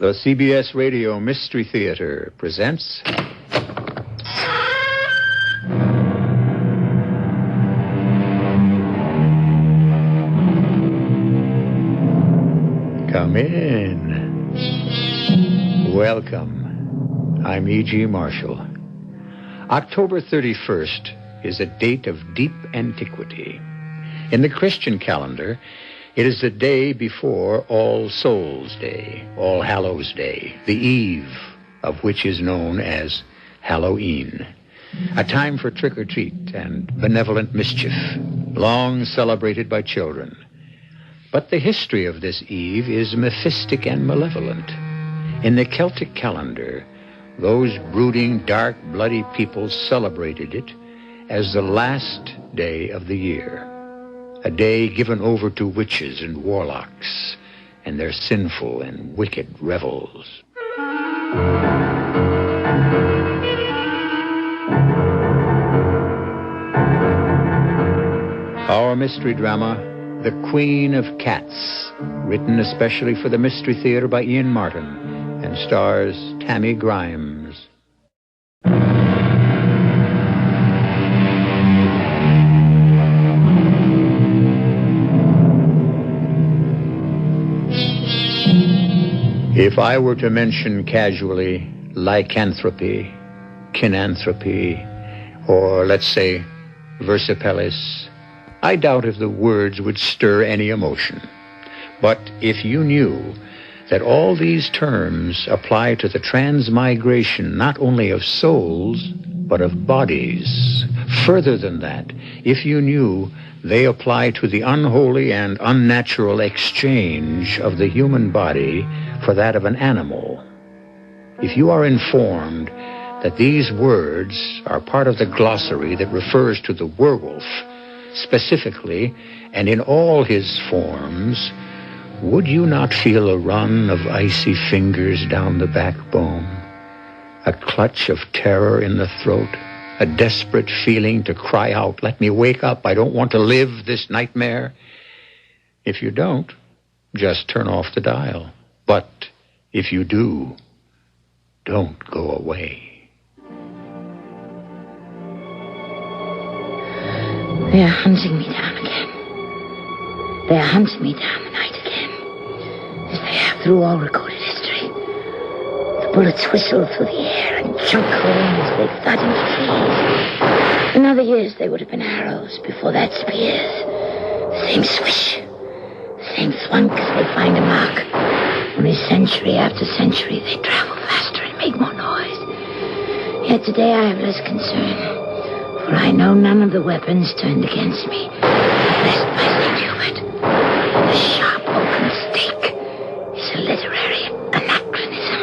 The CBS Radio Mystery Theater presents... Come in. Welcome. I'm E.G. Marshall. October 31st is a date of deep antiquity. In the Christian calendar, it is the day before All Souls' Day, All Hallows' Day, the eve of which is known as Halloween, a time for trick-or-treat and benevolent mischief, long celebrated by children. But the history of this eve is mephistic and malevolent. In the Celtic calendar, those brooding, dark, bloody peoples celebrated it as the last day of the year, a day given over to witches and warlocks and their sinful and wicked revels. Our mystery drama, The Queen of Cats, written especially for the Mystery Theater by Ian Martin and stars Tammy Grimes. If I were to mention casually lycanthropy, kinanthropy, or let's say versipellis, I doubt if the words would stir any emotion. But if you knew that all these terms apply to the transmigration not only of souls, but of bodies, further than that, if you knew they apply to the unholy and unnatural exchange of the human body for that of an animal, if you are informed that these words are part of the glossary that refers to the werewolf, specifically and in all his forms, would you not feel a run of icy fingers down the backbone, a clutch of terror in the throat, a desperate feeling to cry out, "Let me wake up, I don't want to live this nightmare"? If you don't, just turn off the dial. But if you do, don't go away. They are hunting me down again. They are hunting me down the night again, as they have through all recorded history. The bullets whistle through the air and chunk holes as they thud into trees. In other years, they would have been arrows, before that spears. The same swish, the same thwunk as they find a mark. Only century after century, they travel faster and make more noise. Yet today I have less concern, for I know none of the weapons turned against me are blessed by St. Hubert. The sharp oaken stake is a literary anachronism.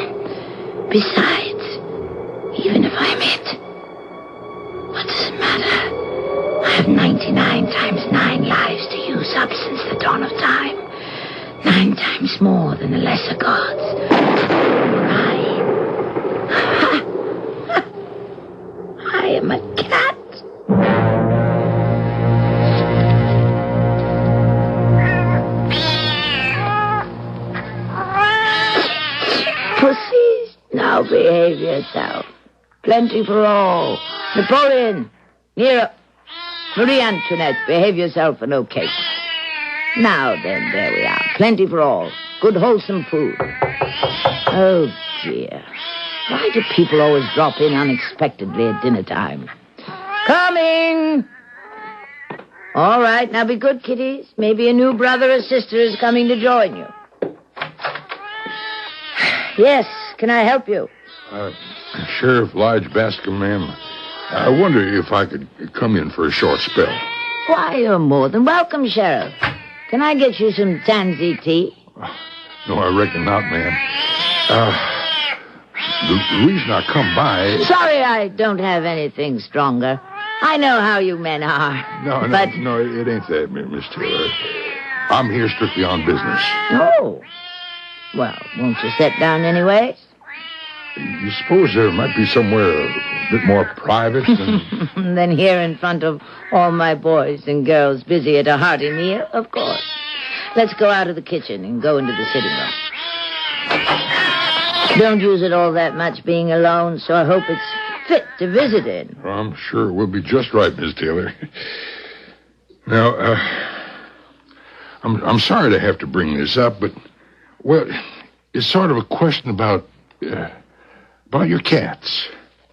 Besides, even if I'm hit, what does it matter? I have 99 times 9 lives to use up since the dawn of time. 9 times more than the lesser gods. For I am a cat. Pussies, now behave yourself. Plenty for all. Napoleon, Nero, Marie Antoinette, behave yourself for no cake. Now then, there we are. Plenty for all. Good, wholesome food. Oh, dear. Why do people always drop in unexpectedly at dinner time? Coming! All right, now be good, kiddies. Maybe a new brother or sister is coming to join you. Yes, can I help you? Sheriff Lige Bascom, ma'am. I wonder if I could come in for a short spell. Why, you're more than welcome, Sheriff. Can I get you some tansy tea? No, I reckon not, ma'am. The reason I come by... Sorry I don't have anything stronger. I know how you men are. No, it ain't that, Miss Taylor. I'm here strictly on business. Oh. Well, won't you sit down anyway? You suppose there might be somewhere a bit more private than... Than here in front of all my boys and girls busy at a hearty meal? Of course. Let's go out of the kitchen and go into the sitting room. Don't use it all that much being alone, so I hope it's fit to visit in. Well, I'm sure it will be just right, Miss Taylor. Now, I'm sorry to have to bring this up, but, well, it's sort of a question about your cats.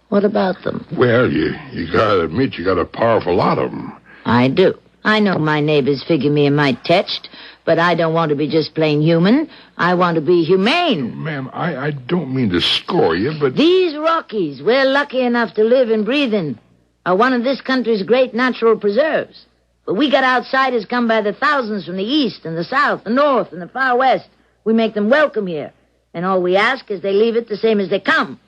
What about them? Well, you gotta admit you got a powerful lot of them. I do. I know my neighbors figure me a mite tetched, but I don't want to be just plain human. I want to be humane. Ma'am, I don't mean to score you, but... These Rockies, we're lucky enough to live and breathe in, are one of this country's great natural preserves. But we got outsiders come by the thousands from the east and the south, the north and the far west. We make them welcome here, and all we ask is they leave it the same as they come.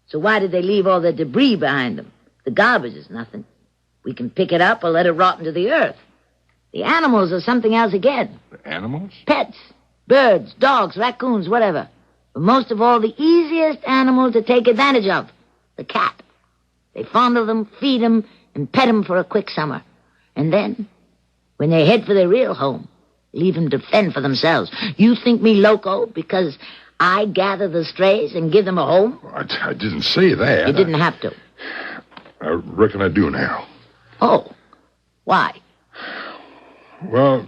So why did they leave all the debris behind them? The garbage is nothing. We can pick it up or let it rot into the earth. The animals are something else again. The animals? Pets, birds, dogs, raccoons, whatever. But most of all, the easiest animal to take advantage of, the cat. They fondle them, feed them, and pet them for a quick summer. And then, when they head for their real home, leave them to fend for themselves. You think me loco because I gather the strays and give them a home? I didn't say that. You didn't have to. I reckon I do now. Oh, why? Well,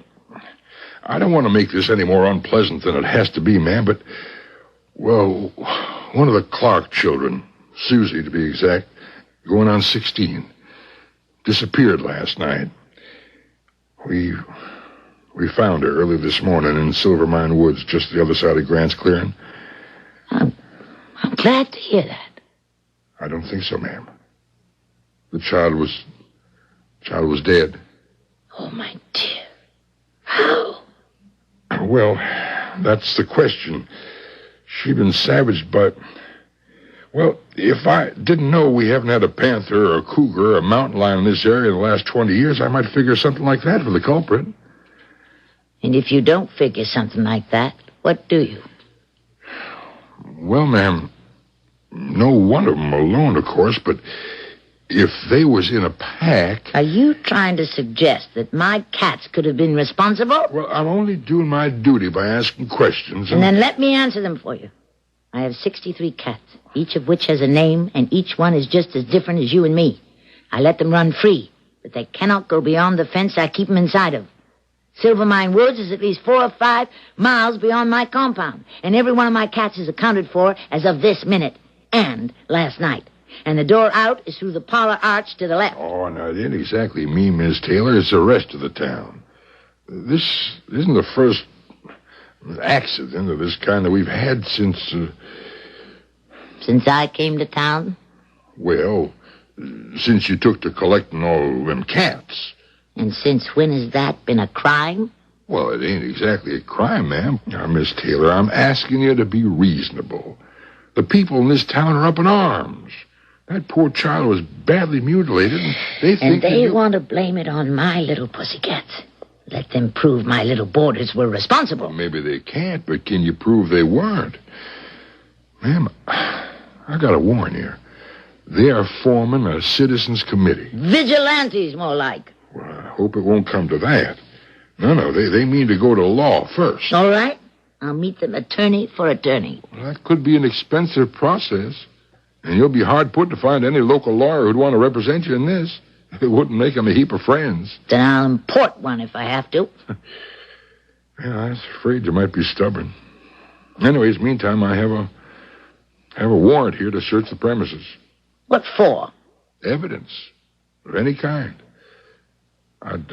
I don't want to make this any more unpleasant than it has to be, ma'am, but, well, one of the Clark children, Susie to be exact, going on 16, disappeared last night. We found her early this morning in Silver Mine Woods, just the other side of Grant's clearing. I'm glad to hear that. I don't think so, ma'am. The child was dead. Oh, my dear. How? Well, that's the question. She'd been savaged by... Well, if I didn't know we haven't had a panther or a cougar or a mountain lion in this area in the last 20 years, I might figure something like that for the culprit. And if you don't figure something like that, what do you? Well, ma'am, no one of them alone, of course, but if they was in a pack... Are you trying to suggest that my cats could have been responsible? Well, I'm only doing my duty by asking questions. And then let me answer them for you. I have 63 cats, each of which has a name, and each one is just as different as you and me. I let them run free, but they cannot go beyond the fence I keep them inside of. Silver Mine Woods is at least 4 or 5 miles beyond my compound, and every one of my cats is accounted for as of this minute and last night. And the door out is through the parlor arch to the left. Oh, no, it ain't exactly me, Miss Taylor. It's the rest of the town. This isn't the first accident of this kind that we've had since... Since I came to town? Well, since you took to collecting all them cats. And since when has that been a crime? Well, it ain't exactly a crime, ma'am. Now, Miss Taylor, I'm asking you to be reasonable. The people in this town are up in arms. That poor child was badly mutilated, and they think... And they want to blame it on my little pussycats. Let them prove my little boarders were responsible. Well, maybe they can't, but can you prove they weren't? Ma'am, I gotta warn you. They are forming a citizens' committee. Vigilantes, more like. Well, I hope it won't come to that. No, they mean to go to law first. All right. I'll meet them attorney for attorney. Well, that could be an expensive process. And you'll be hard put to find any local lawyer who'd want to represent you in this. It wouldn't make him a heap of friends. Then I'll import one if I have to. Yeah, I was afraid you might be stubborn. Anyways, meantime, I have a warrant here to search the premises. What for? Evidence of any kind. I'd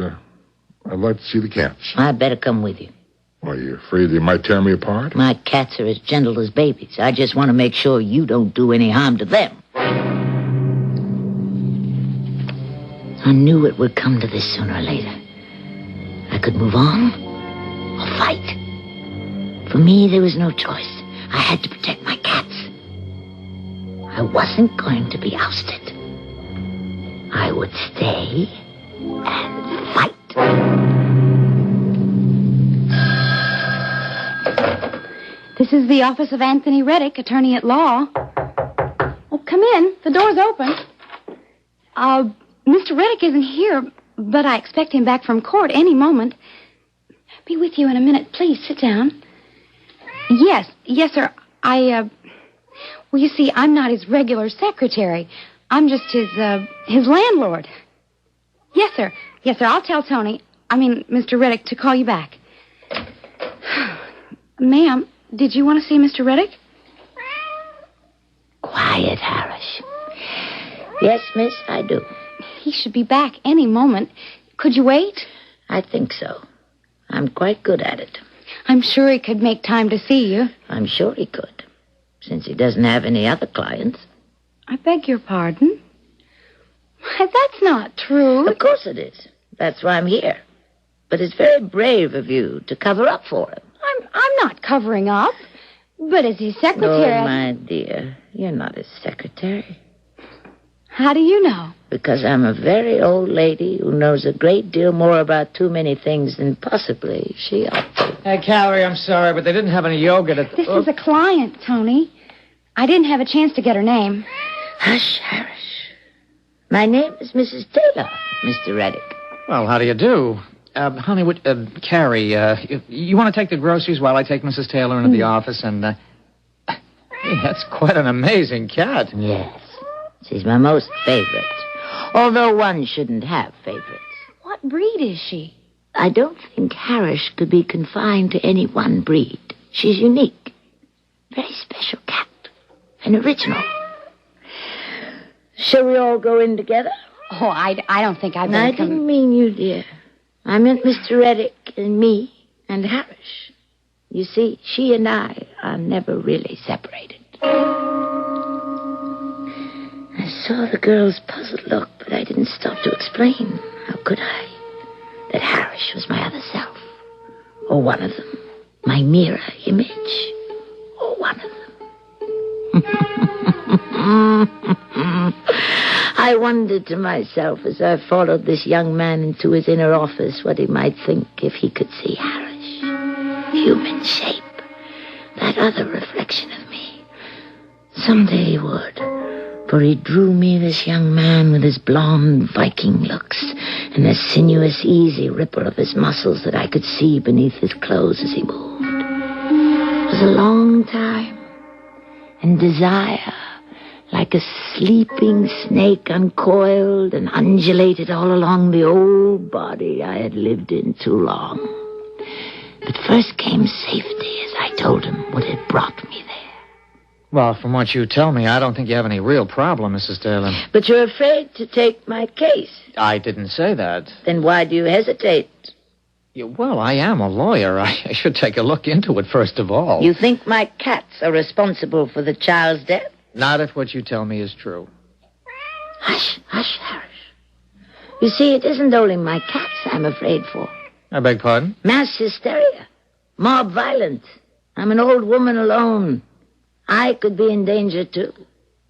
like to see the cats. I better come with you. Why, you afraid they might tear me apart? My cats are as gentle as babies. I just want to make sure you don't do any harm to them. I knew it would come to this sooner or later. I could move on or fight. For me, there was no choice. I had to protect my cats. I wasn't going to be ousted. I would stay and fight. This is the office of Anthony Reddick, attorney at law. Oh, come in. The door's open. Mr. Reddick isn't here, but I expect him back from court any moment. Be with you in a minute. Please, sit down. Yes, sir. Well, you see, I'm not his regular secretary. I'm just his landlord. Yes, sir. Yes, sir. I'll tell Mr. Reddick to call you back. Ma'am, did you want to see Mr. Reddick? Quiet, Harris. Yes, miss, I do. He should be back any moment. Could you wait? I think so. I'm quite good at it. I'm sure he could make time to see you. I'm sure he could, since he doesn't have any other clients. I beg your pardon? Why, that's not true. Of course it is. That's why I'm here. But it's very brave of you to cover up for him. I'm not covering up. But as his secretary... Oh, my dear, you're not his secretary. How do you know? Because I'm a very old lady who knows a great deal more about too many things than possibly she ought to. Hey, Callie, I'm sorry, but they didn't have any yogurt at the... This is a client, Tony. I didn't have a chance to get her name. Hush, Harris. My name is Mrs. Taylor, Mr. Reddick. Well, how do you do? Honey, Carrie, you want to take the groceries while I take Mrs. Taylor into the office and, hey, that's quite an amazing cat. Yes. She's my most favorite. Although one shouldn't have favorites. What breed is she? I don't think Harris could be confined to any one breed. She's unique. Very special cat. An original. Shall we all go in together? Oh, I don't think I'd I didn't mean you, dear. I meant Mr. Reddick and me and Harris. You see, she and I are never really separated. I saw the girl's puzzled look, but I didn't stop to explain. How could I? That Harris was my other self. Or one of them. My mirror image. Or one of them. I wondered to myself as I followed this young man into his inner office what he might think if he could see Harris. Human shape. That other reflection of me. Someday he would. For he drew me, this young man, with his blonde Viking looks and the sinuous, easy ripple of his muscles that I could see beneath his clothes as he moved. It was a long time, and desire, like a sleeping snake, uncoiled and undulated all along the old body I had lived in too long. But first came safety, as I told him what had brought me there. Well, from what you tell me, I don't think you have any real problem, Mrs. Taylor. But you're afraid to take my case. I didn't say that. Then why do you hesitate? Well, I am a lawyer. I should take a look into it first of all. You think my cats are responsible for the child's death? Not if what you tell me is true. Hush, hush, Harris. You see, it isn't only my cats I'm afraid for. I beg pardon? Mass hysteria. Mob violence. I'm an old woman alone. I could be in danger, too.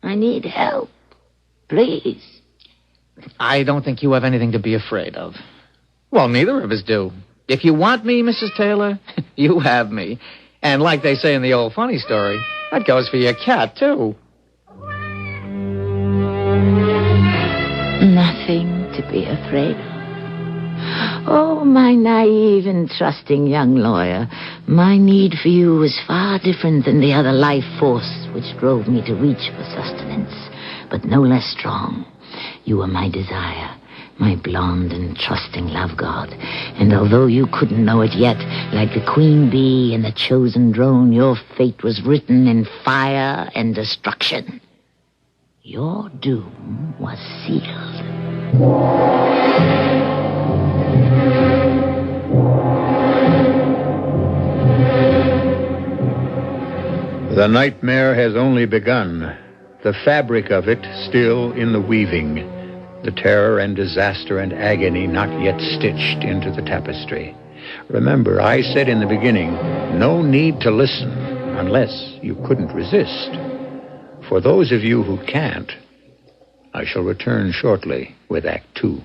I need help. Please. I don't think you have anything to be afraid of. Well, neither of us do. If you want me, Mrs. Taylor, you have me. And like they say in the old funny story, that goes for your cat, too. Nothing to be afraid of. Oh, my naive and trusting young lawyer, my need for you was far different than the other life force which drove me to reach for sustenance, but no less strong. You were my desire, my blonde and trusting love god, and although you couldn't know it yet, like the queen bee and the chosen drone, your fate was written in fire and destruction. Your doom was sealed. The nightmare has only begun, the fabric of it still in the weaving, the terror and disaster and agony not yet stitched into the tapestry. Remember, I said in the beginning, no need to listen unless you couldn't resist. For those of you who can't, I shall return shortly with Act 2.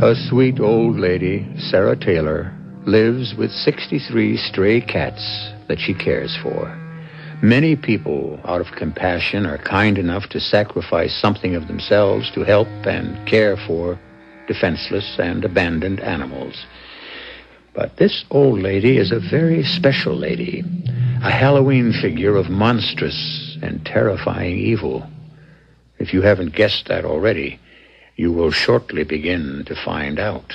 A sweet old lady, Sarah Taylor, lives with 63 stray cats that she cares for. Many people, out of compassion, are kind enough to sacrifice something of themselves to help and care for defenseless and abandoned animals. But this old lady is a very special lady, a Halloween figure of monstrous and terrifying evil. If you haven't guessed that already, you will shortly begin to find out.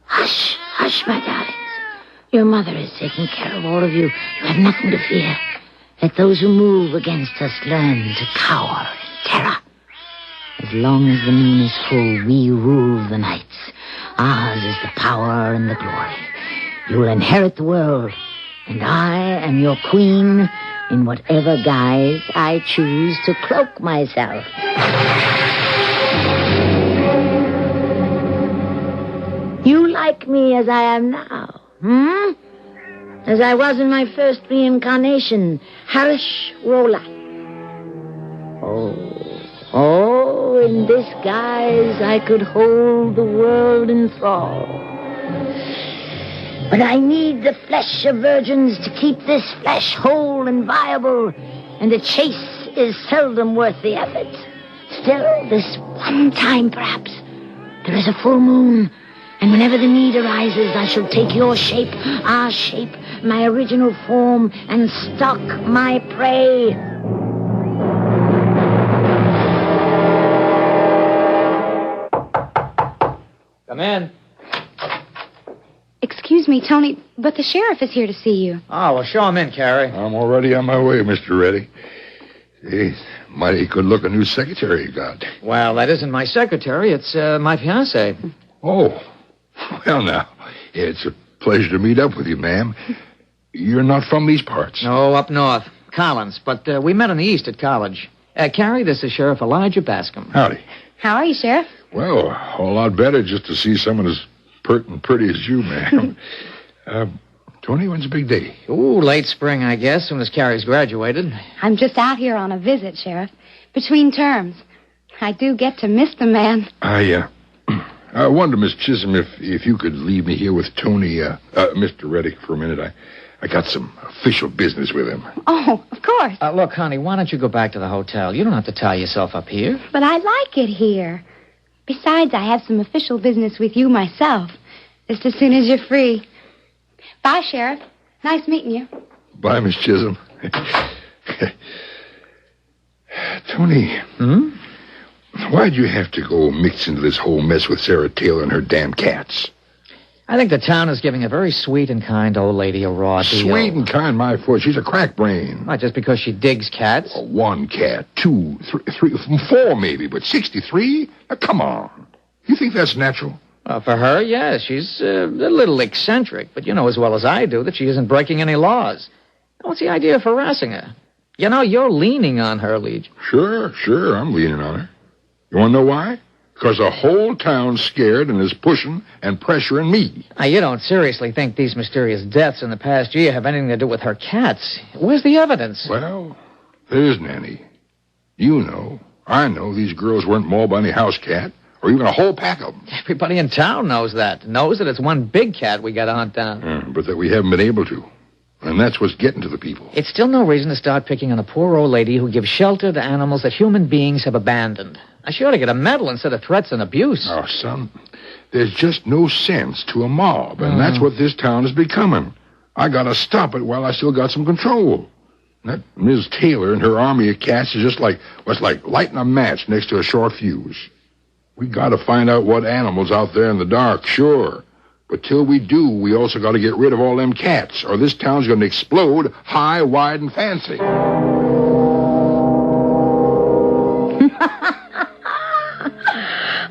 Hush, hush, my darlings. Your mother is taking care of all of you. You have nothing to fear. Let those who move against us learn to cower in terror. As long as the moon is full, we rule the nights. Ours is the power and the glory. You will inherit the world, and I am your queen in whatever guise I choose to cloak myself. You like me as I am now, as I was in my first reincarnation, Harish Rolla. Oh, in this guise I could hold the world in thrall. But I need the flesh of virgins to keep this flesh whole and viable, and the chase is seldom worth the effort. Still, this one time perhaps, there is a full moon, and whenever the need arises, I shall take your shape, our shape, my original form, and stalk my prey. Come in. Excuse me, Tony, but the sheriff is here to see you. Oh, well, show him in, Carrie. I'm already on my way, Mr. Reddy. Hey, mighty good-looking new secretary you got. Well, that isn't my secretary. It's my fiancée. Oh, well, now, it's a pleasure to meet up with you, ma'am. You're not from these parts. No, up north. Collins. But we met in the east at college. Carrie, this is Sheriff Elijah Bascom. Howdy. How are you, Sheriff? Well, a whole lot better just to see someone as pert and pretty as you, ma'am. Tony, when's the big day? Ooh, late spring, I guess, soon as Carrie's graduated. I'm just out here on a visit, Sheriff. Between terms. I do get to miss the man. I wonder, Miss Chisholm, if you could leave me here with Tony, Mr. Reddick for a minute. I got some official business with him. Oh, of course. Look, honey, why don't you go back to the hotel? You don't have to tie yourself up here. But I like it here. Besides, I have some official business with you myself. Just as soon as you're free. Bye, Sheriff. Nice meeting you. Bye, Miss Chisholm. Tony. Why'd you have to go mix into this whole mess with Sarah Taylor and her damn cats? I think the town is giving a very sweet and kind old lady a raw deal. Sweet and kind, my foot. She's a crack brain. Not just because she digs cats. Oh, one cat, two, three, four maybe, but 63? Now, come on. You think that's natural? For her, yes. She's a little eccentric, but you know as well as I do that she isn't breaking any laws. What's the idea of harassing her? You know, you're leaning on her, Leach. Sure, I'm leaning on her. You want to know why? Because the whole town's scared and is pushing and pressuring me. Now, you don't seriously think these mysterious deaths in the past year have anything to do with her cats? Where's the evidence? Well, there isn't any. You know, I know these girls weren't mauled by any house cat, or even a whole pack of them. Everybody in town knows that. Knows that it's one big cat we got to hunt down. But that we haven't been able to. And that's what's getting to the people. It's still no reason to start picking on a poor old lady who gives shelter to animals that human beings have abandoned. I sure ought to get a medal instead of threats and abuse. Oh, son, there's just no sense to a mob, and that's what this town is becoming. I gotta stop it while I still got some control. That Ms. Taylor and her army of cats is just like lighting a match next to a short fuse. We gotta find out what animals out there in the dark, sure. But till we do, we also gotta get rid of all them cats, or this town's gonna explode high, wide, and fancy.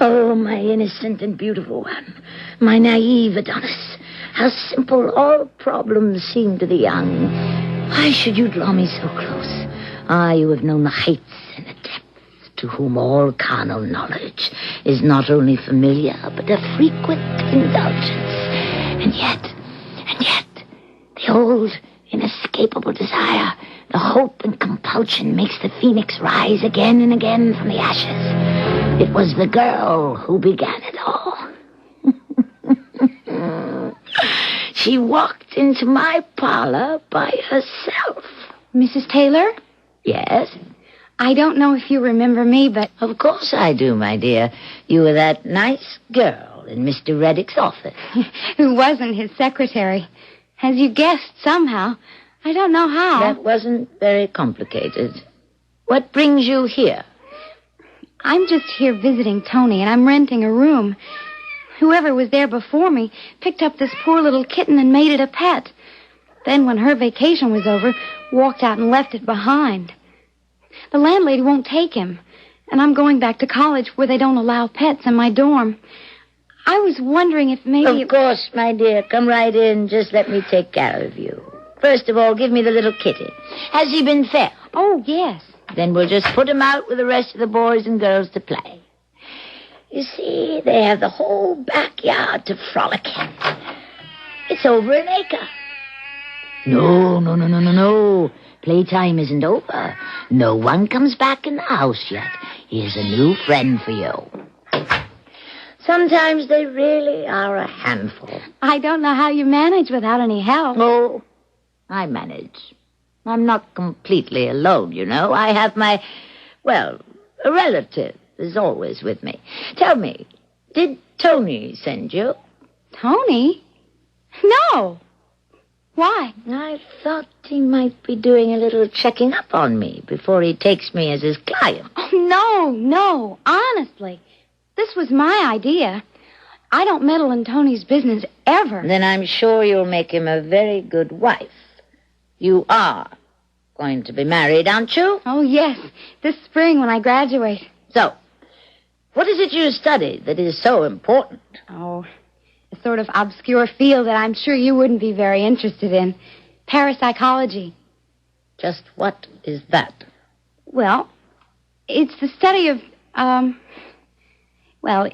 Oh, my innocent and beautiful one. My naive Adonis. How simple all problems seem to the young. Why should you draw me so close? You have known the heights and the depths, to whom all carnal knowledge is not only familiar, but a frequent indulgence. And yet, the old, inescapable desire, the hope and compulsion makes the phoenix rise again and again from the ashes. It was the girl who began it all. She walked into my parlor by herself. Mrs. Taylor? Yes? I don't know if you remember me, but... Of course I do, my dear. You were that nice girl in Mr. Reddick's office. Who wasn't his secretary. As you guessed, somehow. I don't know how. That wasn't very complicated. What brings you here? I'm just here visiting Tony, and I'm renting a room. Whoever was there before me picked up this poor little kitten and made it a pet. Then, when her vacation was over, walked out and left it behind. The landlady won't take him, and I'm going back to college where they don't allow pets in my dorm. I was wondering if maybe... Of course, my dear. Come right in. Just let me take care of you. First of all, give me the little kitty. Has he been fed? Oh, yes. Then we'll just put him out with the rest of the boys and girls to play. You see, they have the whole backyard to frolic in. It's over an acre. No. Playtime isn't over. No one comes back in the house yet. Here's a new friend for you. Sometimes they really are a handful. I don't know how you manage without any help. Oh, I manage. I'm not completely alone, you know. I have a relative is always with me. Tell me, did Tony send you? Tony? No. Why? I thought he might be doing a little checking up on me before he takes me as his client. Oh, no. Honestly. This was my idea. I don't meddle in Tony's business ever. Then I'm sure you'll make him a very good wife. You are going to be married, aren't you? Oh, yes. This spring when I graduate. So, what is it you study that is so important? Oh, a sort of obscure field that I'm sure you wouldn't be very interested in. Parapsychology. Just what is that? Well, it's the study of,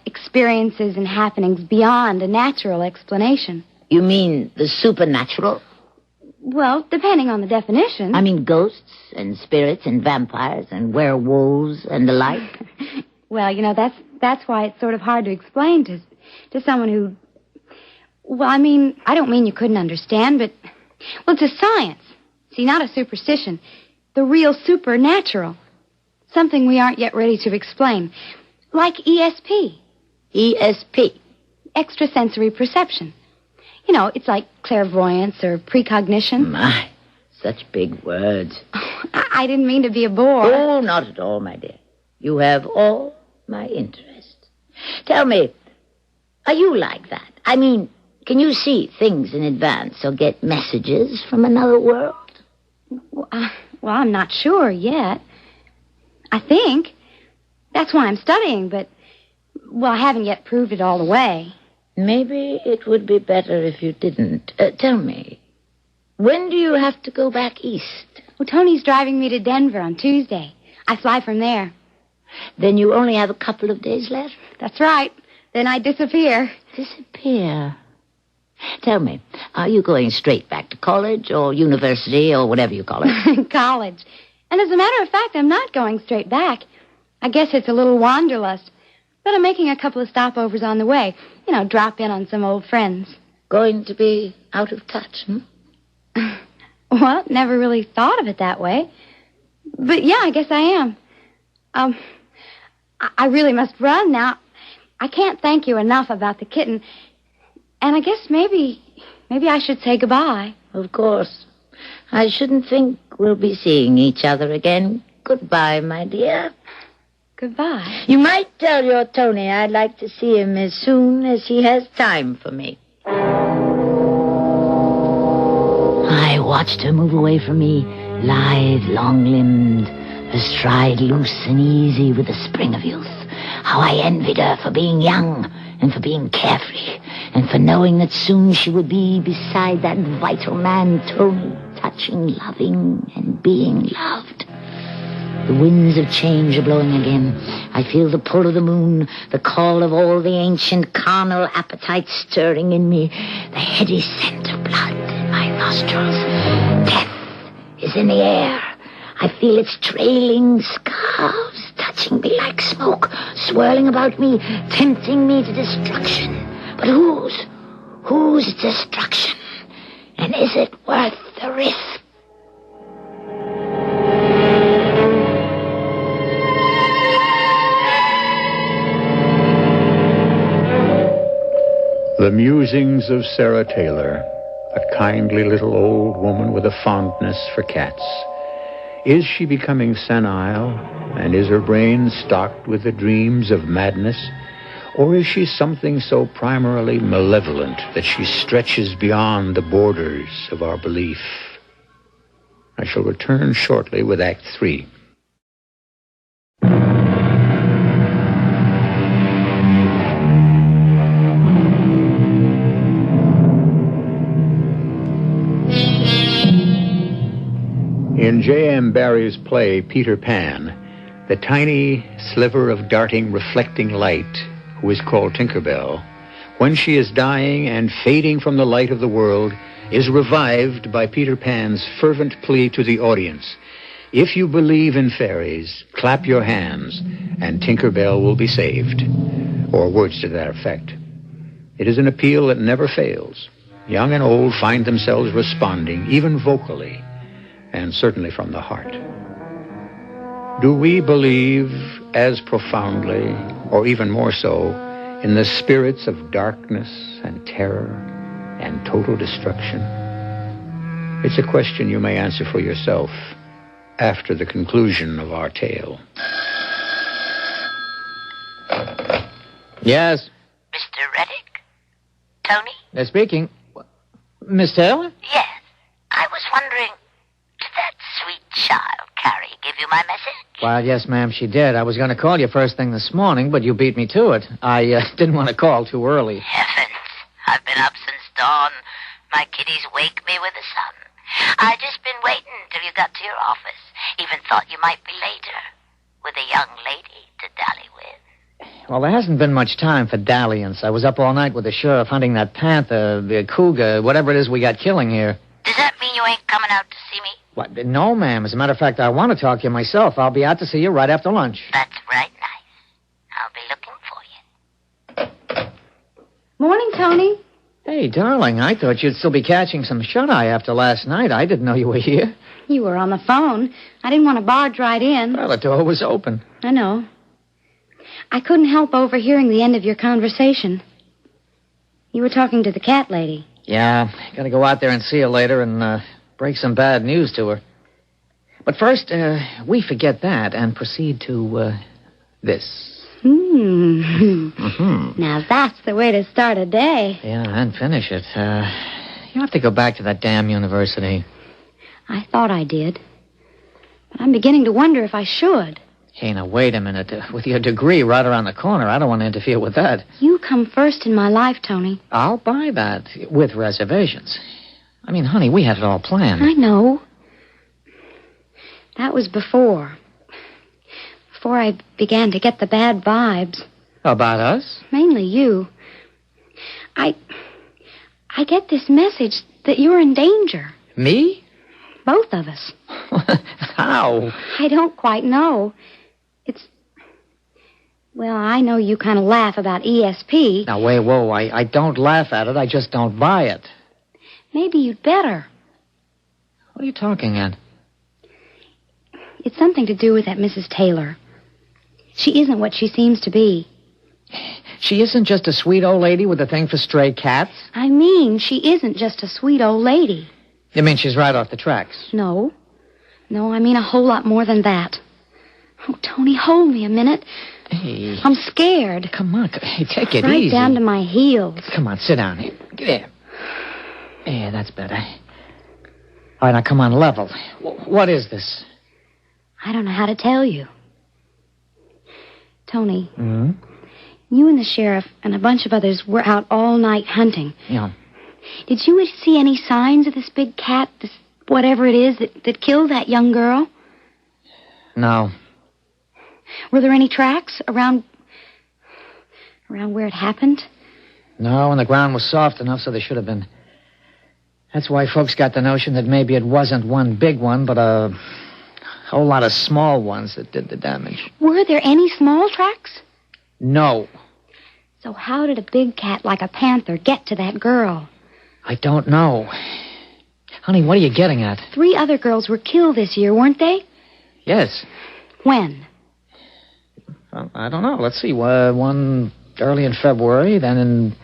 experiences and happenings beyond a natural explanation. You mean the supernatural? Well, depending on the definition. I mean ghosts and spirits and vampires and werewolves and the like. Well, that's why it's sort of hard to explain to someone who... Well, I don't mean you couldn't understand, but... Well, it's a science. See, not a superstition. The real supernatural. Something we aren't yet ready to explain. Like ESP. ESP? Extrasensory perception. It's like clairvoyance or precognition. My, such big words. I didn't mean to be a bore. Oh, not at all, my dear. You have all my interest. Tell me, are you like that? Can you see things in advance or get messages from another world? Well, I'm not sure yet. I think. That's why I'm studying, but, I haven't yet proved it all the way. Maybe it would be better if you didn't. Tell me, when do you have to go back east? Well, Tony's driving me to Denver on Tuesday. I fly from there. Then you only have a couple of days left? That's right. Then I disappear. Disappear? Tell me, are you going straight back to college or university or whatever you call it? College. And as a matter of fact, I'm not going straight back. I guess it's a little wanderlust. But I'm making a couple of stopovers on the way. Drop in on some old friends. Going to be out of touch, Well, never really thought of it that way. But yeah, I guess I am. I really must run now. I can't thank you enough about the kitten. And I guess maybe I should say goodbye. Of course. I shouldn't think we'll be seeing each other again. Goodbye, my dear. Goodbye. You might tell your Tony I'd like to see him as soon as he has time for me. I watched her move away from me, lithe, long-limbed, her stride loose and easy with the spring of youth. How I envied her for being young and for being carefree and for knowing that soon she would be beside that vital man, Tony, touching, loving, and being loved. The winds of change are blowing again. I feel the pull of the moon, the call of all the ancient carnal appetites stirring in me, the heady scent of blood in my nostrils. Death is in the air. I feel its trailing scarves touching me like smoke, swirling about me, tempting me to destruction. But whose destruction? And is it worth the risk? The musings of Sarah Taylor, a kindly little old woman with a fondness for cats. Is she becoming senile, and is her brain stocked with the dreams of madness? Or is she something so primarily malevolent that she stretches beyond the borders of our belief? I shall return shortly with Act 3. In J.M. Barrie's play, Peter Pan, the tiny sliver of darting, reflecting light, who is called Tinkerbell, when she is dying and fading from the light of the world, is revived by Peter Pan's fervent plea to the audience. If you believe in fairies, clap your hands, and Tinkerbell will be saved. Or words to that effect. It is an appeal that never fails. Young and old find themselves responding, even vocally, and certainly from the heart. Do we believe as profoundly, or even more so, in the spirits of darkness and terror and total destruction? It's a question you may answer for yourself after the conclusion of our tale. Yes? Mr. Reddick? Tony? They're speaking. Miss Taylor? Yes. I was wondering, did that sweet child, Carrie, give you my message? Well, yes, ma'am, she did. I was going to call you first thing this morning, but you beat me to it. I didn't want to call too early. Heavens. I've been up since dawn. My kiddies wake me with the sun. I just been waiting till you got to your office. Even thought you might be later, with a young lady to dally with. Well, there hasn't been much time for dalliance. I was up all night with the sheriff hunting that panther, the cougar, whatever it is we got killing here. Does that mean you ain't coming out to see me? What? No, ma'am. As a matter of fact, I want to talk to you myself. I'll be out to see you right after lunch. That's right nice. I'll be looking for you. Morning, Tony. Hey, darling, I thought you'd still be catching some shut-eye after last night. I didn't know you were here. You were on the phone. I didn't want to barge right in. Well, the door was open. I know. I couldn't help overhearing the end of your conversation. You were talking to the cat lady. Yeah, gotta go out there and see her later and break some bad news to her. But first, we forget that and proceed to this. Mm-hmm. Now that's the way to start a day. Yeah, and finish it. You have to go back to that damn university. I thought I did. But I'm beginning to wonder if I should. Hey, now, wait a minute. With your degree right around the corner, I don't want to interfere with that. You come first in my life, Tony. I'll buy that, with reservations. I mean, honey, we had it all planned. I know. That was before I began to get the bad vibes. About us? Mainly you. I get this message that you're in danger. Me? Both of us. How? I don't quite know. Well, I know you kind of laugh about ESP. Now, whoa, I don't laugh at it. I just don't buy it. Maybe you'd better. What are you talking at? It's something to do with that Mrs. Taylor. She isn't what she seems to be. She isn't just a sweet old lady with a thing for stray cats? I mean, she isn't just a sweet old lady. You mean she's right off the tracks? No, I mean a whole lot more than that. Oh, Tony, hold me a minute. Hey. I'm scared. Come on, hey, take it right easy. Down to my heels. Come on, sit down here. Get there. Yeah, that's better. All right, now come on, level. What is this? I don't know how to tell you. Tony, Hmm? You and the sheriff and a bunch of others were out all night hunting. Yeah. Did you see any signs of this big cat, this whatever it is that killed that young girl? No. Were there any tracks around where it happened? No, and the ground was soft enough, so there should have been. That's why folks got the notion that maybe it wasn't one big one, but a whole lot of small ones that did the damage. Were there any small tracks? No. So how did a big cat like a panther get to that girl? I don't know. Honey, what are you getting at? 3 other girls were killed this year, weren't they? Yes. When? Well, I don't know. Let's see. One early in February, then in,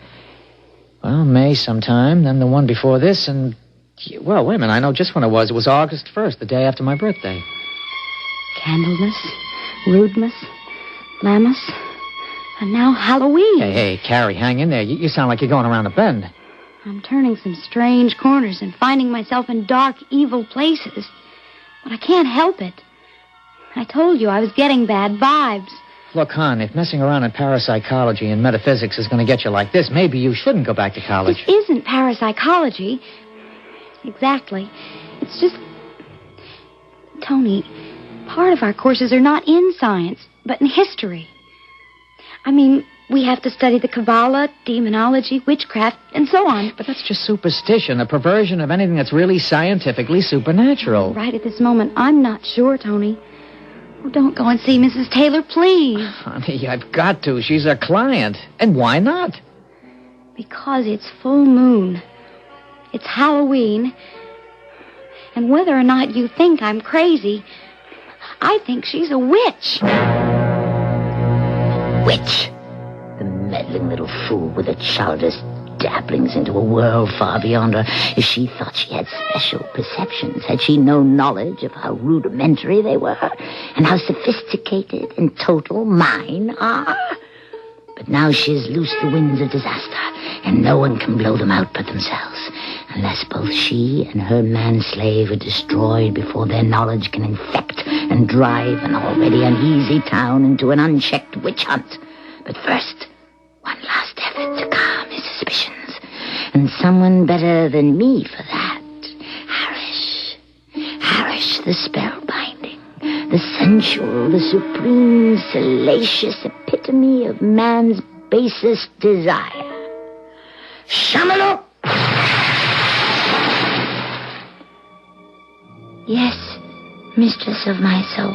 May sometime, then the one before this, and, well, wait a minute. I know just when it was. It was August 1st, the day after my birthday. Candlemas, rudeness, Lammas, and now Halloween. Hey, Carrie, hang in there. You sound like you're going around a bend. I'm turning some strange corners and finding myself in dark, evil places. But I can't help it. I told you I was getting bad vibes. Look, hon, if messing around in parapsychology and metaphysics is going to get you like this, maybe you shouldn't go back to college. This isn't parapsychology. Exactly. It's just... Tony, part of our courses are not in science, but in history. I mean, we have to study the Kabbalah, demonology, witchcraft, and so on. But that's just superstition, a perversion of anything that's really scientifically supernatural. Right at this moment, I'm not sure, Tony. Oh, don't go and see Mrs. Taylor, please. Honey, I've got to. She's a client. And why not? Because it's full moon. It's Halloween. And whether or not you think I'm crazy, I think she's a witch. Witch? The meddling little fool with her childish dabblings into a world far beyond her. If she thought she had special perceptions, had she no knowledge of how rudimentary they were, and how sophisticated and total mine are? But now she's loosed the winds of disaster, and no one can blow them out but themselves, unless both she and her man-slave are destroyed before their knowledge can infect and drive an already uneasy town into an unchecked witch hunt. But first, one last effort to calm his suspicions, and someone better than me for that. Harish, the spellbinding, the sensual, the supreme, salacious epitome of man's basest desire. Shamaluk! Yes, mistress of my soul.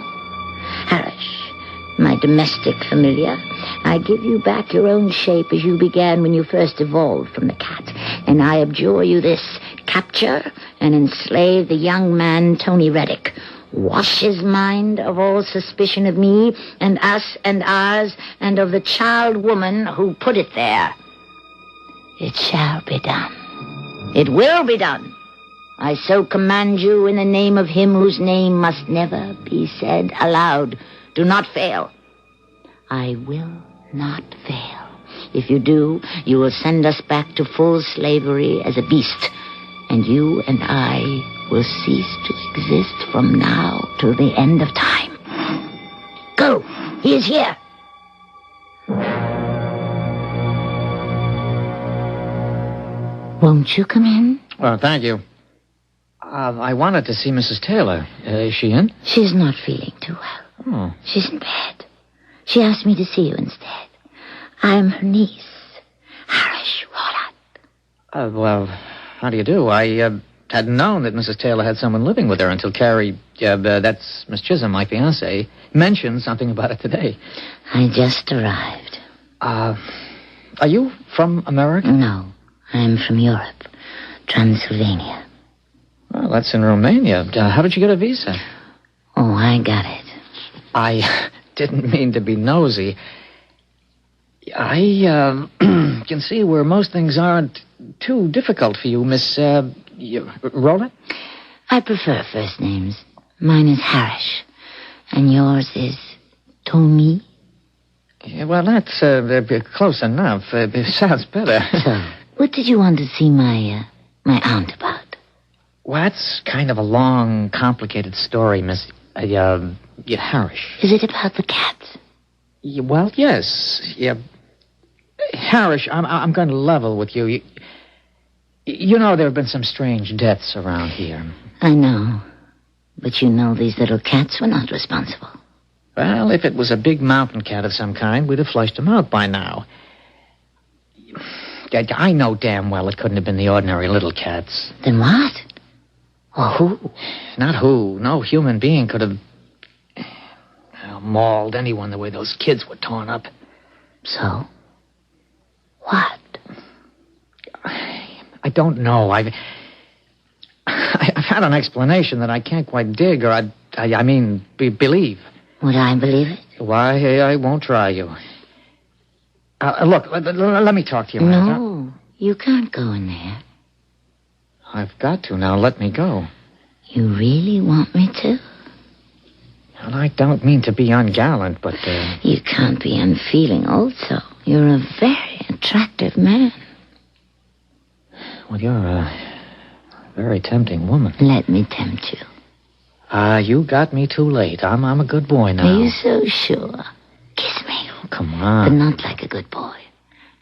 Harish, my domestic familiar, I give you back your own shape as you began when you first evolved from the cat, and I abjure you this: capture and enslave the young man Tony Reddick. Wash his mind of all suspicion of me and us and ours and of the child woman who put it there. It shall be done. It will be done. I so command you in the name of him whose name must never be said aloud. Do not fail. I will not fail. If you do, you will send us back to full slavery as a beast, and you and I will cease to exist from now till the end of time. Go! He is here! Won't you come in? Well, thank you. I wanted to see Mrs. Taylor. Is she in? She's not feeling too well. Oh. She's in bed. She asked me to see you instead. I'm her niece, Harish Rolat. Well, how do you do? I hadn't known that Mrs. Taylor had someone living with her until Carrie, that's Miss Chisholm, my fiancée, mentioned something about it today. I just arrived. Are you from America? No, I'm from Europe, Transylvania. Well, that's in Romania. How did you get a visa? Oh, I got it. I didn't mean to be nosy. I can see where most things aren't too difficult for you, Miss Roland. I prefer first names. Mine is Harish, and yours is Tony. Yeah, well, that's close enough. It sounds better. So, what did you want to see my aunt about? Well, that's kind of a long, complicated story, Miss Harish. Is it about the cat? Well, yes. Yeah. Harish, I'm going to level with you. You know there have been some strange deaths around here. I know. But you know these little cats were not responsible. Well, if it was a big mountain cat of some kind, we'd have flushed them out by now. I know damn well it couldn't have been the ordinary little cats. Then what? Or who? Not who. No human being could have mauled anyone the way those kids were torn up. So? What? I don't know. I I've had an explanation that I can't quite dig, or believe. Would I believe it? Why, I won't try you. Look, let me talk to you. No, you can't go in there. I've got to now. Let me go. You really want me to? And I don't mean to be ungallant, but... You can't be unfeeling also. You're a very attractive man. Well, you're a very tempting woman. Let me tempt you. You got me too late. I'm a good boy now. Are you so sure? Kiss me. Oh, come on. But not like a good boy.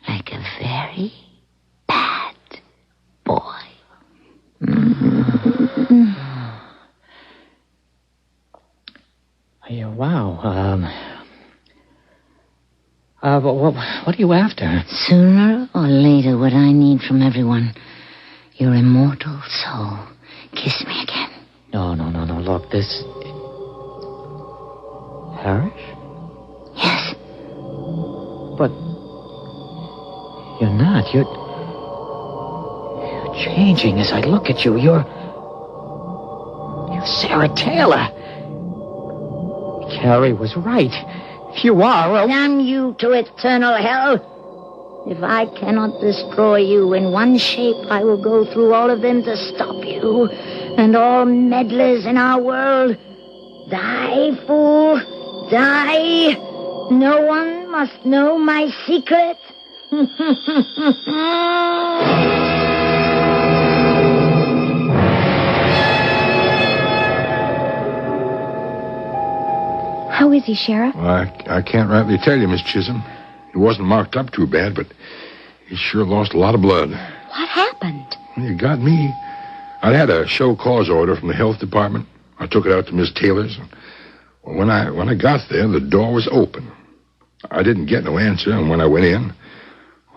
Like a very bad boy. Mm-hmm. Wow. What are you after? Sooner or later, what I need from everyone, your immortal soul. Kiss me again. No. Look, this... Parrish? Yes. But... You're not. You're changing as I look at you. You're Sarah Taylor. Carrie was right. You are. Damn you to eternal hell. If I cannot destroy you in one shape, I will go through all of them to stop you. And all meddlers in our world. Die, fool. Die. No one must know my secret. How is he, Sheriff? Well, I can't rightly tell you, Miss Chisholm. He wasn't marked up too bad, but he sure lost a lot of blood. What happened? You got me. I'd had a show cause order from the health department. I took it out to Miss Taylor's. When I got there, the door was open. I didn't get no answer, and when I went in,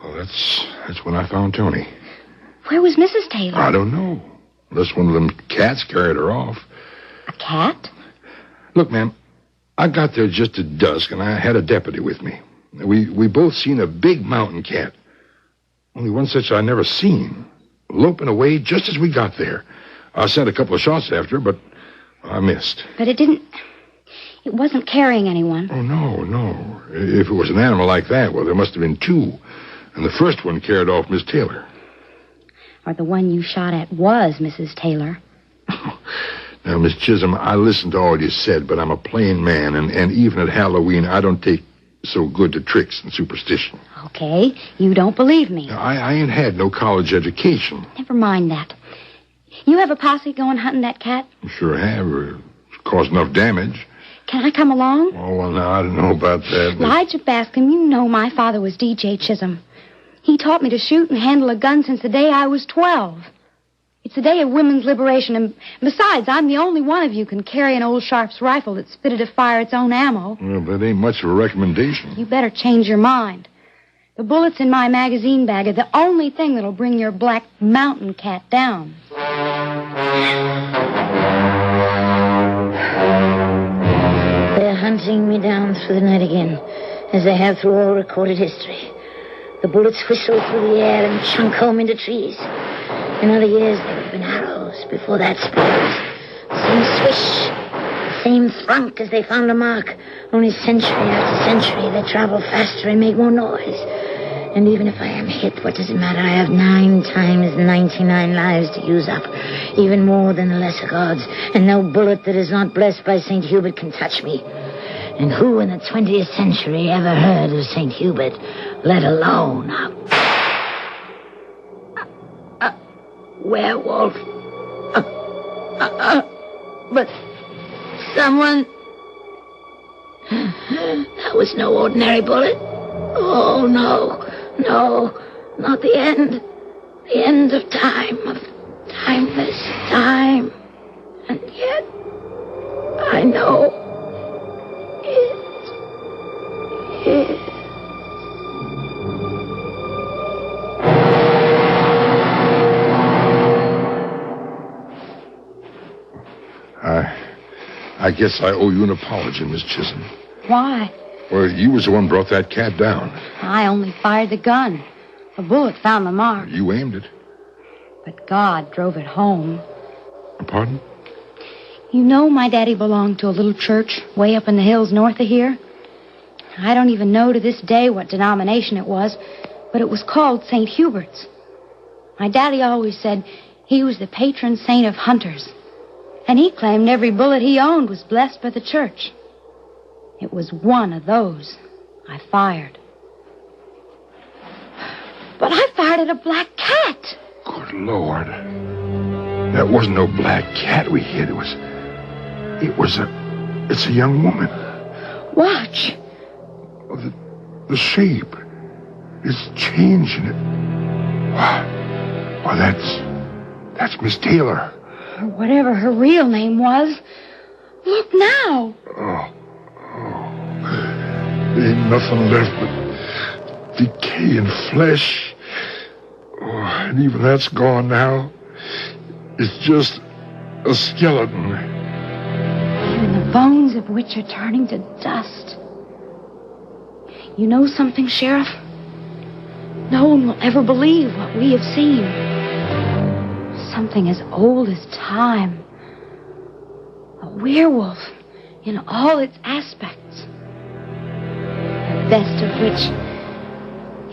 well, that's when I found Tony. Where was Mrs. Taylor? I don't know. Unless one of them cats carried her off. A cat? Look, ma'am, I got there just at dusk, and I had a deputy with me. We both seen a big mountain cat. Only one such I never seen. Loping away just as we got there. I sent a couple of shots after her, but I missed. But it wasn't carrying anyone. Oh, no. If it was an animal like that, well, there must have been two. And the first one carried off Miss Taylor. Or the one you shot at was Mrs. Taylor. Now, Miss Chisholm, I listened to all you said, but I'm a plain man, and even at Halloween, I don't take so good to tricks and superstition. Okay, you don't believe me. Now, I ain't had no college education. Never mind that. You have a posse going hunting that cat? Sure have. It's caused enough damage. Can I come along? Oh, well, now, I don't know about that. But... Elijah Bascom, you know my father was D.J. Chisholm. He taught me to shoot and handle a gun since the day I was 12. It's the day of women's liberation, and besides, I'm the only one of you can carry an old Sharps rifle that's fitted to fire its own ammo. Well, that ain't much of a recommendation. You better change your mind. The bullets in my magazine bag are the only thing that'll bring your black mountain cat down. They're hunting me down through the night again, as they have through all recorded history. The bullets whistle through the air and chunk home into trees. In other years, they would have been arrows. Before that, spears. The same swish, the same thunk as they found a mark. Only century after century, they travel faster and make more noise. And even if I am hit, what does it matter? I have 9 times 99 lives to use up. Even more than the lesser gods. And no bullet that is not blessed by St. Hubert can touch me. And who in the 20th century ever heard of St. Hubert, let alone a werewolf? But someone... That was no ordinary bullet. Oh, no, not the end. The end of time, of timeless time. And yet, I know it is. I guess I owe you an apology, Miss Chisholm. Why? Well, you was the one brought that cat down. I only fired the gun. A bullet found the mark. You aimed it. But God drove it home. Pardon? You know my daddy belonged to a little church way up in the hills north of here. I don't even know to this day what denomination it was, but it was called St. Hubert's. My daddy always said he was the patron saint of hunters, and he claimed every bullet he owned was blessed by the church. It was one of those I fired. But I fired at a black cat. Good Lord. That wasn't no black cat we hit. It's a young woman. Watch. The shape is changing it. Why, that's Miss Taylor. Or whatever her real name was. Look now. Oh. There ain't nothing left but decaying flesh. Oh, and even that's gone now. It's just a skeleton. And the bones of which are turning to dust. You know something, Sheriff? No one will ever believe what we have seen. Something as old as time. A werewolf in all its aspects. The best of which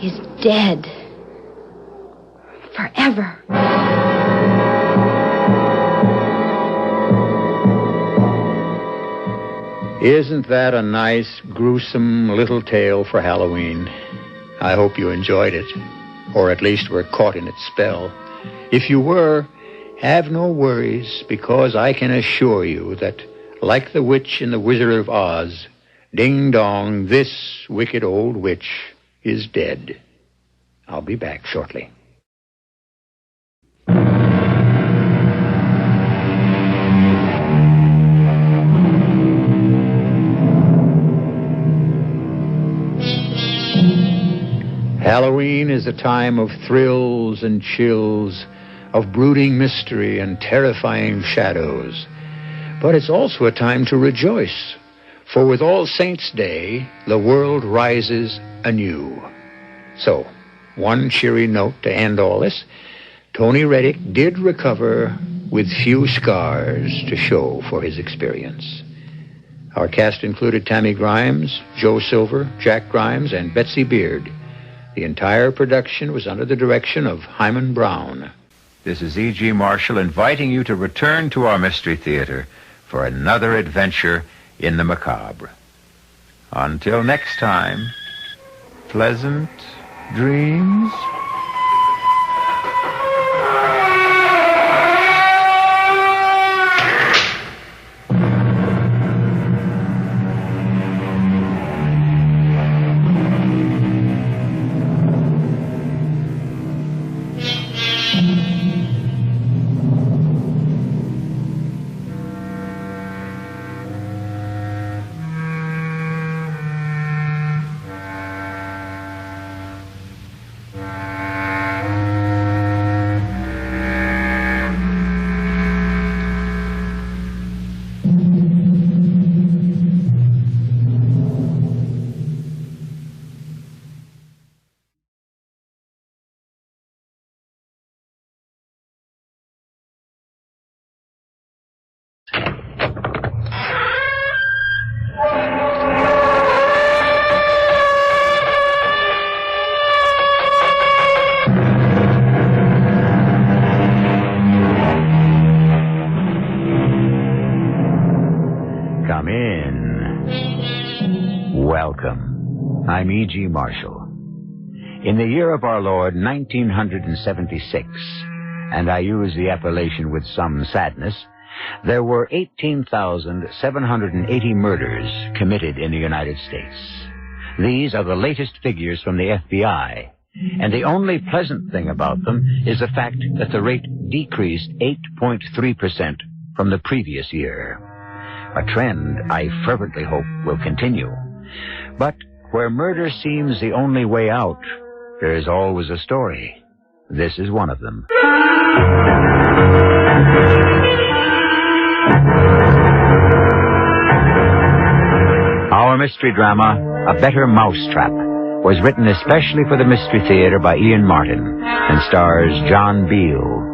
is dead. Forever. Isn't that a nice, gruesome little tale for Halloween? I hope you enjoyed it, or at least were caught in its spell. If you were, have no worries, because I can assure you that, like the witch in The Wizard of Oz, ding dong, this wicked old witch is dead. I'll be back shortly. Halloween is a time of thrills and chills, of brooding mystery and terrifying shadows. But it's also a time to rejoice, for with All Saints' Day, the world rises anew. So, one cheery note to end all this. Tony Reddick did recover with few scars to show for his experience. Our cast included Tammy Grimes, Joe Silver, Jack Grimes, and Betsy Beard. The entire production was under the direction of Hyman Brown. This is E.G. Marshall inviting you to return to our Mystery Theater for another adventure in the macabre. Until next time, pleasant dreams. Come in. Welcome. I'm E.G. Marshall. In the year of our Lord, 1976, and I use the appellation with some sadness, there were 18,780 murders committed in the United States. These are the latest figures from the FBI, and the only pleasant thing about them is the fact that the rate decreased 8.3% from the previous year. A trend I fervently hope will continue. But where murder seems the only way out, there is always a story. This is one of them. Our mystery drama, A Better Mousetrap, was written especially for the Mystery Theater by Ian Martin and stars John Beale.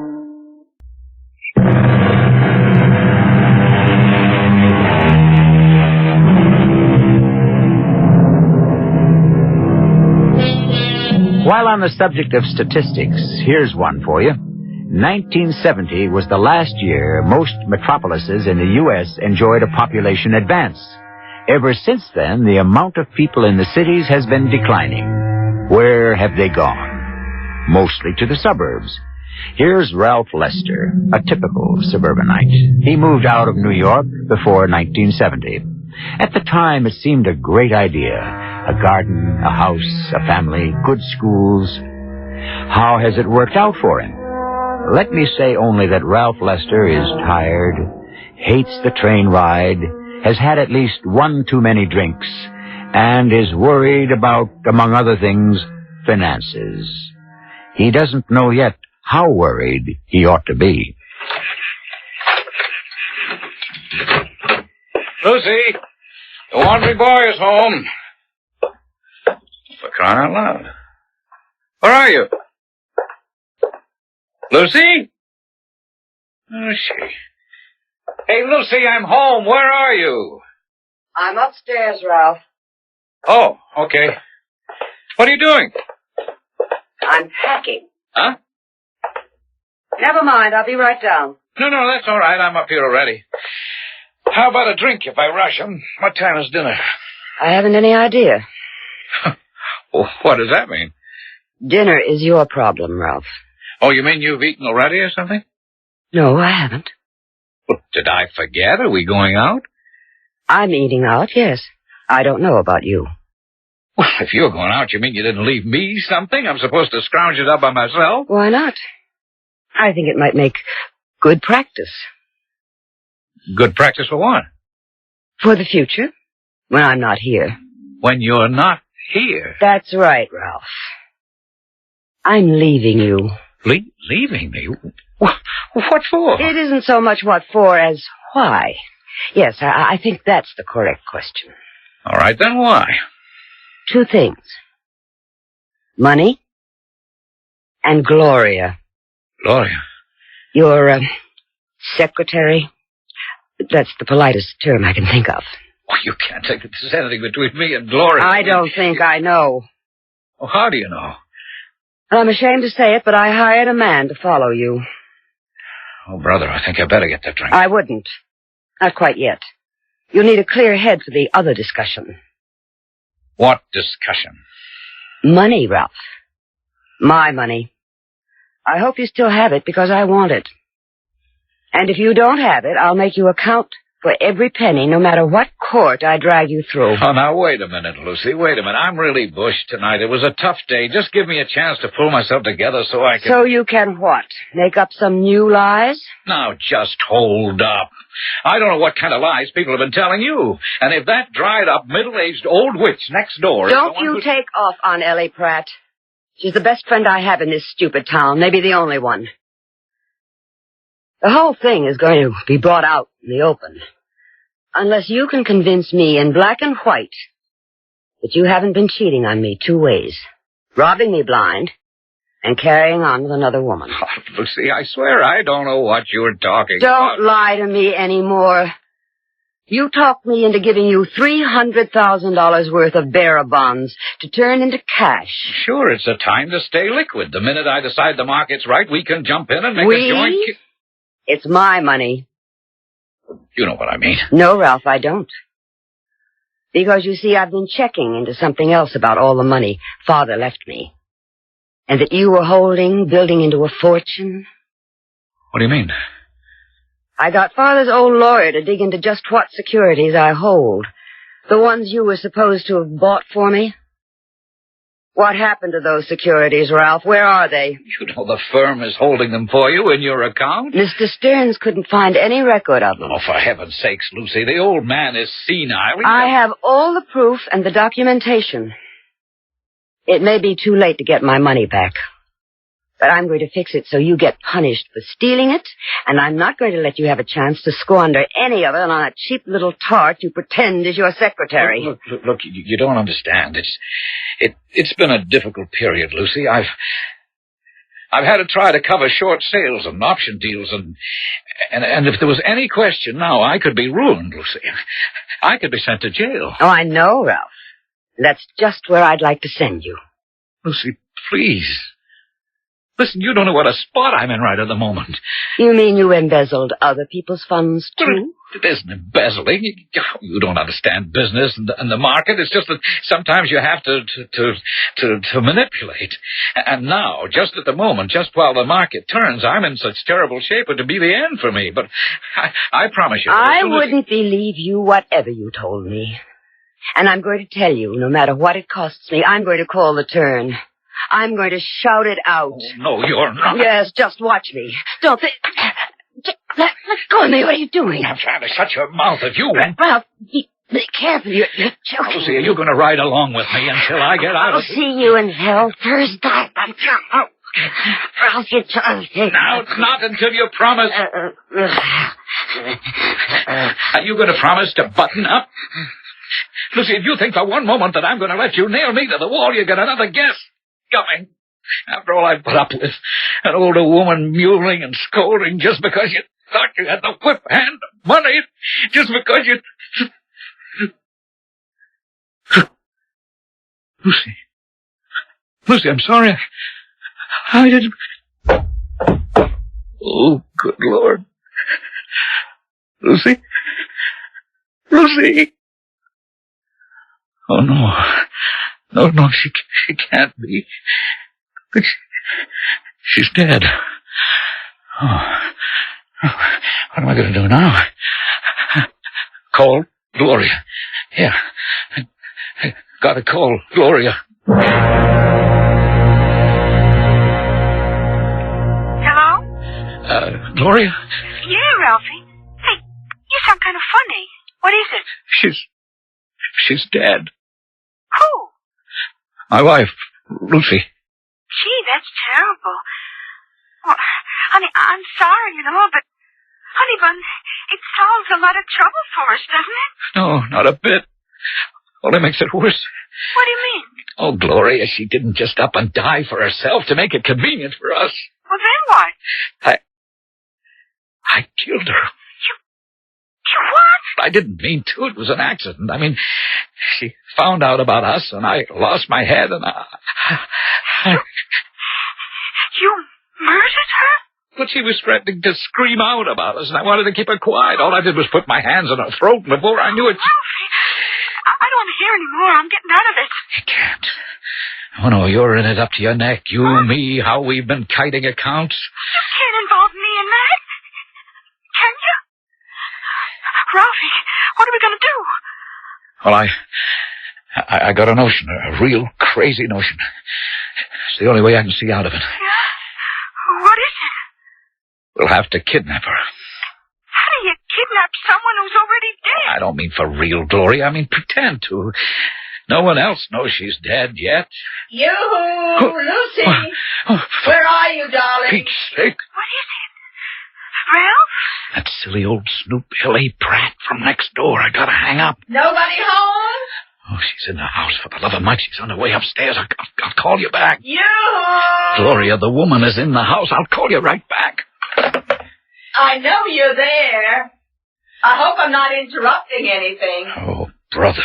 While on the subject of statistics, here's one for you. 1970 was the last year most metropolises in the U.S. enjoyed a population advance. Ever since then, the amount of people in the cities has been declining. Where have they gone? Mostly to the suburbs. Here's Ralph Lester, a typical suburbanite. He moved out of New York before 1970. At the time, it seemed a great idea. A garden, a house, a family, good schools. How has it worked out for him? Let me say only that Ralph Lester is tired, hates the train ride, has had at least one too many drinks, and is worried about, among other things, finances. He doesn't know yet how worried he ought to be. Lucy, the laundry boy is home. For crying out loud. Where are you? Lucy? Oh, she. Hey, Lucy, I'm home. Where are you? I'm upstairs, Ralph. Oh, okay. What are you doing? I'm packing. Huh? Never mind, I'll be right down. No, that's all right. I'm up here already. How about a drink if I rush 'em? What time is dinner? I haven't any idea. Well, what does that mean? Dinner is your problem, Ralph. Oh, you mean you've eaten already or something? No, I haven't. Well, did I forget? Are we going out? I'm eating out, yes. I don't know about you. Well, if you're going out, you mean you didn't leave me something? I'm supposed to scrounge it up by myself? Why not? I think it might make good practice. Good practice for what? For the future, when I'm not here. When you're not here? That's right, Ralph. I'm leaving you. Leaving me? What for? It isn't so much what for as why. Yes, I think that's the correct question. All right, then why? Two things. Money and Gloria. Gloria? Your, secretary. That's the politest term I can think of. Well, you can't think that there's anything between me and Gloria. I don't think I know. Oh, how do you know? I'm ashamed to say it, but I hired a man to follow you. Oh, brother, I think I better get that drink. I wouldn't. Not quite yet. You'll need a clear head for the other discussion. What discussion? Money, Ralph. My money. I hope you still have it because I want it. And if you don't have it, I'll make you account for every penny, no matter what court I drag you through. Oh, now, wait a minute, Lucy. Wait a minute. I'm really bushed tonight. It was a tough day. Just give me a chance to pull myself together so I can... So you can what? Make up some new lies? Now, just hold up. I don't know what kind of lies people have been telling you. And if that dried-up, middle-aged old witch next door... Don't you take off on Ellie Pratt. She's the best friend I have in this stupid town, maybe the only one. The whole thing is going to be brought out in the open. Unless you can convince me in black and white that you haven't been cheating on me two ways. Robbing me blind and carrying on with another woman. Oh, Lucy, I swear I don't know what you're talking about. Don't lie to me anymore. You talked me into giving you $300,000 worth of bearer bonds to turn into cash. Sure, it's a time to stay liquid. The minute I decide the market's right, we can jump in and make a joint... It's my money. You know what I mean. No, Ralph, I don't. Because, you see, I've been checking into something else about all the money Father left me. And that you were holding, building into a fortune. What do you mean? I got Father's old lawyer to dig into just what securities I hold. The ones you were supposed to have bought for me. What happened to those securities, Ralph? Where are they? You know the firm is holding them for you in your account. Mr. Stearns couldn't find any record of them. Oh, for heaven's sakes, Lucy, the old man is senile. I have all the proof and the documentation. It may be too late to get my money back. But I'm going to fix it so you get punished for stealing it, and I'm not going to let you have a chance to squander any of it on a cheap little tart you pretend is your secretary. Look, you don't understand. It's been a difficult period, Lucy. I've had to try to cover short sales and option deals, and if there was any question now, I could be ruined, Lucy. I could be sent to jail. Oh, I know, Ralph. That's just where I'd like to send you. Lucy, please. Listen, you don't know what a spot I'm in right at the moment. You mean you embezzled other people's funds, too? It isn't embezzling. You don't understand business and the market. It's just that sometimes you have to manipulate. And now, just at the moment, just while the market turns, I'm in such terrible shape it would be the end for me. But I promise you. I wouldn't believe you whatever you told me. And I'm going to tell you, no matter what it costs me, I'm going to call the turn. I'm going to shout it out. Oh, no, you're not. Yes, just watch me. Don't think... Let go of me. What are you doing? I'm trying to shut your mouth if you won't. Ralph, be careful. You're choking. Lucy, are you going to ride along with me until I get out I'll of here? see you in hell first time. Ralph, you're trying to... Now, it's not until you promise... Are you going to promise to button up? Lucy, if you think for one moment that I'm going to let you nail me to the wall, you get another guess coming. After all I've put up with, an older woman mewling and scolding just because you thought you had the whip hand of money, just because you... Lucy, I'm sorry. I didn't... Oh, good Lord. Lucy? Oh, no. No, she can't be. She's dead. Oh. What am I going to do now? Call Gloria. Yeah. I gotta call Gloria. Hello? Gloria? Yeah, Ralphie. Hey, you sound kind of funny. What is it? She's dead. Who? My wife, Lucy. Gee, that's terrible. Well, honey, I'm sorry, but, honey bun, it solves a lot of trouble for us, doesn't it? No, not a bit. Only makes it worse. What do you mean? Oh, Gloria, she didn't just up and die for herself to make it convenient for us. Well, then what? I killed her. You what? I didn't mean to. It was an accident. I mean, she found out about us, and I lost my head, and You murdered her? But she was threatening to scream out about us, and I wanted to keep her quiet. All I did was put my hands on her throat, and before I knew it... Ralphie, I don't want to hear any more. I'm getting out of it. You can't. Oh, no, you're in it up to your neck. You, me, how we've been kiting accounts. You can't involve me in that. Can you? Ralphie, what are we going to do? Well, I got a notion, a real crazy notion. It's the only way I can see out of it. Yeah? What is it? We'll have to kidnap her. How do you kidnap someone who's already dead? I don't mean for real, Gloria. I mean pretend to. No one else knows she's dead yet. Yoo-hoo, Lucy! Where are you, darling? Pete's sake. What is it? Ralph? That silly old Snoop L.A. Pratt from next door. I gotta hang up. Nobody home? Oh, she's in the house. For the love of Mike, she's on her way upstairs. I'll call you back. Yoo-hoo! Gloria, the woman is in the house. I'll call you right back. I know you're there. I hope I'm not interrupting anything. Oh, brother.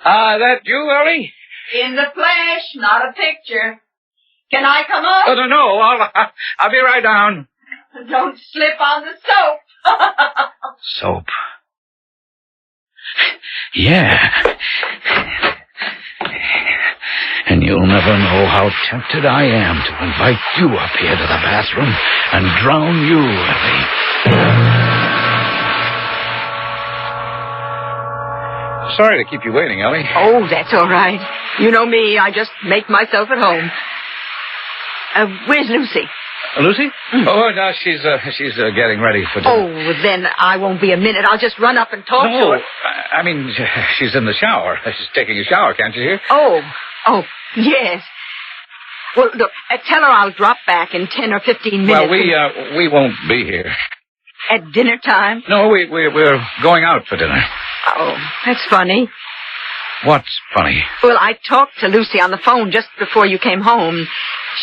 That you, Ellie? In the flesh, not a picture. Can I come up? No. I'll be right down. Don't slip on the soap. Soap. Yeah. And you'll never know how tempted I am to invite you up here to the bathroom and drown you, Ellie. Sorry to keep you waiting, Ellie. Oh, that's all right. You know me. I just make myself at home. Where's Lucy? Lucy? Oh, no, she's getting ready for dinner. Oh, then I won't be a minute. I'll just run up and talk to her. I mean, she's in the shower. She's taking a shower, can't you hear? Oh, yes. Well, look, tell her I'll drop back in 10 or 15 minutes. Well, we won't be here. At dinner time? No, we're going out for dinner. Oh, that's funny. What's funny? Well, I talked to Lucy on the phone just before you came home.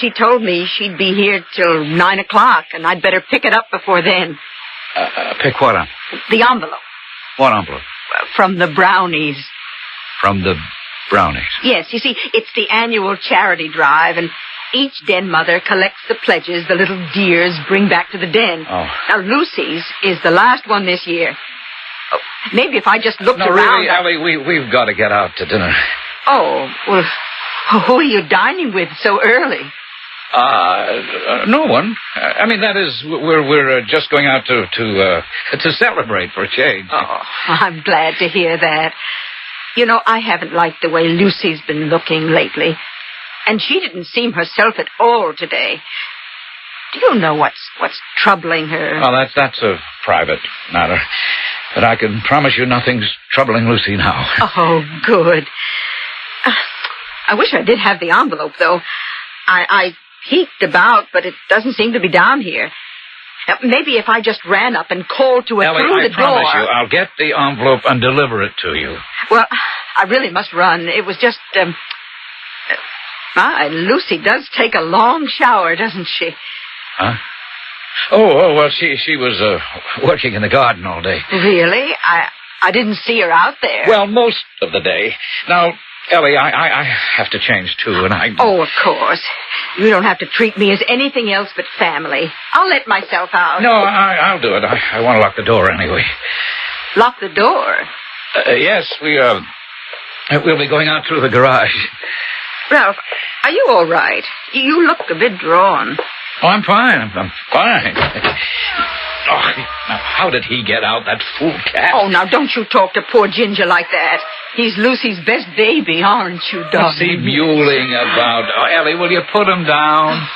She told me she'd be here till 9 o'clock, and I'd better pick it up before then. Pick what up? The envelope. What envelope? From the brownies. From the brownies? Yes, you see, it's the annual charity drive, and each den mother collects the pledges the little dears bring back to the den. Oh. Now, Lucy's is the last one this year. Oh, maybe if I just looked No, around... really, Ellie, we've got to get out to dinner. Oh, well, who are you dining with so early? No one. I mean, that is, we're just going out to celebrate for a change. Oh, I'm glad to hear that. You know, I haven't liked the way Lucy's been looking lately. And she didn't seem herself at all today. Do you know what's troubling her? Well, that's a private matter. But I can promise you nothing's troubling Lucy now. Oh, good. I wish I did have the envelope, though. I peeked about, but it doesn't seem to be down here. Now, maybe if I just ran up and called to her Ellie, through the door... I promise you, I'll get the envelope and deliver it to you. Well, I really must run. It was just... My, Lucy does take a long shower, doesn't she? Huh? Oh, well, she was working in the garden all day. Really? I didn't see her out there. Well, most of the day. Now, Ellie, I have to change, too, and I... Oh, of course. You don't have to treat me as anything else but family. I'll let myself out. No, I'll do it. I want to lock the door anyway. Lock the door? Yes, we'll be going out through the garage. Ralph, are you all right? You look a bit drawn. Oh, I'm fine. I'm fine. Oh, now, how did he get out, that fool cat? Oh, now, don't you talk to poor Ginger like that. He's Lucy's best baby, aren't you, darling? What's he mewling about? Oh, Ellie, will you put him down?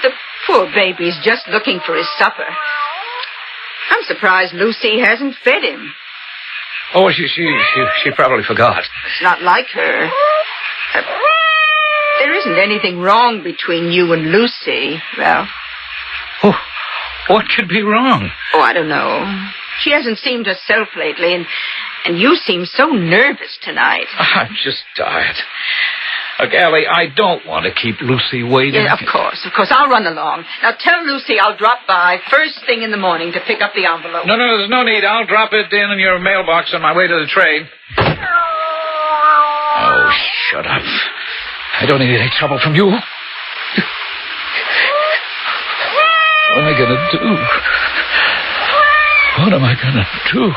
The poor baby's just looking for his supper. I'm surprised Lucy hasn't fed him. Oh, she probably forgot. It's not like her. There isn't anything wrong between you and Lucy, Ralph. Oh, what could be wrong? Oh, I don't know. She hasn't seemed herself lately, and you seem so nervous tonight. I'm just tired. Look, Ellie, I don't want to keep Lucy waiting. Yeah, of course. I'll run along. Now, tell Lucy I'll drop by first thing in the morning to pick up the envelope. No, there's no need. I'll drop it in your mailbox on my way to the train. Oh, shut up. I don't need any trouble from you. What am I going to do? What am I going to do?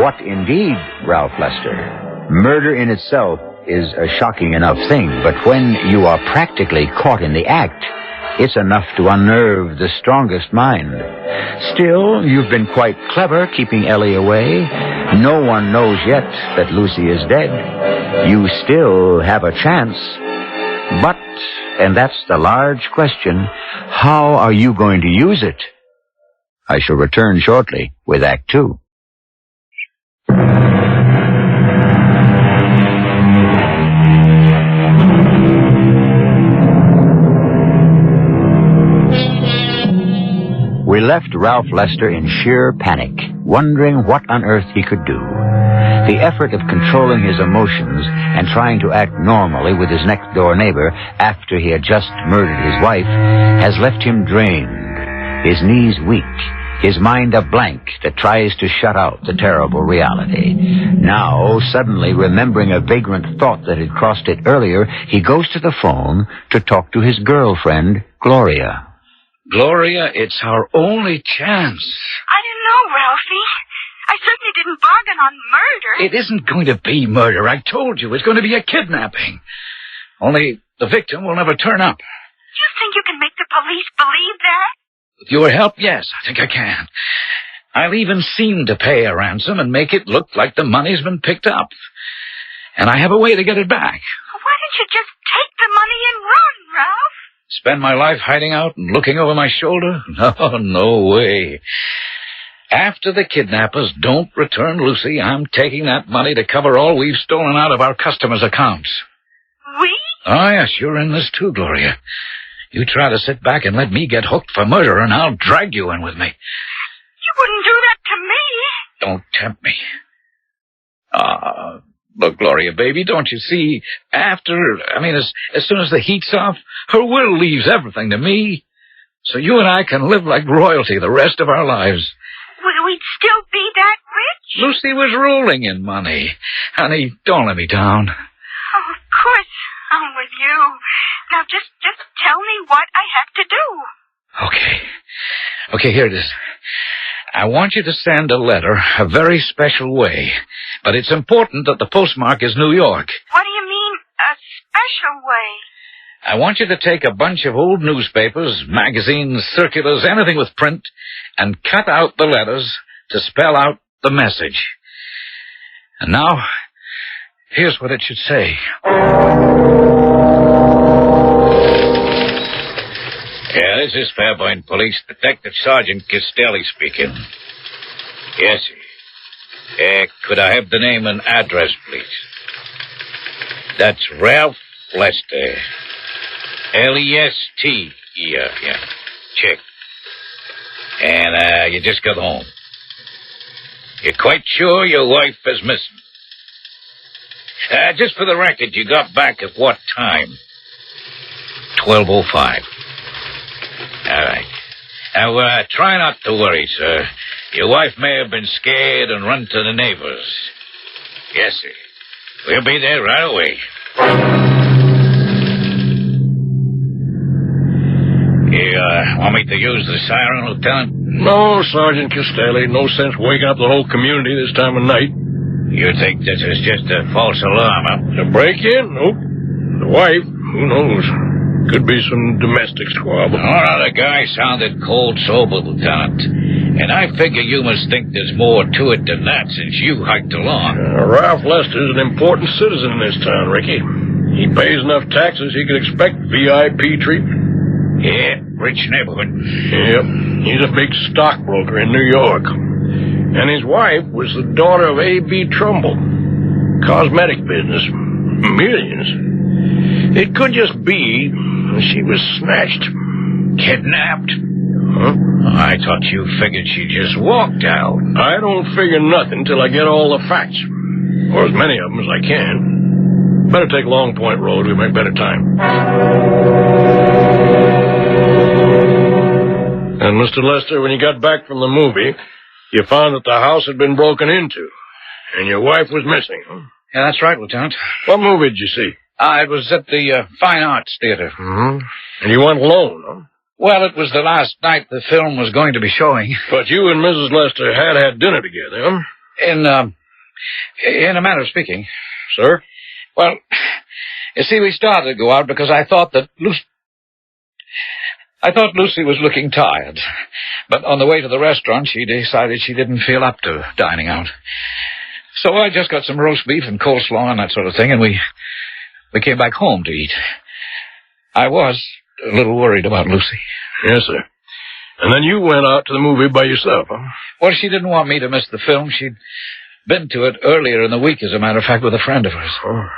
What indeed, Ralph Lester? Murder in itself is a shocking enough thing, but when you are practically caught in the act, it's enough to unnerve the strongest mind. Still, you've been quite clever keeping Ellie away. No one knows yet that Lucy is dead. You still have a chance. But, and that's the large question, how are you going to use it? I shall return shortly with Act Two. We left Ralph Lester in sheer panic, wondering what on earth he could do. The effort of controlling his emotions and trying to act normally with his next-door neighbor after he had just murdered his wife has left him drained, his knees weak, his mind a blank that tries to shut out the terrible reality. Now, suddenly remembering a vagrant thought that had crossed it earlier, he goes to the phone to talk to his girlfriend, Gloria. Gloria, it's our only chance. I didn't know, Ralphie. I certainly didn't bargain on murder. It isn't going to be murder. I told you. It's going to be a kidnapping. Only the victim will never turn up. You think you can make the police believe that? With your help, yes, I think I can. I'll even seem to pay a ransom and make it look like the money's been picked up. And I have a way to get it back. Why don't you just take the money and run, Ralph? Spend my life hiding out and looking over my shoulder? No way. After the kidnappers don't return Lucy, I'm taking that money to cover all we've stolen out of our customers' accounts. We? Oh, yes, you're in this too, Gloria. You try to sit back and let me get hooked for murder, and I'll drag you in with me. You wouldn't do that to me. Don't tempt me. Look, Gloria, baby, don't you see? As soon as the heat's off, her will leaves everything to me. so you and I can live like royalty the rest of our lives. We'd still be that rich? Lucy was rolling in money. Honey, don't let me down. Oh, of course. I'm with you. Now, just tell me what I have to do. Okay, here it is. I want you to send a letter a very special way, but it's important that the postmark is New York. What do you mean, a special way? I want you to take a bunch of old newspapers, magazines, circulars, anything with print, and cut out the letters to spell out the message. And now, here's what it should say. Yeah, this is Fairburn Police. Detective Sergeant Castelli speaking. Yes, sir. Could I have the name and address, please? That's Ralph Lester. L-E-S-T. Yeah. Check. And, you just got home. You're quite sure your wife is missing? Just for the record, you got back at what time? 12:05. All right. Now, try not to worry, sir. Your wife may have been scared and run to the neighbors. Yes, sir. We'll be there right away. You, want me to use the siren, Lieutenant? No, Sergeant Castelli. No sense waking up the whole community this time of night. You think this is just a false alarm, huh? A break-in? Nope. The wife? Who knows? Could be some domestic squabble. The guy sounded cold-sober, Lieutenant. And I figure you must think there's more to it than that since you hiked along. Ralph Lester's an important citizen in this town, Ricky. He pays enough taxes he could expect VIP treatment. Yeah, rich neighborhood. Yep. He's a big stockbroker in New York. And his wife was the daughter of A.B. Trumbull. Cosmetic business. Millions. It could just be she was snatched. Kidnapped? Huh? I thought you figured she just walked out. I don't figure nothing till I get all the facts. Or as many of them as I can. Better take Long Point Road. We make better time. And, Mr. Lester, when you got back from the movie, you found that the house had been broken into. And your wife was missing, huh? Yeah, that's right, Lieutenant. What movie did you see? It was at the Fine Arts Theater. Mm-hmm. And you went alone, huh? Well, it was the last night the film was going to be showing. But you and Mrs. Lester had dinner together, huh? In a manner of speaking. Sir? Well, you see, we started to go out because I thought Lucy was looking tired. But on the way to the restaurant, she decided she didn't feel up to dining out. So I just got some roast beef and coleslaw and that sort of thing, and we came back home to eat. I was a little worried about Lucy. Yes, sir. And then you went out to the movie by yourself, huh? Well, she didn't want me to miss the film. She'd been to it earlier in the week, as a matter of fact, with a friend of hers. Oh.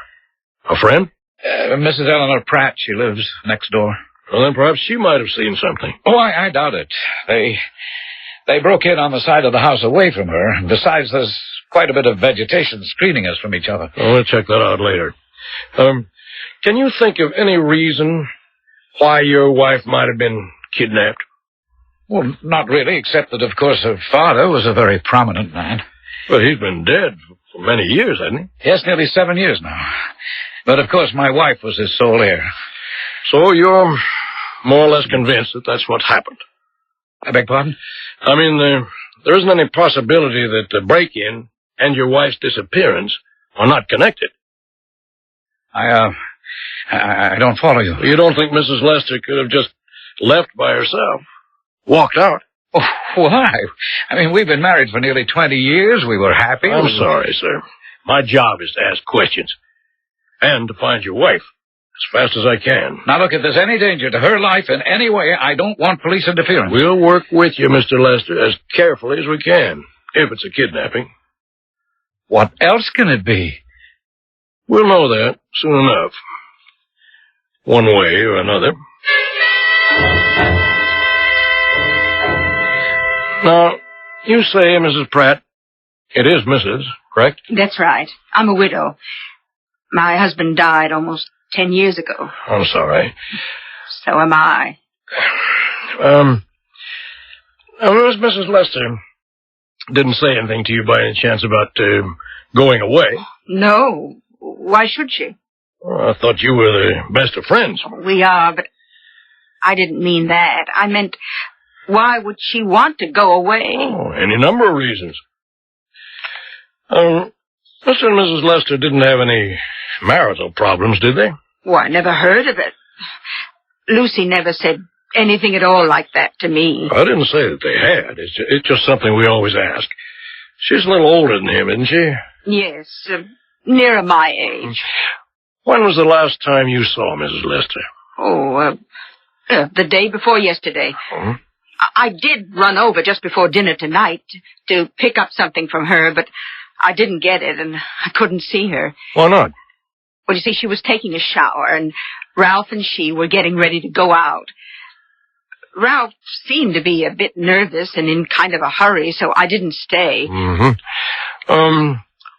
A friend? Mrs. Eleanor Pratt. She lives next door. Well, then perhaps she might have seen something. Oh, I doubt it. They broke in on the side of the house away from her. Besides, there's quite a bit of vegetation screening us from each other. Oh, we'll check that out later. Can you think of any reason why your wife might have been kidnapped? Well, not really, except that, of course, her father was a very prominent man. Well, he's been dead for many years, hasn't he? Yes, nearly 7 years now. But, of course, my wife was his sole heir. So you're more or less convinced that that's what happened? I beg pardon? I mean, there isn't any possibility that the break-in and your wife's disappearance are not connected. I don't follow you. You don't think Mrs. Lester could have just left by herself? Walked out? Oh, why? I mean, we've been married for nearly 20 years. We were happy. I'm sorry, sir. My job is to ask questions. And to find your wife as fast as I can. Now, look, if there's any danger to her life in any way, I don't want police interference. We'll work with you, Mr. Lester, as carefully as we can, if it's a kidnapping. What else can it be? We'll know that soon enough. One way or another. Now, you say, Mrs. Pratt, it is Mrs., correct? That's right. I'm a widow. My husband died almost 10 years ago. I'm sorry. So am I. Mrs. Lester didn't say anything to you by any chance about going away? No. Why should she? Well, I thought you were the best of friends. We are, but I didn't mean that. I meant, why would she want to go away? Oh, any number of reasons. Mr. and Mrs. Lester didn't have any marital problems, did they? Well, I never heard of it. Lucy never said anything at all like that to me. I didn't say that they had. It's just something we always ask. She's a little older than him, isn't she? Yes, nearer my age. When was the last time you saw Mrs. Lester? Oh, the day before yesterday. Oh? I did run over just before dinner tonight to pick up something from her, but I didn't get it, and I couldn't see her. Why not? Well, you see, she was taking a shower, and Ralph and she were getting ready to go out. Ralph seemed to be a bit nervous and in kind of a hurry, so I didn't stay. Mm-hmm.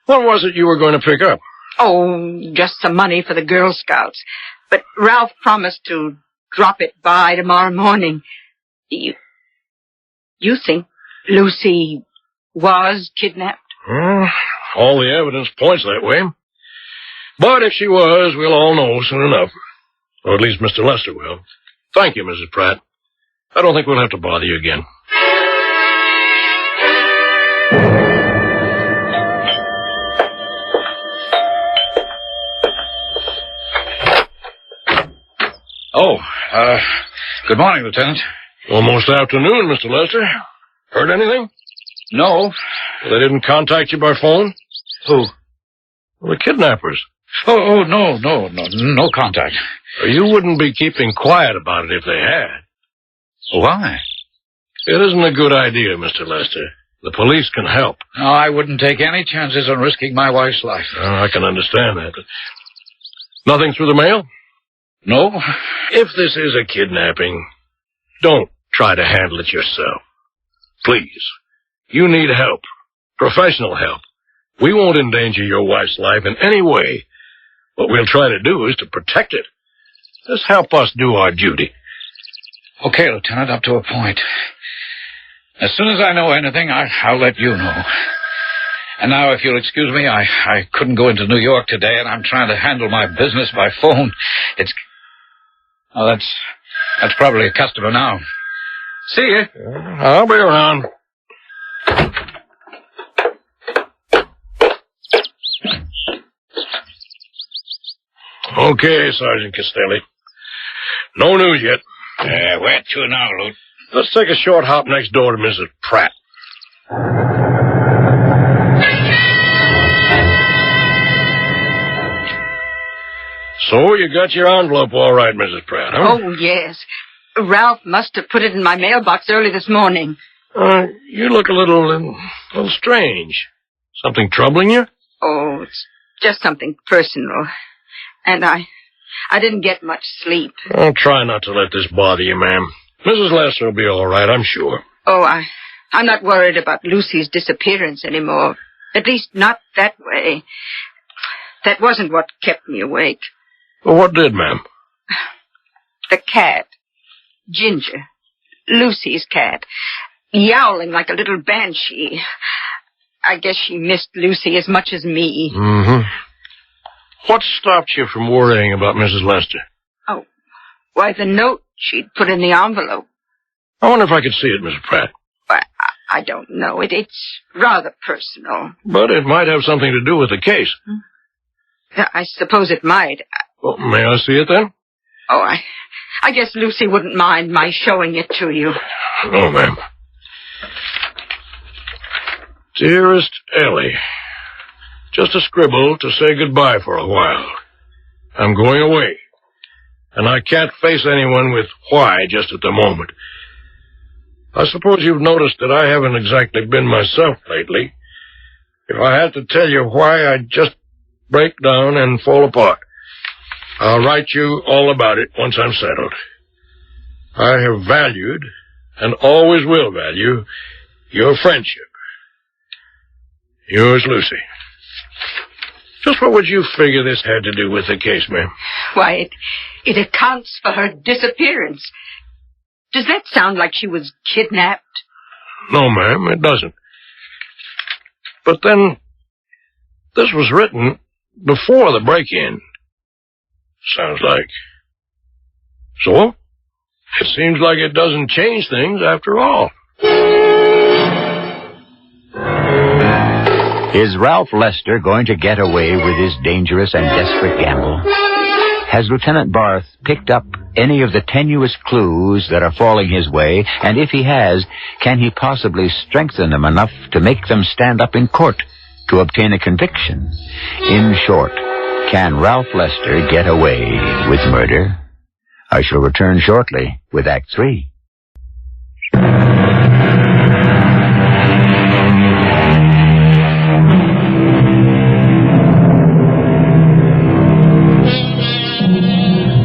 What was it you were going to pick up? Oh, just some money for the Girl Scouts. But Ralph promised to drop it by tomorrow morning. You think Lucy was kidnapped? All the evidence points that way. But if she was, we'll all know soon enough. Or at least Mr. Lester will. Thank you, Mrs. Pratt. I don't think we'll have to bother you again. Oh, good morning, Lieutenant. Almost afternoon, Mr. Lester. Heard anything? No. They didn't contact you by phone? Who? Well, the kidnappers. Oh, no contact. You wouldn't be keeping quiet about it if they had. Why? It isn't a good idea, Mr. Lester. The police can help. No, I wouldn't take any chances on risking my wife's life. I can understand that. But nothing through the mail? No. If this is a kidnapping, don't try to handle it yourself. Please. You need help. Professional help. We won't endanger your wife's life in any way. What we'll try to do is to protect it. Just help us do our duty. Okay, Lieutenant, up to a point. As soon as I know anything, I'll let you know. And now, if you'll excuse me, I couldn't go into New York today, and I'm trying to handle my business by phone. Oh, that's probably a customer now. See you. I'll be around. Okay, Sergeant Castelli. No news yet. Where to now, Lute? Let's take a short hop next door to Mrs. Pratt. So you got your envelope all right, Mrs. Pratt, huh? Oh, yes. Ralph must have put it in my mailbox early this morning. You look a little strange. Something troubling you? Oh, it's just something personal. And I didn't get much sleep. I'll try not to let this bother you, ma'am. Mrs. Lester will be all right, I'm sure. Oh, I'm not worried about Lucy's disappearance anymore. At least not that way. That wasn't what kept me awake. Well, what did, ma'am? The cat. Ginger. Lucy's cat. Yowling like a little banshee. I guess she missed Lucy as much as me. Mm-hmm. What stopped you from worrying about Mrs. Lester? Oh, why, the note she'd put in the envelope. I wonder if I could see it, Mrs. Pratt. Why, I don't know. It's rather personal. But it might have something to do with the case. I suppose it might. Well, may I see it then? Oh, I guess Lucy wouldn't mind my showing it to you. No, ma'am. Dearest Ellie, just a scribble to say goodbye for a while. I'm going away, and I can't face anyone with why just at the moment. I suppose you've noticed that I haven't exactly been myself lately. If I had to tell you why, I'd just break down and fall apart. I'll write you all about it once I'm settled. I have valued, and always will value, your friendship. Yours, Lucy. Just what would you figure this had to do with the case, ma'am? Why, it accounts for her disappearance. Does that sound like she was kidnapped? No, ma'am, it doesn't. But then, this was written before the break-in. Sounds like. So, it seems like it doesn't change things after all. Is Ralph Lester going to get away with his dangerous and desperate gamble? Has Lieutenant Barth picked up any of the tenuous clues that are falling his way? And if he has, can he possibly strengthen them enough to make them stand up in court to obtain a conviction? In short, can Ralph Lester get away with murder? I shall return shortly with Act 3.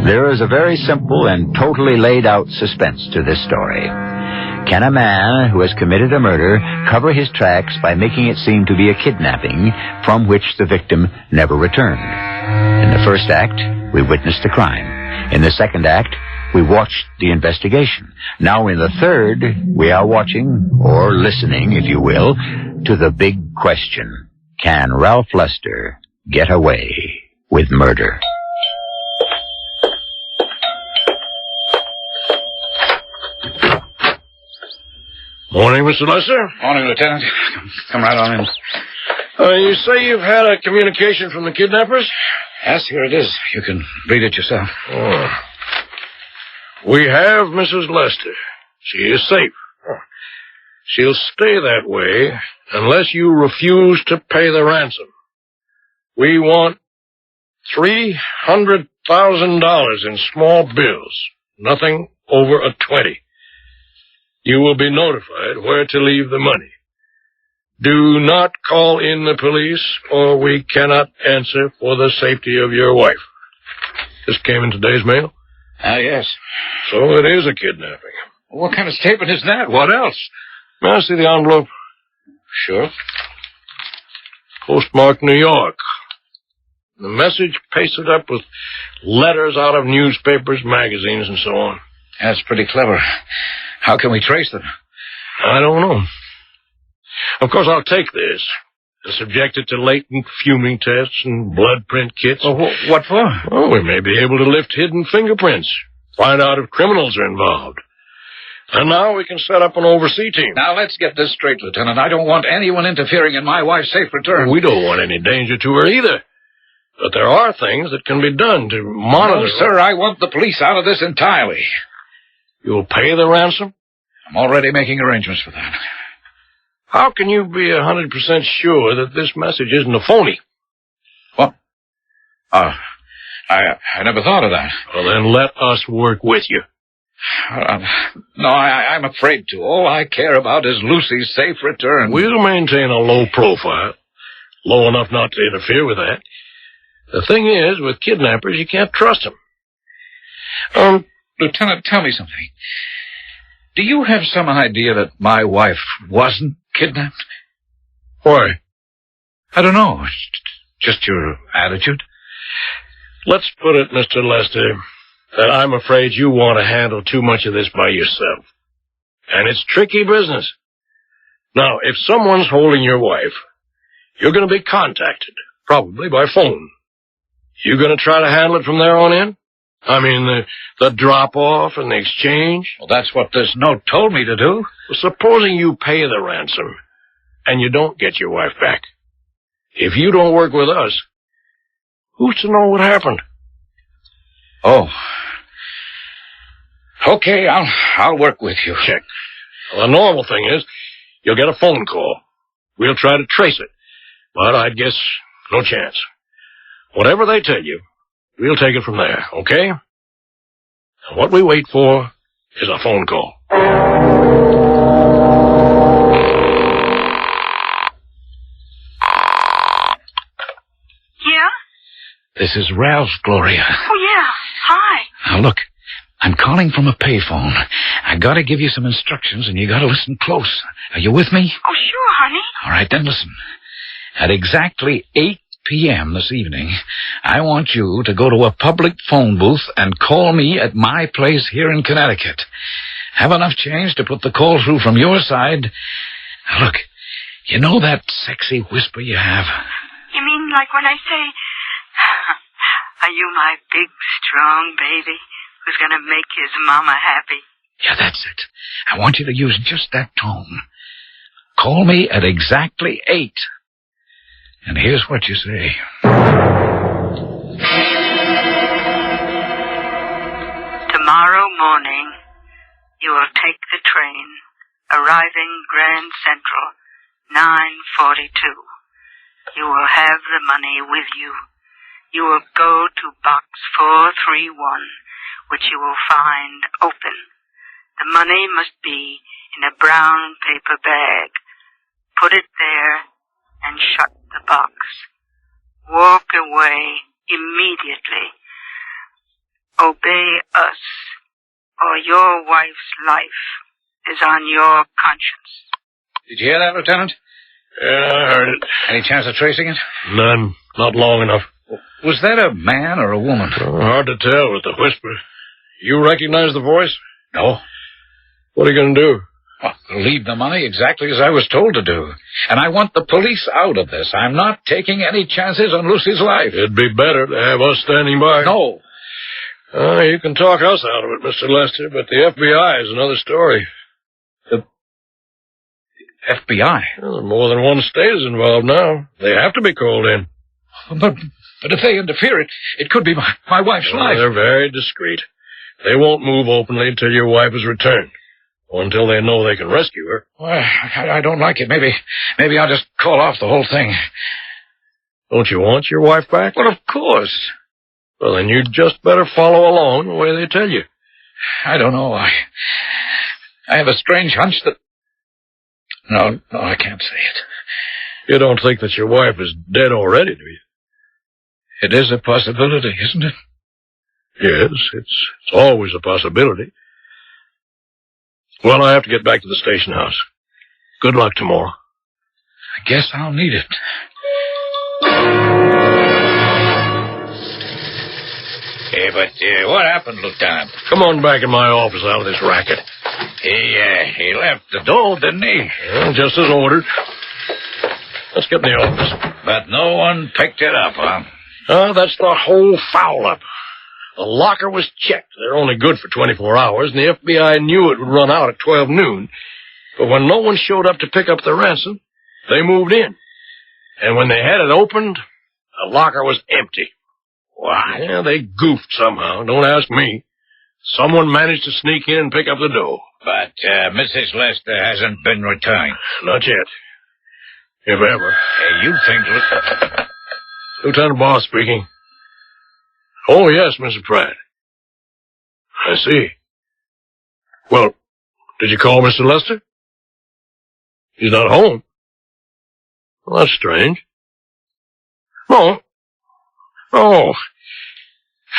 There is a very simple and totally laid out suspense to this story. Can a man who has committed a murder cover his tracks by making it seem to be a kidnapping from which the victim never returned? In the first act, we witnessed the crime. In the second act, we watched the investigation. Now in the third, we are watching, or listening, if you will, to the big question. Can Ralph Lester get away with murder? Morning, Mr. Lester. Morning, Lieutenant. Come right on in. You say you've had a communication from the kidnappers? Yes, here it is. You can read it yourself. Oh. We have Mrs. Lester. She is safe. She'll stay that way unless you refuse to pay the ransom. We want $300,000 in small bills. Nothing over a 20. You will be notified where to leave the money. Do not call in the police, or we cannot answer for the safety of your wife. This came in today's mail? Yes. So it is a kidnapping. What kind of statement is that? What else? May I see the envelope? Sure. Postmarked New York. The message pasted up with letters out of newspapers, magazines, and so on. That's pretty clever. How can we trace them? I don't know. Of course, I'll take this. Subject it to latent fuming tests and blood print kits. Oh, what for? Oh, we may be able to lift hidden fingerprints. Find out if criminals are involved. And now we can set up an overseas team. Now, let's get this straight, Lieutenant. I don't want anyone interfering in my wife's safe return. We don't want any danger to her either. But there are things that can be done to monitor... No, sir, I want the police out of this entirely. You'll pay the ransom? I'm already making arrangements for that. How can you be 100% sure that this message isn't a phony? What? I never thought of that. Well, then let us work with you. No, I'm afraid to. All I care about is Lucy's safe return. We'll maintain a low profile. Low enough not to interfere with that. The thing is, with kidnappers, you can't trust them. Lieutenant, tell me something. Do you have some idea that my wife wasn't kidnapped? Why? I don't know. Just your attitude. Let's put it, Mr. Lester, that I'm afraid you want to handle too much of this by yourself. And it's tricky business. Now, if someone's holding your wife, you're going to be contacted, probably by phone. You going to try to handle it from there on in? I mean, the drop-off and the exchange? Well, that's what this note told me to do. Well, supposing you pay the ransom and you don't get your wife back. If you don't work with us, who's to know what happened? Oh. Okay, I'll work with you. Check. Well, the normal thing is you'll get a phone call. We'll try to trace it. But I'd guess no chance. Whatever they tell you, we'll take it from there, okay? And what we wait for is a phone call. Yeah? This is Ralph, Gloria. Oh, yeah. Hi. Now, look, I'm calling from a payphone. I gotta give you some instructions, and you gotta listen close. Are you with me? Oh, sure, honey. All right, then listen. At exactly 8 p.m. this evening, I want you to go to a public phone booth and call me at my place here in Connecticut. have enough change to put the call through from your side. Look, you know that sexy whisper you have? You mean like when I say, are you my big, strong baby who's going to make his mama happy? Yeah, that's it. I want you to use just that tone. Call me at exactly 8. And here's what you say. Tomorrow morning, you will take the train, arriving Grand Central, 9:42. You will have the money with you. You will go to box 431, which you will find open. The money must be in a brown paper bag. Put it there and shut the box. Walk away immediately. Obey us, or your wife's life is on your conscience. Did you hear that, Lieutenant? Yeah, I heard it. Any chance of tracing it? None. Not long enough. Was that a man or a woman? Hard to tell with the whisper. You recognize the voice? No. What are you going to do? Well, leave the money exactly as I was told to do. And I want the police out of this. I'm not taking any chances on Lucy's life. It'd be better to have us standing by. No. You can talk us out of it, Mr. Lester, but the FBI is another story. The FBI? Well, more than one state is involved now. They have to be called in. But if they interfere, it could be my wife's life. They're very discreet. They won't move openly until your wife is returned. Or until they know they can rescue her. Well, I don't like it. Maybe I'll just call off the whole thing. Don't you want your wife back? Well, of course. Well, then you'd just better follow along the way they tell you. I don't know. I have a strange hunch that... No, I can't say it. You don't think that your wife is dead already, do you? It is a possibility, isn't it? Yes, it's always a possibility. Well, I have to get back to the station house. Good luck tomorrow. I guess I'll need it. Hey, but what happened, Lieutenant? Come on back in my office out of this racket. He left the door, didn't he? Well, just as ordered. Let's get in the office. But no one picked it up, huh? That's the whole foul-up. The locker was checked. They're only good for 24 hours, and the FBI knew it would run out at 12 noon. But when no one showed up to pick up the ransom, they moved in. And when they had it opened, the locker was empty. Why? Yeah, they goofed somehow. Don't ask me. Someone managed to sneak in and pick up the dough. But Mrs. Lester hasn't been returned. Not yet. If ever. You think... Lieutenant Boss speaking. Oh, yes, Mr. Pratt. I see. Well, did you call Mr. Lester? He's not home. Well, that's strange. No. Oh.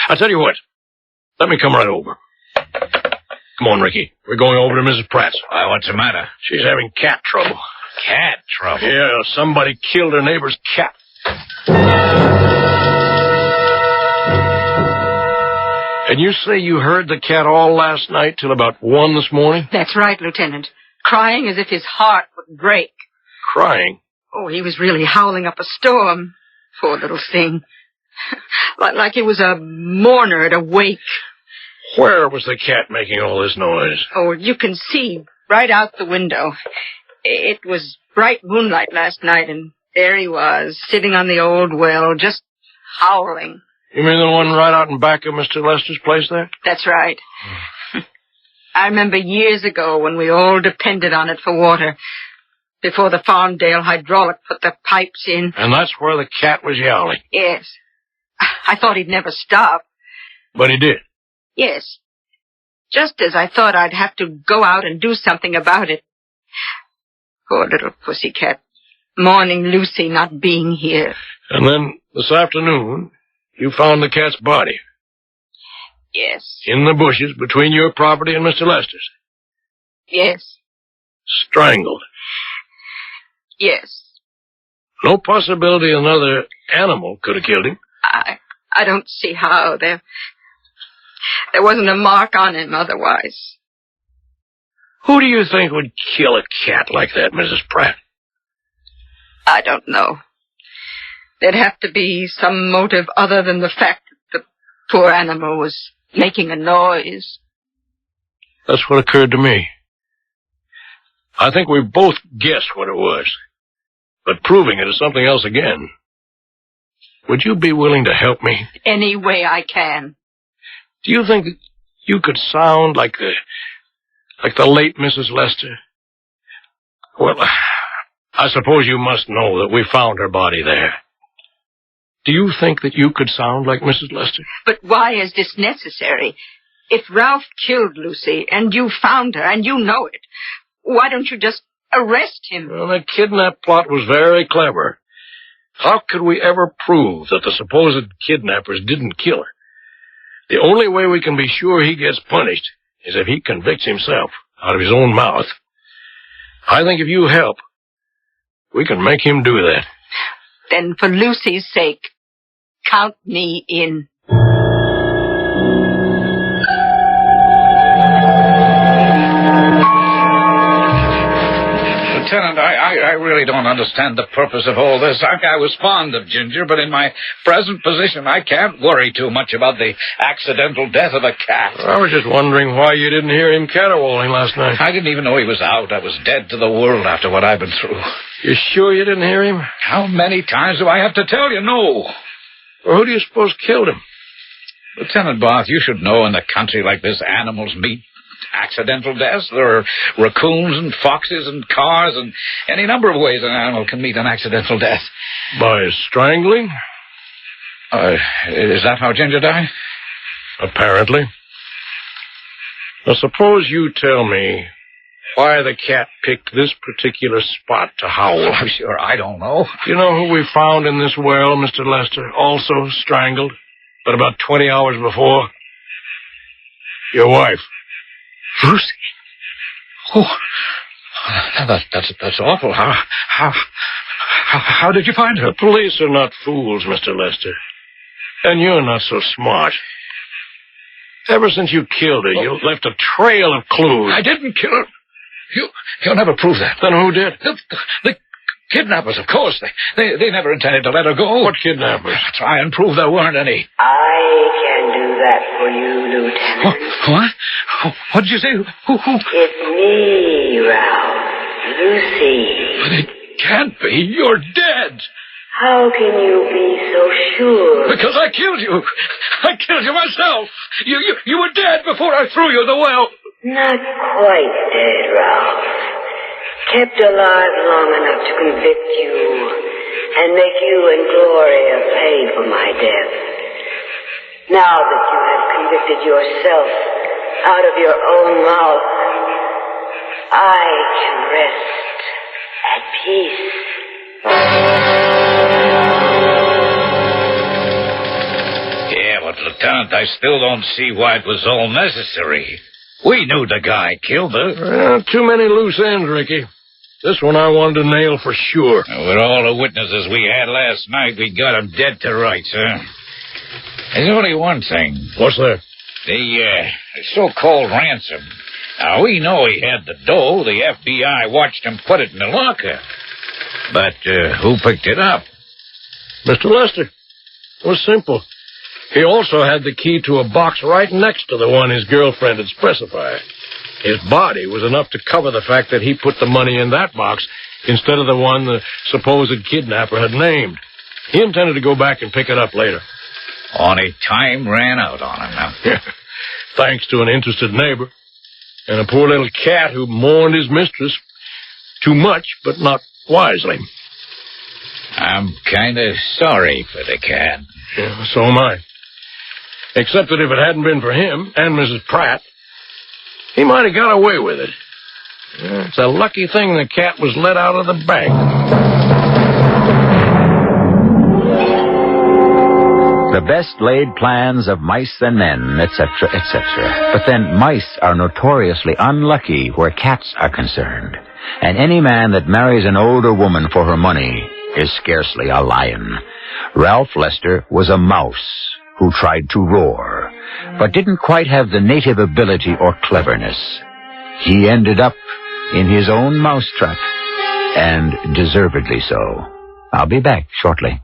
I'll tell you what. Let me come right over. Come on, Ricky. We're going over to Mrs. Pratt's. Why, what's the matter? She's having cat trouble. Cat trouble? Yeah, somebody killed her neighbor's cat. And you say you heard the cat all last night till about 1 this morning? That's right, Lieutenant. Crying as if his heart would break. Crying? Oh, he was really howling up a storm. Poor little thing. like he was a mourner at a wake. Where was the cat making all this noise? Oh, you can see right out the window. It was bright moonlight last night, and there he was, sitting on the old well, just howling. You mean the one right out in back of Mr. Lester's place there? That's right. I remember years ago when we all depended on it for water, before the Farmdale hydraulic put the pipes in. And that's where the cat was yowling? Yes. I thought he'd never stop. But he did? Yes. Just as I thought I'd have to go out and do something about it. Poor little pussycat. Mourning Lucy not being here. And then, this afternoon, you found the cat's body? Yes. In the bushes between your property and Mr. Lester's? Yes. Strangled? Yes. No possibility another animal could have killed him? I don't see how. There wasn't a mark on him otherwise. Who do you think would kill a cat like that, Mrs. Pratt? I don't know. There'd have to be some motive other than the fact that the poor animal was making a noise. That's what occurred to me. I think we both guessed what it was. But proving it is something else again. Would you be willing to help me? Any way I can. Do you think you could sound like the late Mrs. Lester? Well, I suppose you must know that we found her body there. Do you think that you could sound like Mrs. Lester? But why is this necessary? If Ralph killed Lucy, and you found her, and you know it, why don't you just arrest him? Well, that kidnap plot was very clever. How could we ever prove that the supposed kidnappers didn't kill her? The only way we can be sure he gets punished is if he convicts himself out of his own mouth. I think if you help, we can make him do that. Then for Lucy's sake, count me in. Lieutenant, I really don't understand the purpose of all this. I was fond of Ginger, but in my present position, I can't worry too much about the accidental death of a cat. I was just wondering why you didn't hear him caterwauling last night. I didn't even know he was out. I was dead to the world after what I've been through. You sure you didn't hear him? How many times do I have to tell you no? Well, who do you suppose killed him? Lieutenant Barth, you should know in a country like this, animals meet accidental deaths. There are raccoons and foxes and cars and any number of ways an animal can meet an accidental death. By strangling? Is that how Ginger died? Apparently. Now, suppose you tell me why the cat picked this particular spot to howl. I'm sure I don't know. You know who we found in this well, Mr. Lester? Also strangled, but about 20 hours before? Your wife. Lucy? Oh, that's awful. How did you find her? The police are not fools, Mr. Lester. And you're not so smart. Ever since you killed her, you left a trail of clues. I didn't kill her. You'll never prove that. Then who did? The kidnappers, of course. They never intended to let her go. What kidnappers? Try and prove there weren't any. I can do that for you, Lieutenant. What? What did you say? Who? It's me, Ralph. Lucy. But it can't be. You're dead. How can you be so sure? Because I killed you. I killed you myself. You were dead before I threw you in the well. Not quite dead, Ralph. Kept alive long enough to convict you and make you and Gloria pay for my death. Now that you have convicted yourself out of your own mouth, I can rest at peace. Yeah, but Lieutenant, I still don't see why it was all necessary. We knew the guy killed her. Well, too many loose ends, Ricky. This one I wanted to nail for sure. With all the witnesses we had last night, we got him dead to rights, huh? There's only one thing. What's that? The so-called ransom. Now, we know he had the dough. The FBI watched him put it in the locker. But who picked it up? Mr. Lester. It was simple. He also had the key to a box right next to the one his girlfriend had specified. His body was enough to cover the fact that he put the money in that box instead of the one the supposed kidnapper had named. He intended to go back and pick it up later. Only time ran out on him now. Thanks to an interested neighbor and a poor little cat who mourned his mistress too much, but not wisely. I'm kind of sorry for the cat. Yeah, so am I. Except that if it hadn't been for him and Mrs. Pratt, he might have got away with it. Yeah, it's a lucky thing the cat was let out of the bag. The best laid plans of mice and men, etc., etc. But then mice are notoriously unlucky where cats are concerned. And any man that marries an older woman for her money is scarcely a lion. Ralph Lester was a mouse who tried to roar, but didn't quite have the native ability or cleverness. he ended up in his own mousetrap, and deservedly so. I'll be back shortly.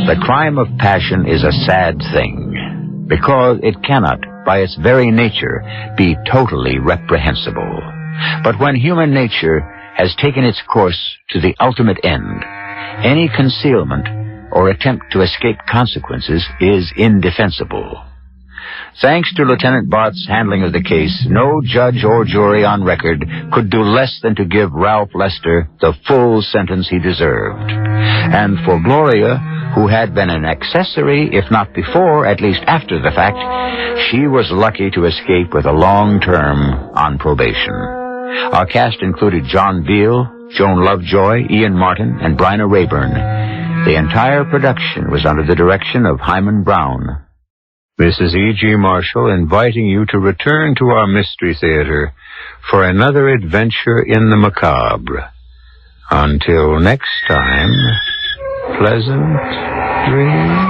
The crime of passion is a sad thing, because it cannot, by its very nature, be totally reprehensible. But when human nature has taken its course to the ultimate end, any concealment or attempt to escape consequences is indefensible. Thanks to Lieutenant Barth's handling of the case, no judge or jury on record could do less than to give Ralph Lester the full sentence he deserved. And for Gloria, who had been an accessory, if not before, at least after the fact, she was lucky to escape with a long term on probation. Our cast included John Veal, Joan Lovejoy, Ian Martin, and Bryna Rayburn. The entire production was under the direction of Hyman Brown. This is E.G. Marshall inviting you to return to our Mystery Theater for another adventure in the macabre. Until next time, pleasant dreams.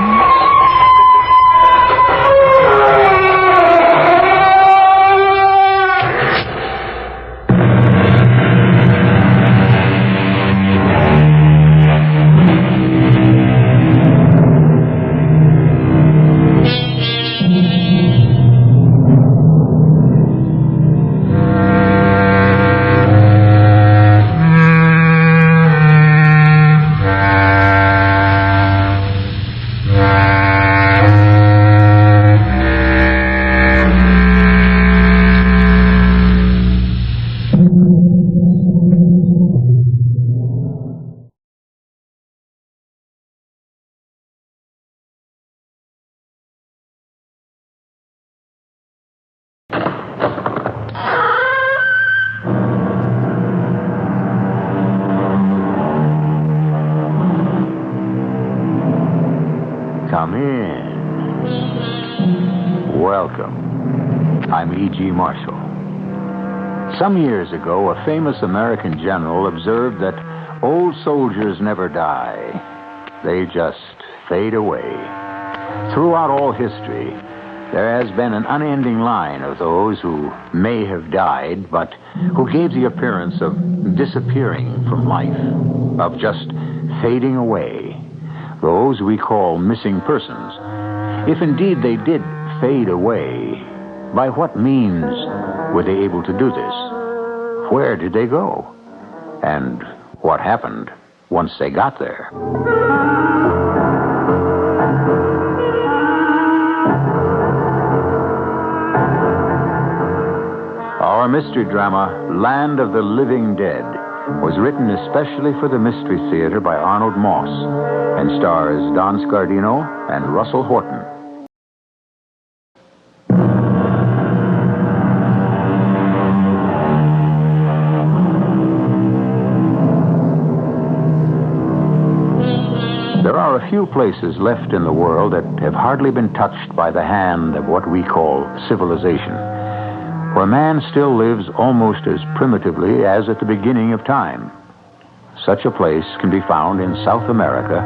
Come in. Welcome. I'm E.G. Marshall. Some years ago, a famous American general observed that old soldiers never die. They just fade away. Throughout all history, there has been an unending line of those who may have died, but who gave the appearance of disappearing from life, of just fading away. Those we call missing persons. If indeed they did fade away, by what means were they able to do this? Where did they go? And what happened once they got there? Our mystery drama, Land of the Living Dead, was written especially for the Mystery Theater by Arnold Moss and stars Don Scardino and Russell Horton. There are a few places left in the world that have hardly been touched by the hand of what we call civilization, where man still lives almost as primitively as at the beginning of time. Such a place can be found in South America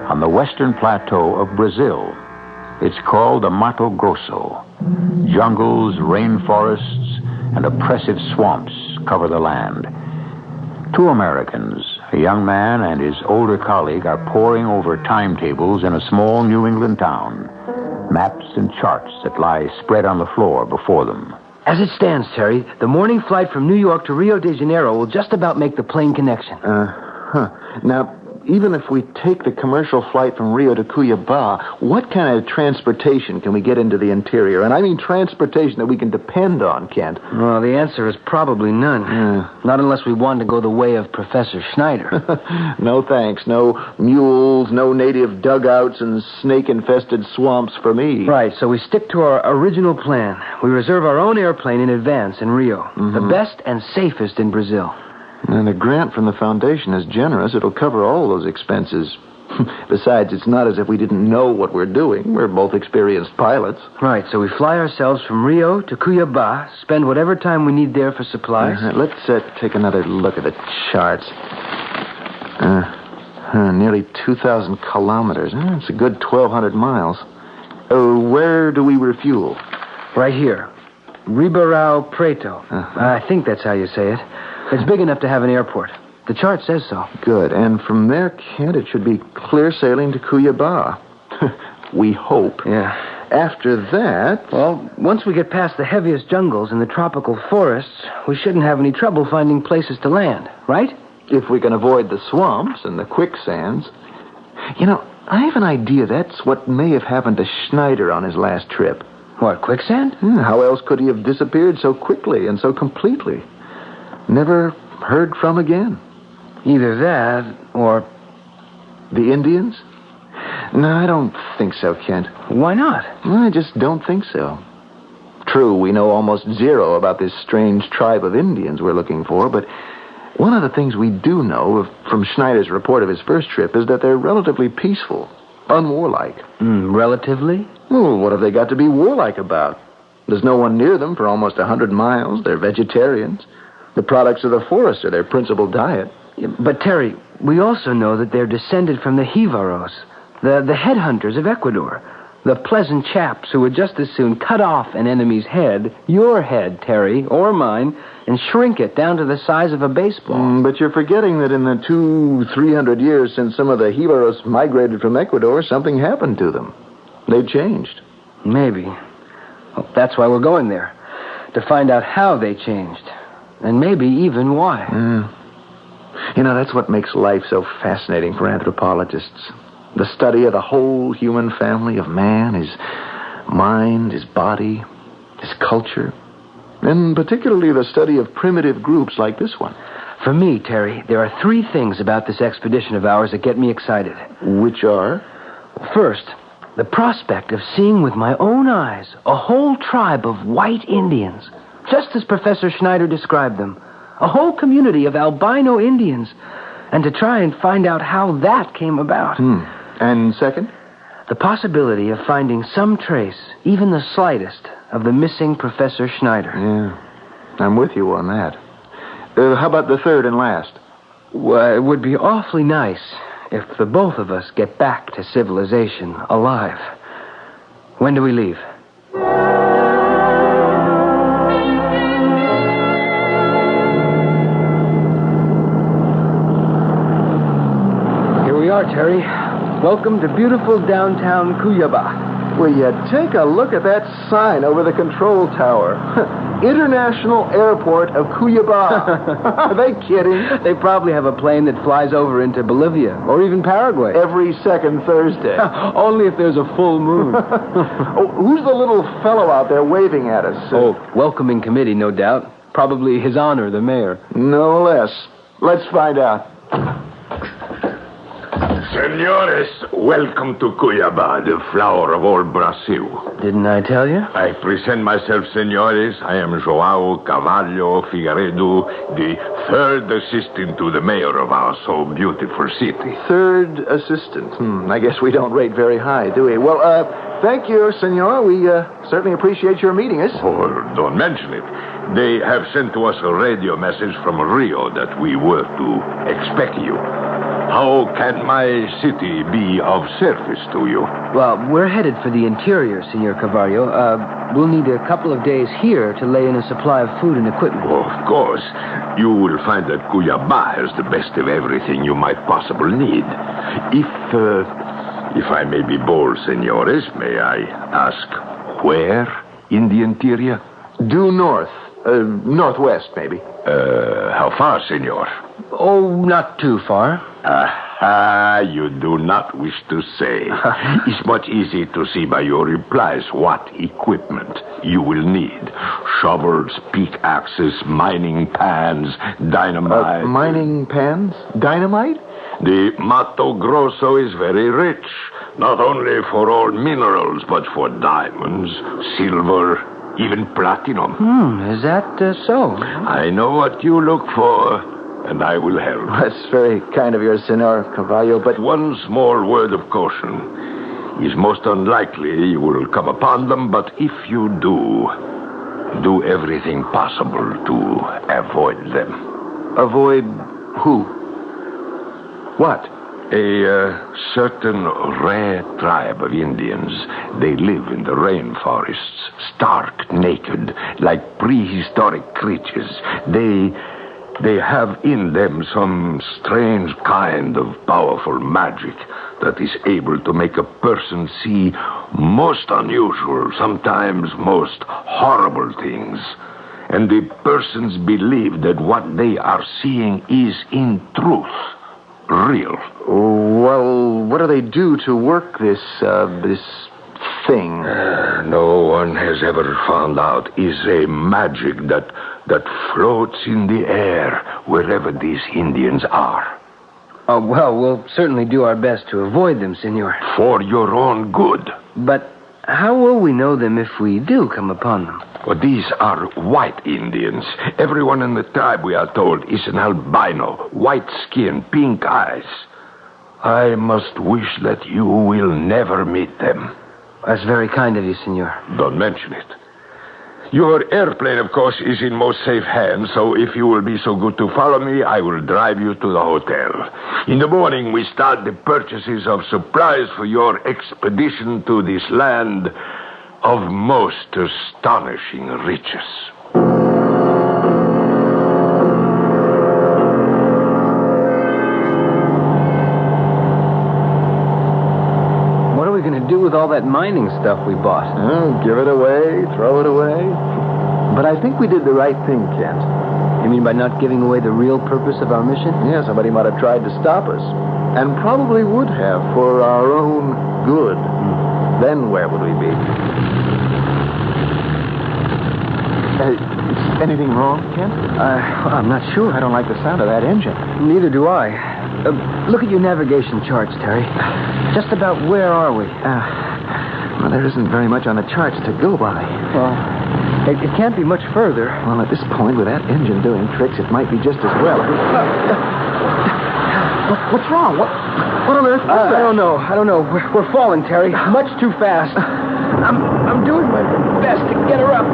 on the western plateau of Brazil. It's called the Mato Grosso. Jungles, rainforests, and oppressive swamps cover the land. Two Americans, a young man and his older colleague, are poring over timetables in a small New England town. Maps and charts that lie spread on the floor before them. As it stands, Terry, the morning flight from New York to Rio de Janeiro will just about make the plane connection. Now, even if we take the commercial flight from Rio to Cuiabá, what kind of transportation can we get into the interior? And I mean transportation that we can depend on, Kent. Well, the answer is probably none. Not unless we want to go the way of Professor Schneider. No thanks. No mules, no native dugouts and snake-infested swamps for me. Right, so we stick to our original plan. We reserve our own airplane in advance in Rio. The best and safest in Brazil. And the grant from the foundation is generous. It'll cover all those expenses. Besides, it's not as if we didn't know what we're doing. We're both experienced pilots. Right, so we fly ourselves from Rio to Cuiabá, spend whatever time we need there for supplies. Let's take another look at the charts. Nearly 2,000 kilometers. It's a good 1,200 miles. Where do we refuel? Right here. Ribeirão Preto. I think that's how you say it. It's big enough to have an airport. The chart says so. Good. And from there, Kent, it should be clear sailing to Cuiabá. We hope. Yeah. After that... Well, once we get past the heaviest jungles and the tropical forests, we shouldn't have any trouble finding places to land, right? If we can avoid the swamps and the quicksands. You know, I have an idea that's what may have happened to Schneider on his last trip. What, quicksand? How else could he have disappeared so quickly and so completely? Never heard from again. Either that, or... The Indians? No, I don't think so, Kent. Why not? I just don't think so. True, we know almost zero about this strange tribe of Indians we're looking for, but one of the things we do know from Schneider's report of his first trip is that they're relatively peaceful, unwarlike. Relatively? Well, what have they got to be warlike about? There's no one near them for almost 100 miles. They're vegetarians. The products of the forest are their principal diet. But, Terry, we also know that they're descended from the Jivaros, the headhunters of Ecuador, the pleasant chaps who would just as soon cut off an enemy's head, your head, Terry, or mine, and shrink it down to the size of a baseball. But you're forgetting that in the 200-300 years since some of the Jivaros migrated from Ecuador, something happened to them. They changed. Maybe. Well, that's why we're going there, to find out how they changed, and maybe even why. You know, that's what makes life so fascinating for anthropologists. The study of the whole human family of man, his mind, his body, his culture, and particularly the study of primitive groups like this one. For me, Terry, there are 3 things about this expedition of ours that get me excited. Which are? First, the prospect of seeing with my own eyes a whole tribe of white Indians, just as Professor Schneider described them. A whole community of albino Indians, and to try and find out how that came about. And second? The possibility of finding some trace, even the slightest, of the missing Professor Schneider. Yeah, I'm with you on that. How about the third and last? Well, it would be awfully nice if the both of us get back to civilization alive. When do we leave? Here we are, Terry. Welcome to beautiful downtown Cuiabá. Will you take a look at that sign over the control tower? International Airport of Cuiabá. Are they kidding? They probably have a plane that flies over into Bolivia or even Paraguay. Every second Thursday. Only if there's a full moon. Who's the little fellow out there waving at us? Welcoming committee, no doubt. Probably His Honor, the mayor. No less. Let's find out. Senores, welcome to Cuiabá, the flower of all Brazil. Didn't I tell you? I present myself, senores. I am João Carvalho Figueiredo, the third assistant to the mayor of our so beautiful city. Third assistant? I guess we don't rate very high, do we? Well, thank you, senor. We certainly appreciate your meeting us. Oh, don't mention it. They have sent to us a radio message from Rio that we were to expect you. How can my city be of service to you? Well, we're headed for the interior, Senor Carvalho. We'll need a couple of days here to lay in a supply of food and equipment. Oh, of course. You will find that Cuiabá has the best of everything you might possibly need. If I may be bold, senores, may I ask where in the interior? Due north. Northwest, maybe. How far, senor? Oh, not too far. You do not wish to say. It's much easy to see by your replies what equipment you will need. Shovels, pickaxes, mining pans, dynamite. Mining pans? Dynamite? The Mato Grosso is very rich, not only for all minerals, but for diamonds, silver, even platinum. Is that so? I know what you look for, and I will help. That's very kind of yours, Senor Carvalho, but... One small word of caution. It's most unlikely you will come upon them, but if you do everything possible to avoid them. Avoid who? What? A certain rare tribe of Indians. They live in the rainforests, stark naked, like prehistoric creatures. They have in them some strange kind of powerful magic that is able to make a person see most unusual, sometimes most horrible things. And the persons believe that what they are seeing is in truth real. Well, what do they do to work this thing? No one has ever found out. Is a magic that floats in the air wherever these Indians are. Well, we'll certainly do our best to avoid them, senor. For your own good. But how will we know them if we do come upon them? Well, these are white Indians. Everyone in the tribe, we are told, is an albino, white skin, pink eyes. I must wish that you will never meet them. That's very kind of you, senor. Don't mention it. Your airplane, of course, is in most safe hands, so if you will be so good to follow me, I will drive you to the hotel. In the morning, we start the purchases of supplies for your expedition to this land of most astonishing riches. What are we going to do with all that mining stuff we bought? Oh, give it away, throw it away. But I think we did the right thing, Kent. You mean by not giving away the real purpose of our mission? Yeah, somebody might have tried to stop us. And probably would have for our own good. Then where would we be? Is anything wrong, Kent? I'm not sure. I don't like the sound of that engine. Neither do I. Look at your navigation charts, Terry. Just about where are we? Well, there isn't very much on the charts to go by. Well, it can't be much further. Well, at this point, with that engine doing tricks, it might be just as well. What's wrong? What on earth is that? I don't know. We're falling, Terry. Much too fast. I'm doing my best to get her up.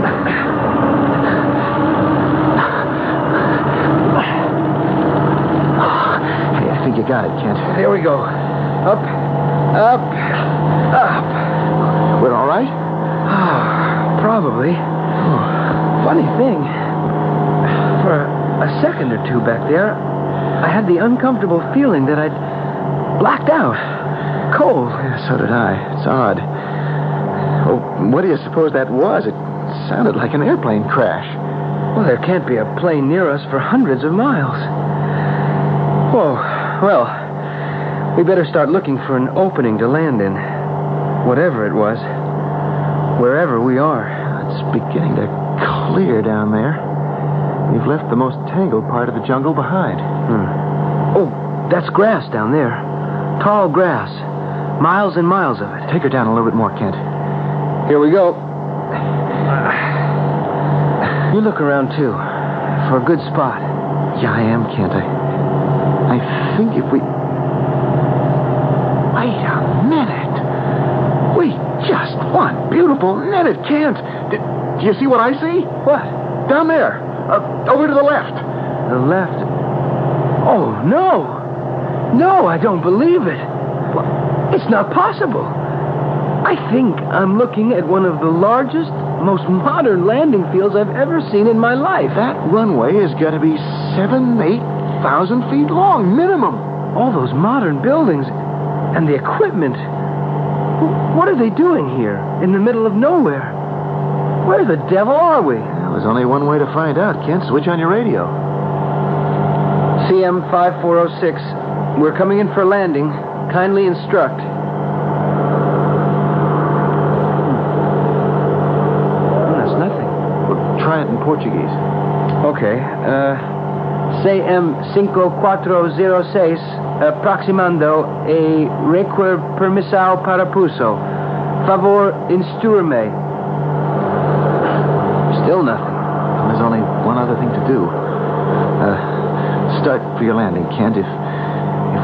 Hey, I think you got it, Kent. There we go. Up. We're all right? Probably. Funny thing. For a second or two back there, I had the uncomfortable feeling that I'd blacked out. Cold. Yeah, so did I. It's odd. Oh, what do you suppose that was? It sounded like an airplane crash. Well, there can't be a plane near us for hundreds of miles. Oh, well, we better start looking for an opening to land in. Whatever it was. Wherever we are. It's beginning to clear down there. We've left the most tangled part of the jungle behind. Oh, that's grass down there. Tall grass. Miles and miles of it. Take her down a little bit more, Kent. Here we go. You look around, too. For a good spot. Yeah, I am, Kent. I think if we... Wait a minute. We just one beautiful netted, Kent. Do you see what I see? What? Down there. Over to the left. The left? Oh, no. No, I don't believe it. It's not possible. I think I'm looking at one of the largest, most modern landing fields I've ever seen in my life. That runway is going to be 8,000 feet long, minimum. All those modern buildings and the equipment. What are they doing here in the middle of nowhere? Where the devil are we? Well, there's only one way to find out, Kent. Switch on your radio. CM 5406. We're coming in for landing. Kindly instruct. That's nothing. Well, try it in Portuguese. Okay. CM 5406 aproximando e requer permissão para pouso. Favor instruir-me. Still nothing. There's only one other thing to do. Start for your landing, Kent. If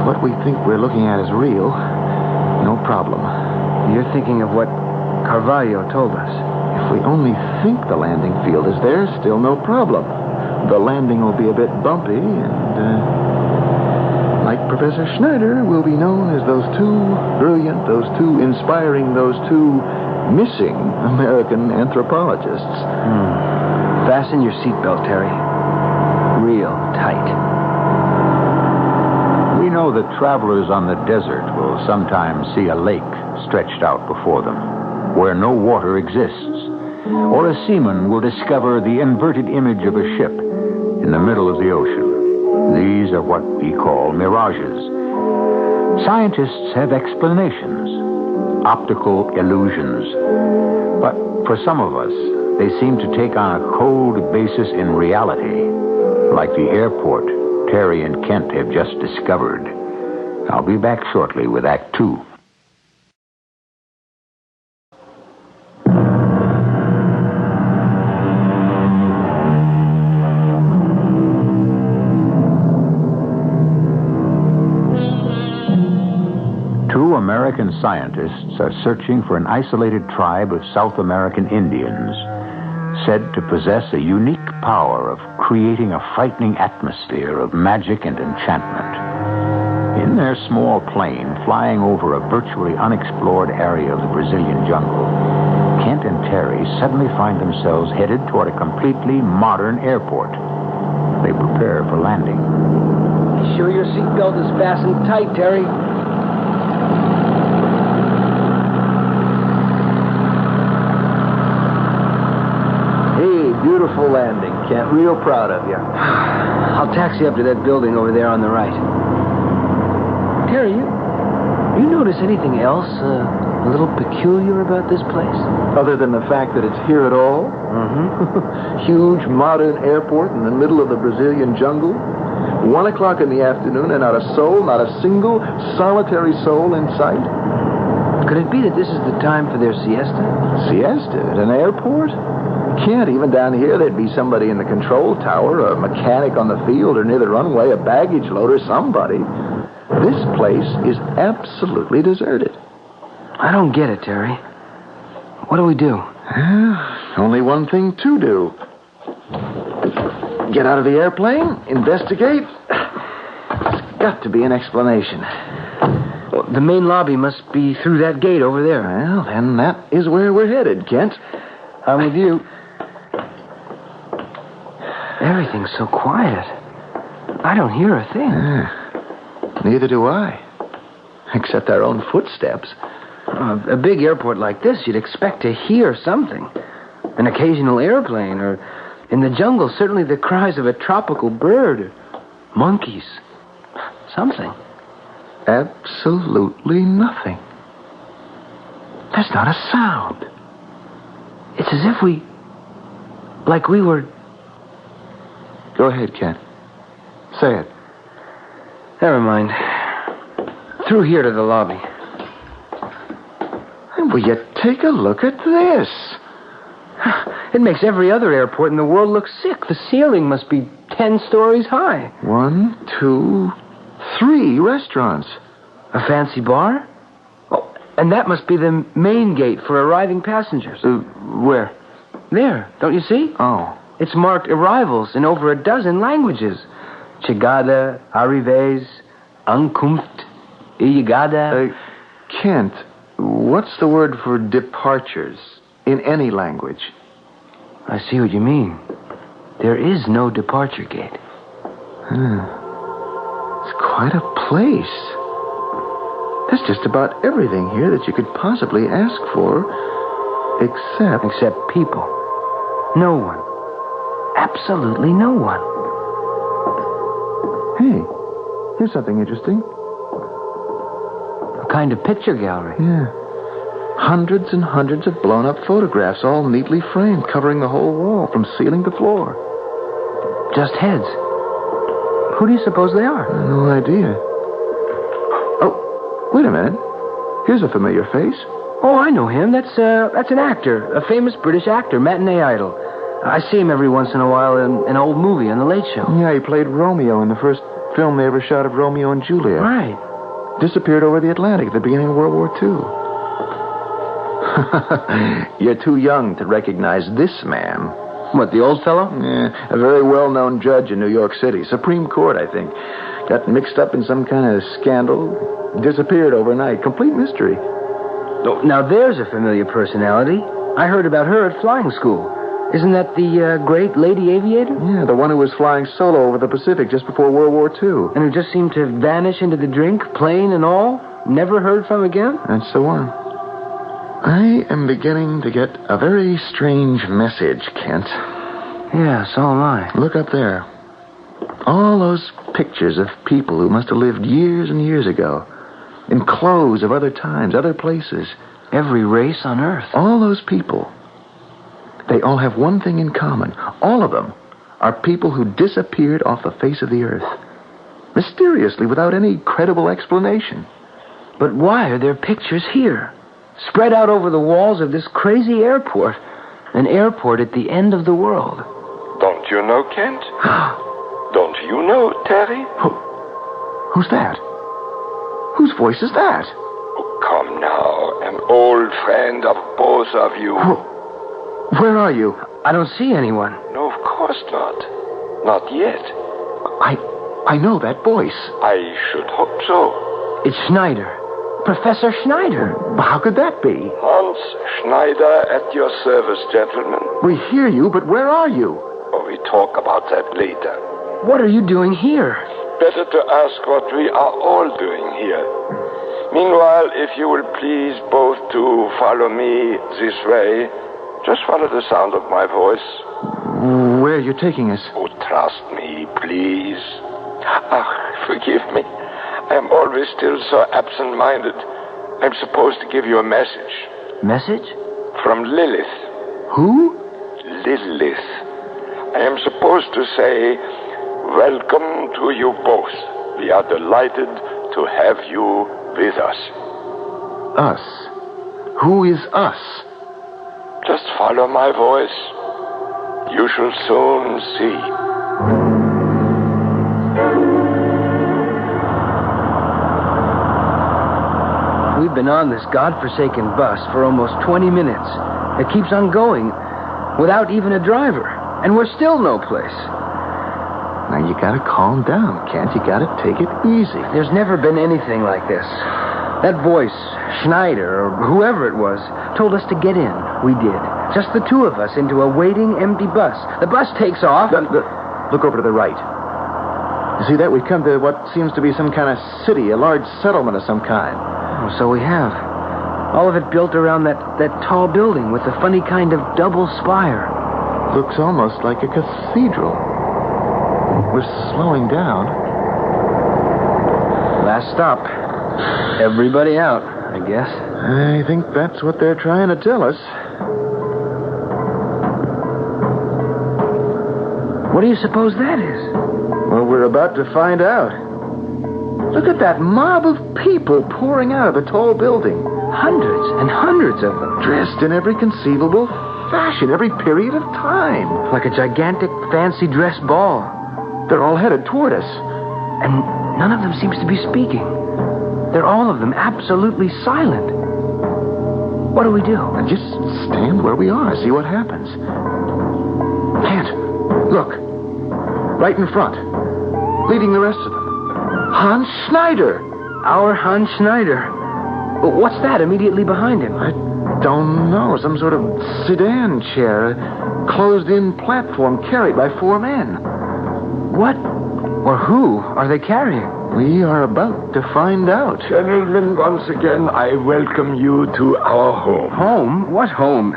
what we think we're looking at is real, no problem. You're thinking of what Carvalho told us. If we only think the landing field is there, still no problem. The landing will be a bit bumpy and like Professor Schneider, will be known as those two brilliant, those two inspiring, those two missing American anthropologists. Fasten your seatbelt, Terry. Real tight. We know that travelers on the desert will sometimes see a lake stretched out before them, where no water exists. Or a seaman will discover the inverted image of a ship in the middle of the ocean. These are what we call mirages. Scientists have explanations, optical illusions. But for some of us, they seem to take on a cold basis in reality, like the airport Terry and Kent have just discovered. I'll be back shortly with Act 2. Two American scientists are searching for an isolated tribe of South American Indians, said to possess a unique power of creating a frightening atmosphere of magic and enchantment. In their small plane, flying over a virtually unexplored area of the Brazilian jungle, Kent and Terry suddenly find themselves headed toward a completely modern airport. They prepare for landing. Be sure your seatbelt is fastened tight, Terry. Beautiful landing, Kent. Real proud of you. I'll taxi up to that building over there on the right. Terry, you notice anything else a little peculiar about this place? Other than the fact that it's here at all? Huge modern airport in the middle of the Brazilian jungle. 1 o'clock in the afternoon and not a soul, not a single solitary soul in sight. Could it be that this is the time for their siesta? Siesta? At an airport? Can't. Even down here, there'd be somebody in the control tower, a mechanic on the field or near the runway, a baggage loader, somebody. This place is absolutely deserted. I don't get it, Terry. What do we do? Only one thing to do. Get out of the airplane, investigate. There's got to be an explanation. Well, the main lobby must be through that gate over there. Well, then that is where we're headed, Kent. I'm with you. Everything's so quiet. I don't hear a thing. Neither do I. Except our own footsteps. A big airport like this, you'd expect to hear something. An occasional airplane, or in the jungle, certainly the cries of a tropical bird, or monkeys. Something. Absolutely nothing. There's not a sound. It's as if we were... Go ahead, Kent. Say it. Never mind. Through here to the lobby. Will you take a look at this? It makes every other airport in the world look sick. The ceiling must be 10 stories high. 1, 2, 3 restaurants. A fancy bar? Oh, and that must be the main gate for arriving passengers. Where? There, don't you see? Oh. It's marked arrivals in over a dozen languages. Chegada, arrivés, ankunft, llegada. Kent, what's the word for departures in any language? I see what you mean. There is no departure gate. It's quite a place. There's just about everything here that you could possibly ask for, except people. No one. Absolutely no one. Hey, here's something interesting. A kind of picture gallery. Yeah. Hundreds and hundreds of blown-up photographs, all neatly framed, covering the whole wall, from ceiling to floor. Just heads. Who do you suppose they are? No idea. Oh, wait a minute. Here's a familiar face. Oh, I know him. That's an actor, a famous British actor, matinee idol. I see him every once in a while in an old movie on The Late Show. Yeah, he played Romeo in the first film they ever shot of Romeo and Juliet. Right. Disappeared over the Atlantic at the beginning of World War II. You're too young to recognize this man. What, the old fellow? Yeah, a very well-known judge in New York City. Supreme Court, I think. got mixed up in some kind of scandal, disappeared overnight. Complete mystery. Oh, now there's a familiar personality. I heard about her at flying school. Isn't that the great lady aviator? Yeah, the one who was flying solo over the Pacific just before World War II. And who just seemed to vanish into the drink, plane and all? Never heard from again? That's the one. I am beginning to get a very strange message, Kent. Yeah, so am I. Look up there. All those pictures of people who must have lived years and years ago. In clothes of other times, other places. Every race on Earth. All those people. They all have one thing in common. All of them are people who disappeared off the face of the Earth. Mysteriously, without any credible explanation. But why are there pictures here? Spread out over the walls of this crazy airport. An airport at the end of the world. Don't you know, Kent? Don't you know, Terry? Who's that? Whose voice is that? Oh, come now, an old friend of both of you. Where are you? I don't see anyone. No, of course not. Not yet. I know that voice. I should hope so. It's Schneider. Professor Schneider. How could that be? Hans Schneider at your service, gentlemen. We hear you, but where are you? Oh, we talk about that later. What are you doing here? Better to ask what we are all doing here. Meanwhile, if you will please both to follow me this way. Just follow the sound of my voice. Where are you taking us? Oh, trust me, please. Forgive me. I am always still so absent-minded. I'm supposed to give you a message. Message? From Lilith. Who? Lilith. I am supposed to say, welcome to you both. We are delighted to have you with us. Us? Who is us? Just follow my voice. You shall soon see. We've been on this godforsaken bus for almost 20 minutes. It keeps on going without even a driver. And we're still no place. Now, you gotta calm down, Kent. You gotta take it easy. There's never been anything like this. That voice, Schneider, or whoever it was, told us to get in. We did. Just the two of us into a waiting, empty bus. The bus takes off. Look over to the right. You see that? We've come to what seems to be some kind of city, a large settlement of some kind. Oh, so we have. All of it built around that tall building with the funny kind of double spire. Looks almost like a cathedral. We're slowing down. Last stop. Everybody out, I guess. I think that's what they're trying to tell us. What do you suppose that is? Well, we're about to find out. Look at that mob of people pouring out of the tall building. Hundreds and hundreds of them. Dressed in every conceivable fashion, every period of time. Like a gigantic fancy dress ball. They're all headed toward us. And none of them seems to be speaking. They're all of them absolutely silent. What do we do? And just stand where we are, see what happens. Kent, look. Right in front. Leading the rest of them. Hans Schneider. Our Hans Schneider. What's that immediately behind him? I don't know. Some sort of sedan chair. A closed-in platform carried by 4 men. What or who are they carrying? We are about to find out. Gentlemen, once again, I welcome you to our home. Home? What home?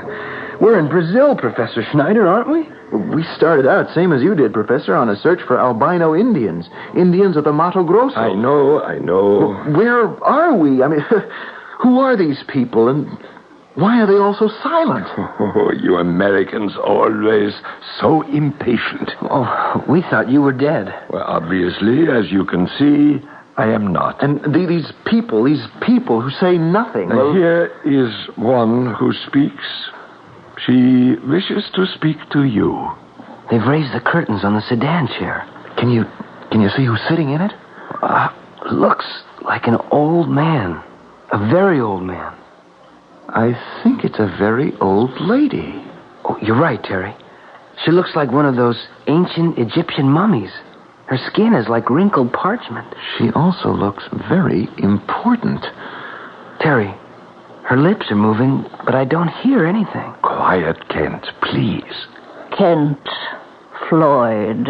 We're in Brazil, Professor Schneider, aren't we? We started out, same as you did, Professor, on a search for albino Indians. Indians of the Mato Grosso. I know. Where are we? I mean, who are these people, and why are they all so silent? Oh, you Americans always so impatient. Oh, we thought you were dead. Well, obviously, as you can see, I am not. And these people who say nothing. Well, here is one who speaks. She wishes to speak to you. They've raised the curtains on the sedan chair. Can you see who's sitting in it? Looks like an old man. A very old man. I think it's a very old lady. Oh, you're right, Terry. She looks like one of those ancient Egyptian mummies. Her skin is like wrinkled parchment. She also looks very important. Terry, her lips are moving, but I don't hear anything. Quiet, Kent, please. Kent Floyd.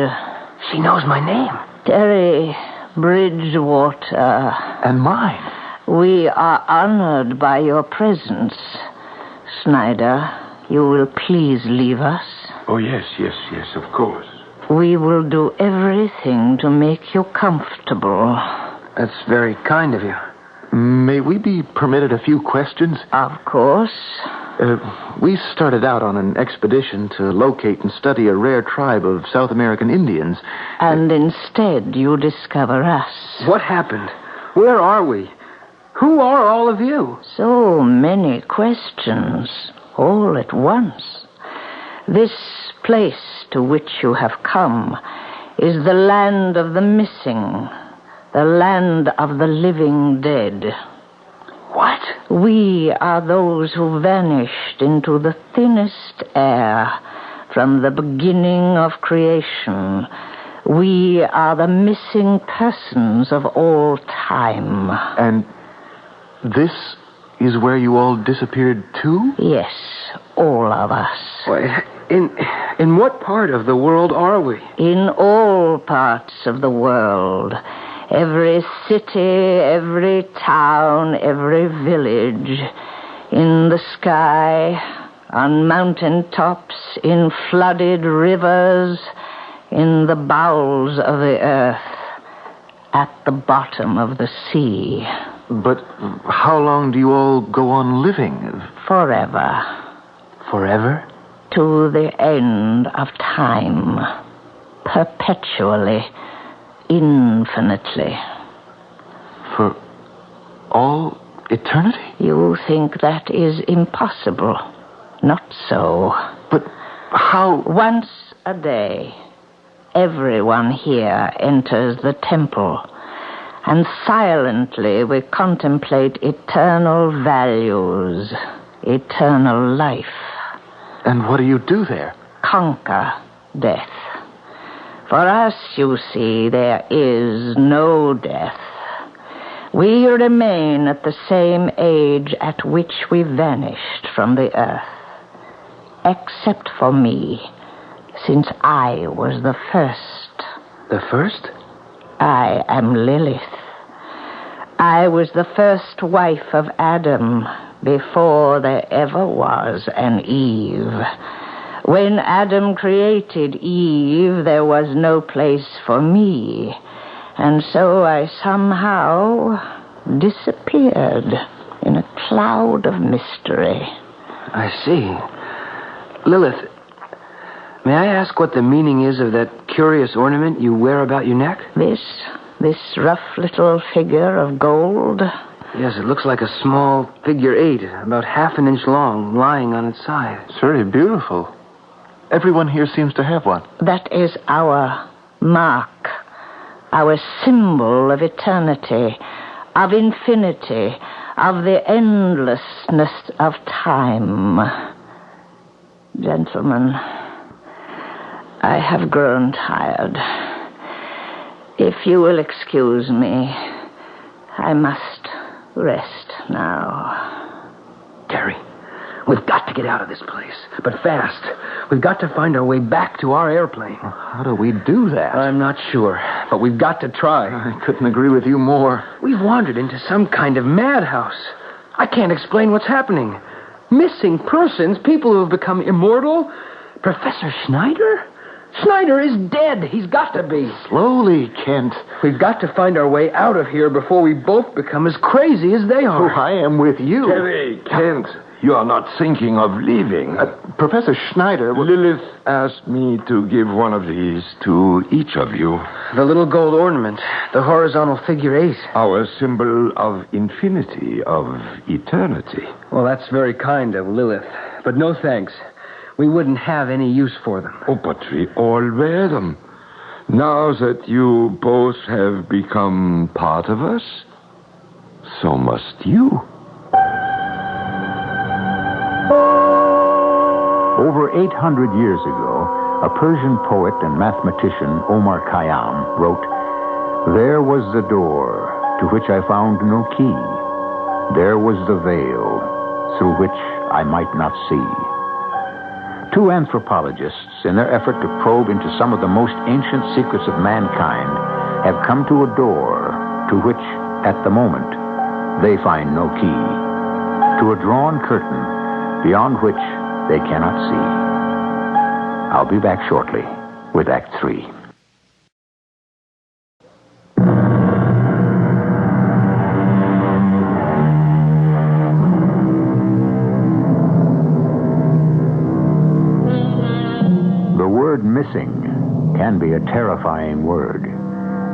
She knows my name. Terry Bridgewater. And mine. We are honored by your presence. Snyder, you will please leave us. Oh, yes, of course. We will do everything to make you comfortable. That's very kind of you. May we be permitted a few questions? Of course. We started out on an expedition to locate and study a rare tribe of South American Indians. And instead you discover us. What happened? Where are we? Who are all of you? So many questions, all at once. This place to which you have come is the land of the missing, the land of the living dead. What? We are those who vanished into the thinnest air from the beginning of creation. We are the missing persons of all time. And this is where you all disappeared too? Yes, all of us. Wait, in what part of the world are we? In all parts of the world. Every city, every town, every village. In the sky, on mountain tops, in flooded rivers, in the bowels of the earth, at the bottom of the sea. But how long do you all go on living? Forever. Forever? To the end of time. Perpetually. Infinitely. For all eternity? You think that is impossible. Not so. But how? Once a day, everyone here enters the temple, and silently we contemplate eternal values, eternal life. And what do you do there? Conquer death. For us, you see, there is no death. We remain at the same age at which we vanished from the earth. Except for me, since I was the first. The first? I am Lilith. I was the first wife of Adam before there ever was an Eve. When Adam created Eve, there was no place for me. And so I somehow disappeared in a cloud of mystery. I see. Lilith, may I ask what the meaning is of that curious ornament you wear about your neck? This rough little figure of gold? Yes, it looks like a small figure 8, about half an inch long, lying on its side. It's very beautiful. Everyone here seems to have one. That is our mark, our symbol of eternity, of infinity, of the endlessness of time. Gentlemen, I have grown tired. If you will excuse me, I must rest now. Terry, we've got to get out of this place, but fast. We've got to find our way back to our airplane. How do we do that? I'm not sure, but we've got to try. I couldn't agree with you more. We've wandered into some kind of madhouse. I can't explain what's happening. Missing persons, people who have become immortal. Professor Schneider? Schneider is dead. He's got to be. Slowly, Kent. We've got to find our way out of here before we both become as crazy as they are. Oh, I am with you. Terry, Kent, you are not thinking of leaving. Professor Schneider... Lilith asked me to give one of these to each of you. The little gold ornament, the horizontal figure 8. Our symbol of infinity, of eternity. Well, that's very kind of Lilith, but no thanks. We wouldn't have any use for them. Oh, but we all wear them. Now that you both have become part of us, so must you. Over 800 years ago, a Persian poet and mathematician, Omar Khayyam, wrote, "There was the door to which I found no key. There was the veil through which I might not see." Two anthropologists, in their effort to probe into some of the most ancient secrets of mankind, have come to a door to which, at the moment, they find no key, to a drawn curtain beyond which they cannot see. I'll be back shortly with Act 3. The word missing can be a terrifying word.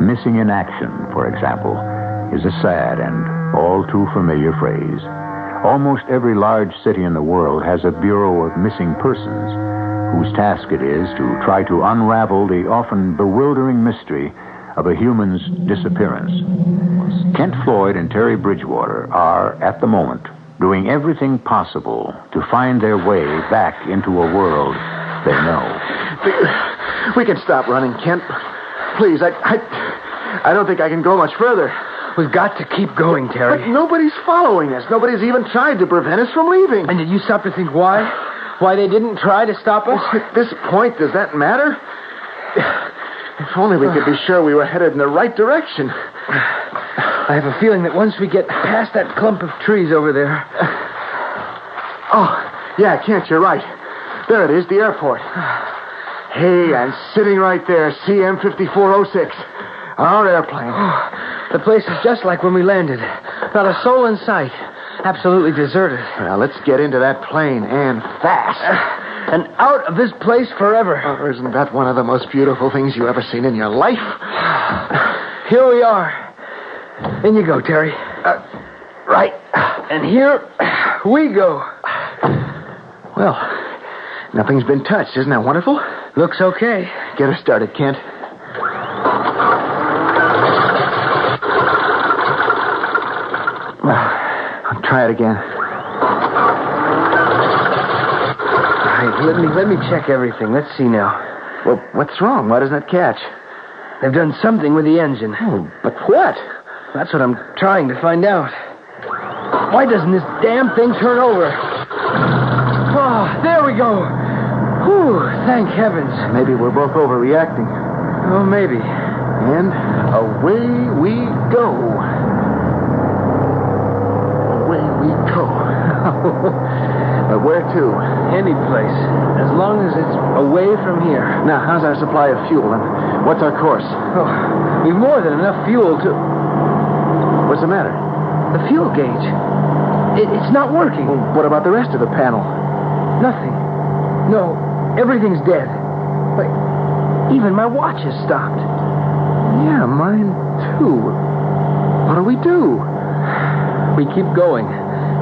Missing in action, for example, is a sad and all too familiar phrase. Almost every large city in the world has a Bureau of Missing Persons, whose task it is to try to unravel the often bewildering mystery of a human's disappearance. Kent Floyd and Terry Bridgewater are, at the moment, doing everything possible to find their way back into a world they know. We can stop running, Kent. Please, I don't think I can go much further. We've got to keep going, Terry. But nobody's following us. Nobody's even tried to prevent us from leaving. And did you stop to think why? Why they didn't try to stop us? Well, at this point, does that matter? If only we could be sure we were headed in the right direction. I have a feeling that once we get past that clump of trees over there... Oh, yeah, Kent, you're right. There it is, the airport. Hey, I'm sitting right there, CM-5406. Our airplane. The place is just like when we landed. Not a soul in sight. Absolutely deserted. Well, let's get into that plane, and fast. And out of this place forever. Oh, isn't that one of the most beautiful things you ever seen in your life? Here we are. In you go, Terry. Right. And here we go. Well, nothing's been touched. Isn't that wonderful? Looks okay. Get her started, Kent. I'll try it again. All right, let me check everything. Let's see now. Well, what's wrong? Why doesn't it catch? They've done something with the engine. Oh, but what? That's what I'm trying to find out. Why doesn't this damn thing turn over? Oh, there we go. Whew, thank heavens. Maybe we're both overreacting. Oh, maybe. And away we go. Away we go. But where to? Any place. As long as it's away from here. Now, how's our supply of fuel, and what's our course? Oh, we've more than enough fuel to... What's the matter? The fuel gauge. It's not working. Well, what about the rest of the panel? Nothing. No, everything's dead. But even my watch has stopped. Yeah, mine too. What do we do? We keep going.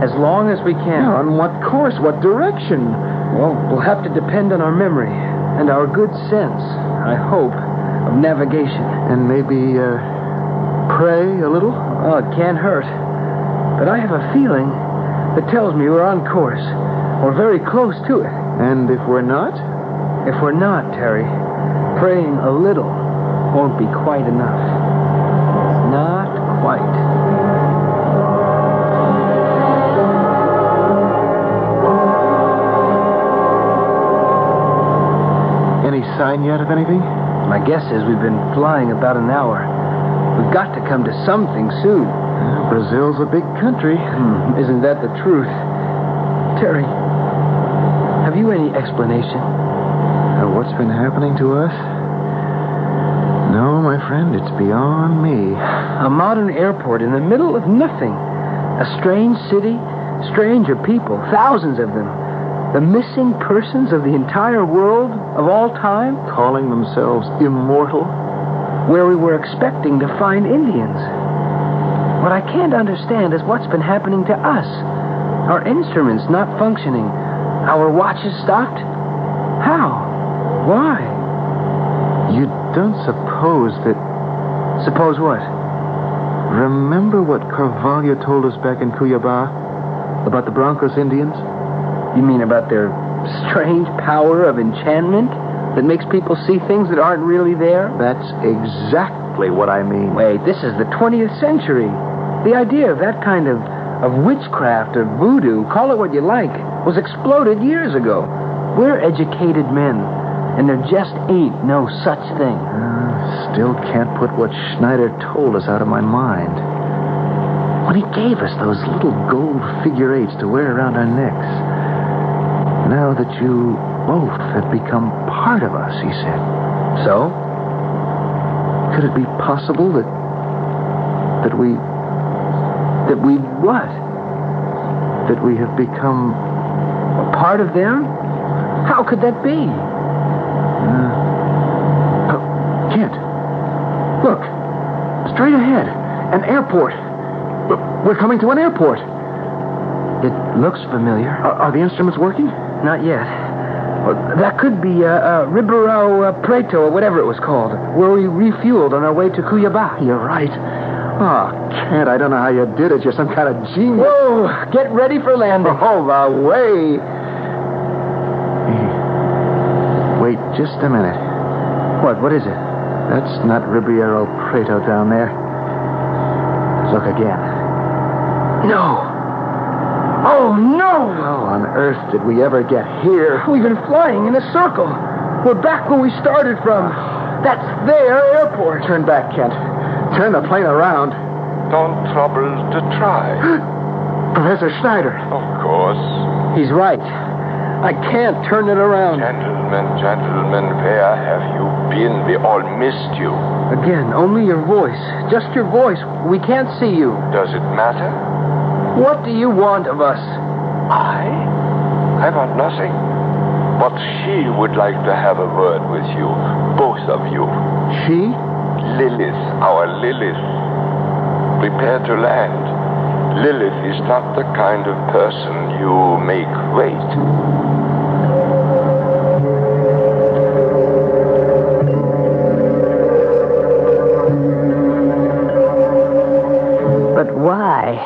As long as we can. Yeah, on what course? What direction? Well, we'll have to depend on our memory and our good sense, I hope, of navigation. And maybe, pray a little? Oh, it can't hurt. But I have a feeling that tells me we're on course, or very close to it. And if we're not? If we're not, Terry, praying a little won't be quite enough. Not quite. Any sign yet of anything? My guess is we've been flying about an hour. We've got to come to something soon. Brazil's a big country. Isn't that the truth? Terry, have you any explanation? What's been happening to us? No, my friend, it's beyond me. A modern airport in the middle of nothing. A strange city, stranger people, thousands of them. The missing persons of the entire world of all time? Calling themselves immortal? Where we were expecting to find Indians. What I can't understand is what's been happening to us. Our instruments not functioning. Our watches stopped. How? Why? You don't suppose that... Suppose what? Remember what Carvalho told us back in Cuiabá? About the Broncos Indians? You mean about their strange power of enchantment? that makes people see things that aren't really there? That's exactly what I mean. Wait, this is the 20th century. The idea of that kind of witchcraft or voodoo, call it what you like, was exploded years ago. We're educated men, and there just ain't no such thing. Still can't put what Schneider told us out of my mind. When he gave us those little gold figure eights to wear around our necks. Now that you both have become part of us, he said. So? Could it be possible that we what? That we have become a part of them? How could that be? Kent, look, straight ahead, an airport. We're coming to an airport. It looks familiar. Are the instruments working? Not yet. Well, that could be Ribeirão Preto, or whatever it was called, where we refueled on our way to Cuiabá. You're right. Oh, Kent, I don't know how you did it. You're some kind of genius. Whoa! Get ready for landing. Oh, the way. Wait just a minute. What is it? That's not Ribeirão Preto down there. Look again. No. Oh, no! How on earth did we ever get here? We've been flying in a circle. We're back where we started from. That's their airport. Turn back, Kent. Turn the plane around. Don't trouble to try. Professor Schneider. Of course. He's right. I can't turn it around. Gentlemen, where have you been? We all missed you. Again, only your voice. Just your voice. We can't see you. Does it matter? What do you want of us? I want nothing. But she would like to have a word with you. Both of you. She? Lilith, our Lilith. Prepare to land. Lilith is not the kind of person you make wait. But why?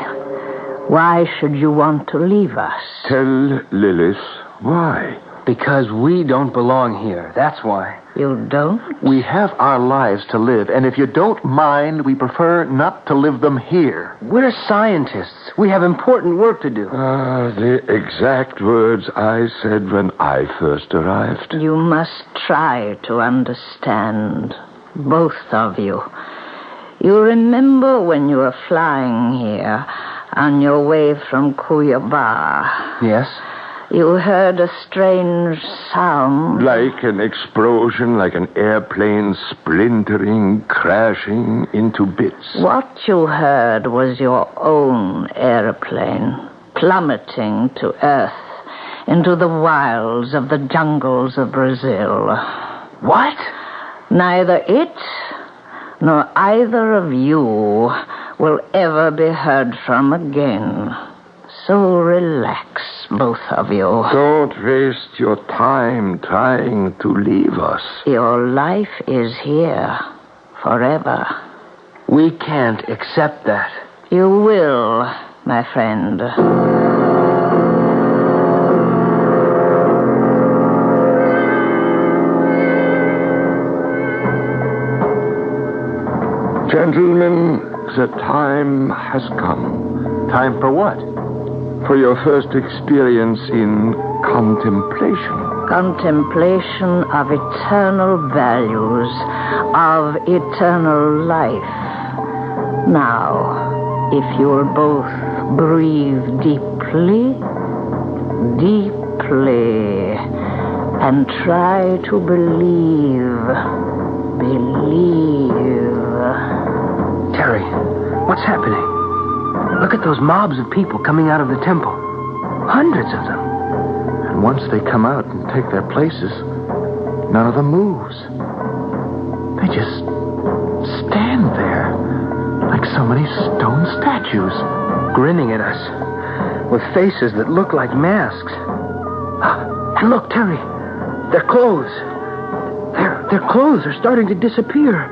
Why should you want to leave us? Tell Lilith why. Because we don't belong here. That's why. You don't? We have our lives to live, and if you don't mind, we prefer not to live them here. We're scientists. We have important work to do. The exact words I said when I first arrived. You must try to understand, both of you. You remember when you were flying here on your way from Cuiabá? Yes. You heard a strange sound. Like an explosion, like an airplane splintering, crashing into bits. What you heard was your own airplane plummeting to earth into the wilds of the jungles of Brazil. What? Neither it nor either of you will ever be heard from again. So relax, both of you. Don't waste your time trying to leave us. Your life is here forever. We can't accept that. You will, my friend. Gentlemen, the time has come. Time for what? For your first experience in contemplation. Contemplation of eternal values, of eternal life. Now, if you'll both breathe deeply, deeply, and try to believe. Terry, what's happening? Look at those mobs of people coming out of the temple. Hundreds of them. And once they come out and take their places, none of them moves. They just stand there like so many stone statues. Grinning at us with faces that look like masks. And look, Terry, their clothes. Their clothes are starting to disappear.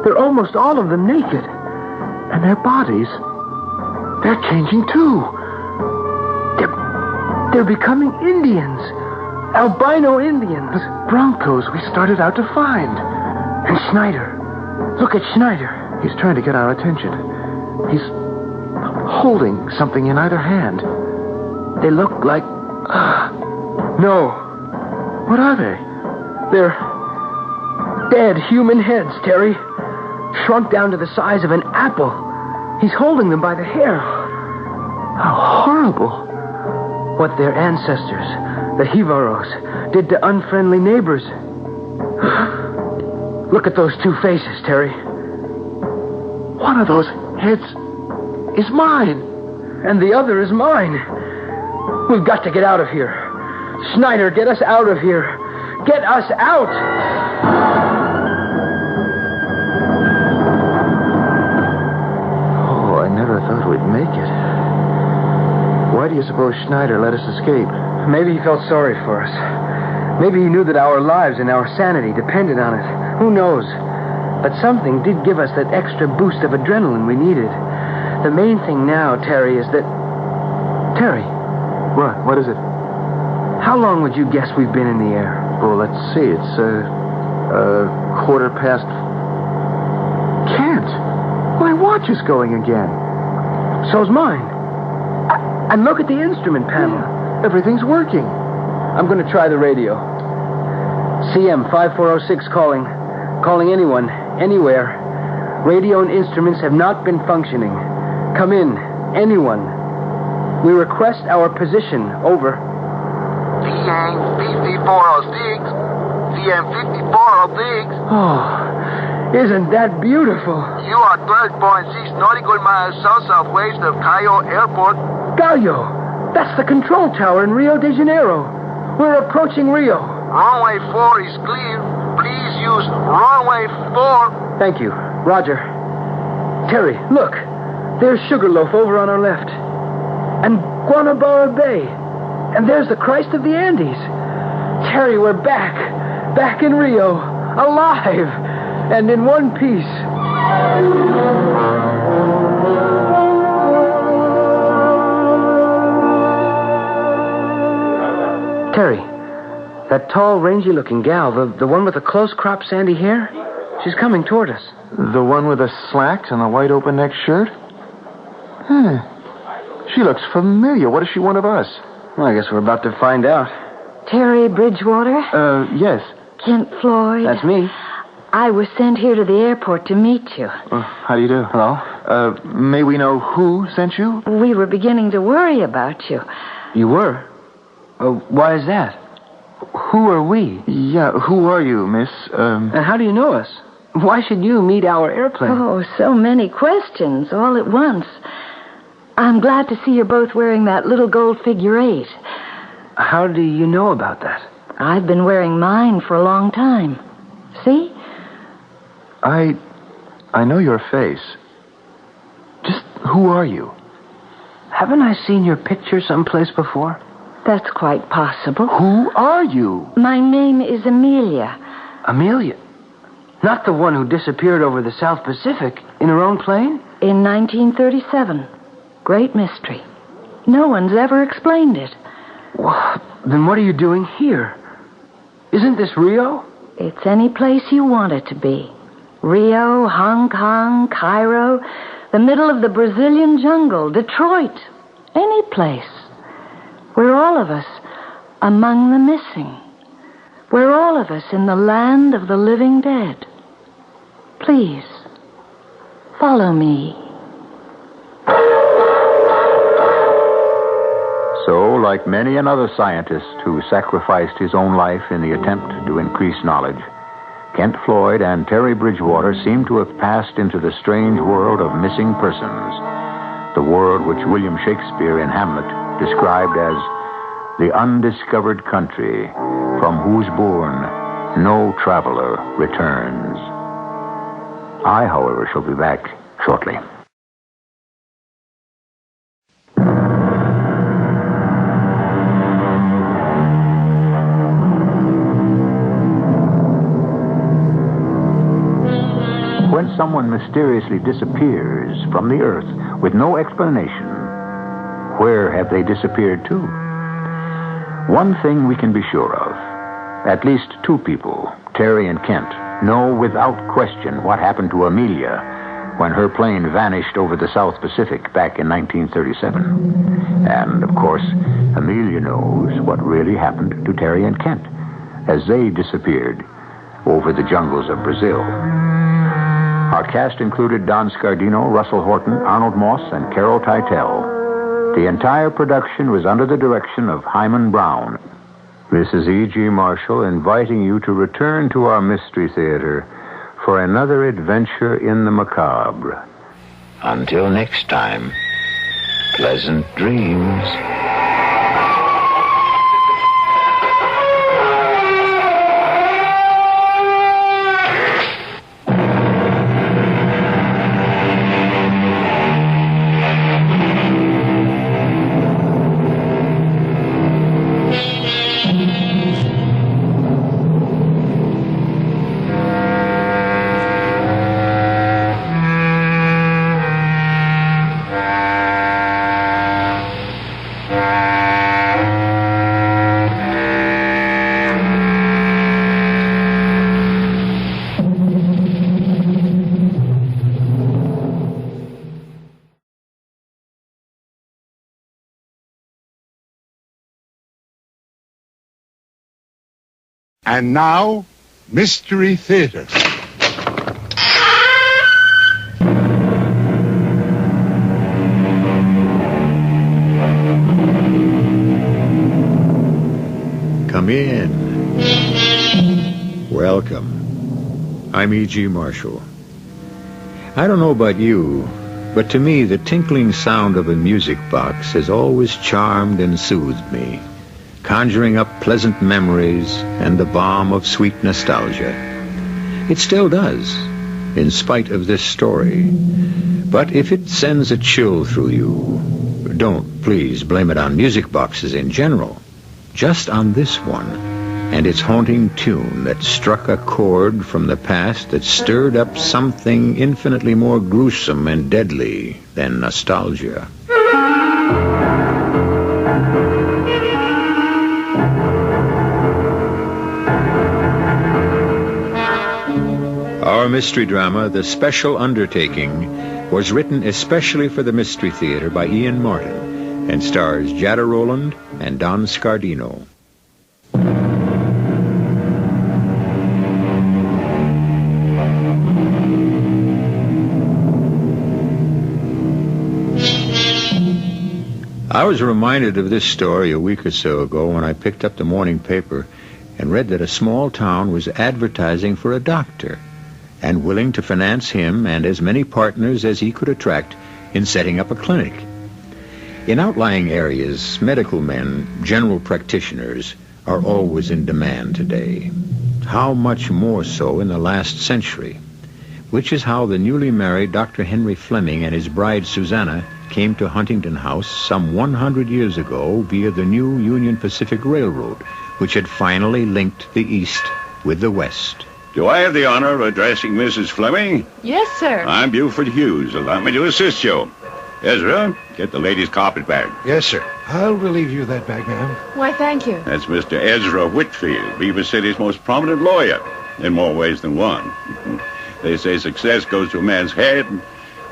They're almost all of them naked. And their bodies, they're changing too. They're becoming Indians. Albino Indians. Broncos we started out to find. And Schneider. Look at Schneider. He's trying to get our attention. He's holding something in either hand. They look like... No. What are they? They're dead human heads, Terry. Shrunk down to the size of an apple. He's holding them by the hair. How horrible. What their ancestors, the Jivaros, did to unfriendly neighbors. Look at those two faces, Terry. One of those heads is mine. And the other is mine. We've got to get out of here. Schneider, get us out of here. Get us out! Oh, I never thought we'd make it. Why do you suppose Schneider let us escape? Maybe he felt sorry for us. Maybe he knew that our lives and our sanity depended on it. Who knows? But something did give us that extra boost of adrenaline we needed. The main thing now, Terry, is that... Terry. What? What is it? How long would you guess we've been in the air? Well, let's see. It's, 4:15. Can't. My watch is going again. So's mine. And look at the instrument panel. Yeah, everything's working. I'm going to try the radio. CM 5406 calling. Calling anyone, anywhere. Radio and instruments have not been functioning. Come in, anyone. We request our position. Over. CM 5406. CM 5406. Oh, isn't that beautiful? You are 12.6 nautical miles south-southwest of Cayo Airport. Gallo, that's the control tower in Rio de Janeiro. We're approaching Rio. Runway 4 is clear. Please use runway 4. Thank you. Roger. Terry, look. There's Sugarloaf over on our left. And Guanabara Bay. And there's the Christ of the Andes. Terry, we're back. Back in Rio. Alive. And in one piece. Terry, that tall, rangy-looking gal, the one with the close-cropped sandy hair, she's coming toward us. The one with the slacks and the white open-neck shirt? She looks familiar. What is she one of us? Well, I guess we're about to find out. Terry Bridgewater? Yes. Kent Floyd? That's me. I was sent here to the airport to meet you. How do you do? Hello? May we know who sent you? We were beginning to worry about you. You were? Why is that? Who are we? Yeah, who are you, miss? And how do you know us? Why should you meet our airplane? Oh, so many questions all at once. I'm glad to see you're both wearing that little gold figure 8. How do you know about that? I've been wearing mine for a long time. See? I know your face. Just who are you? Haven't I seen your picture someplace before? That's quite possible. Who are you? My name is Amelia. Amelia? Not the one who disappeared over the South Pacific in her own plane? In 1937. Great mystery. No one's ever explained it. Well, then what are you doing here? Isn't this Rio? It's any place you want it to be. Rio, Hong Kong, Cairo, the middle of the Brazilian jungle, Detroit. Any place. We're all of us among the missing. We're all of us in the land of the living dead. Please, follow me. So, like many another scientist who sacrificed his own life in the attempt to increase knowledge, Kent Floyd and Terry Bridgewater seem to have passed into the strange world of missing persons, the world which William Shakespeare in Hamlet described as the undiscovered country from whose bourne no traveler returns. I, however, shall be back shortly. When someone mysteriously disappears from the earth with no explanation, where have they disappeared to? One thing we can be sure of. At least two people, Terry and Kent, know without question what happened to Amelia when her plane vanished over the South Pacific back in 1937. And, of course, Amelia knows what really happened to Terry and Kent as they disappeared over the jungles of Brazil. Our cast included Don Scardino, Russell Horton, Arnold Moss, and Carol Teitel. The entire production was under the direction of Hyman Brown. This is E.G. Marshall inviting you to return to our Mystery Theater for another adventure in the macabre. Until next time, pleasant dreams. And now, Mystery Theater. Come in. Welcome. I'm E.G. Marshall. I don't know about you, but to me the tinkling sound of a music box has always charmed and soothed me, conjuring up pleasant memories and the balm of sweet nostalgia. It still does, in spite of this story. But if it sends a chill through you, don't please blame it on music boxes in general. Just on this one, and its haunting tune that struck a chord from the past that stirred up something infinitely more gruesome and deadly than nostalgia. Our mystery drama, The Special Undertaking, was written especially for the Mystery Theater by Ian Martin and stars Jada Rowland and Don Scardino. I was reminded of this story a week or so ago when I picked up the morning paper and read that a small town was advertising for a doctor and willing to finance him and as many partners as he could attract in setting up a clinic. In outlying areas, medical men, general practitioners, are always in demand today. How much more so in the last century? Which is how the newly married Dr. Henry Fleming and his bride Susanna came to Huntington House some 100 years ago via the new Union Pacific Railroad, which had finally linked the East with the West. Do I have the honor of addressing Mrs. Fleming? Yes, sir. I'm Buford Hughes. Allow me to assist you. Ezra, get the lady's carpet bag. Yes, sir. I'll relieve you of that bag, ma'am. Why, thank you. That's Mr. Ezra Whitfield, Beaver City's most prominent lawyer, in more ways than one. They say success goes to a man's head.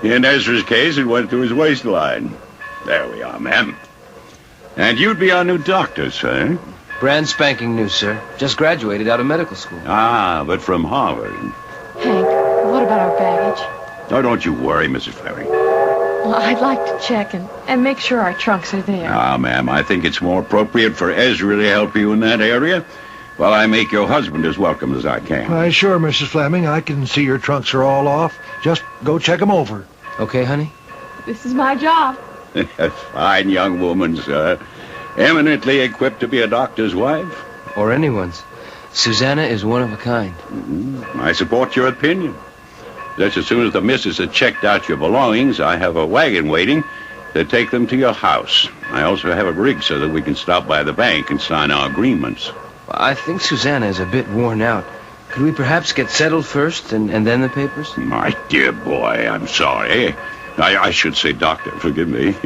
In Ezra's case, it went to his waistline. There we are, ma'am. And you'd be our new doctor, sir. Brand spanking new, sir. Just graduated out of medical school. Ah, but from Harvard. Hank, what about our baggage? Oh, don't you worry, Mrs. Fleming. Well, I'd like to check and make sure our trunks are there. Ah, ma'am, I think it's more appropriate for Ezra to help you in that area while I make your husband as welcome as I can. Why, sure, Mrs. Fleming. I can see your trunks are all off. Just go check them over. Okay, honey? This is my job. A fine young woman, sir. Eminently equipped to be a doctor's wife. Or anyone's. Susanna is one of a kind. Mm-hmm. I support your opinion. Just as soon as the missus has checked out your belongings, I have a wagon waiting to take them to your house. I also have a rig so that we can stop by the bank and sign our agreements. I think Susanna is a bit worn out. Could we perhaps get settled first and then the papers? My dear boy, I'm sorry. I should say doctor. Forgive me.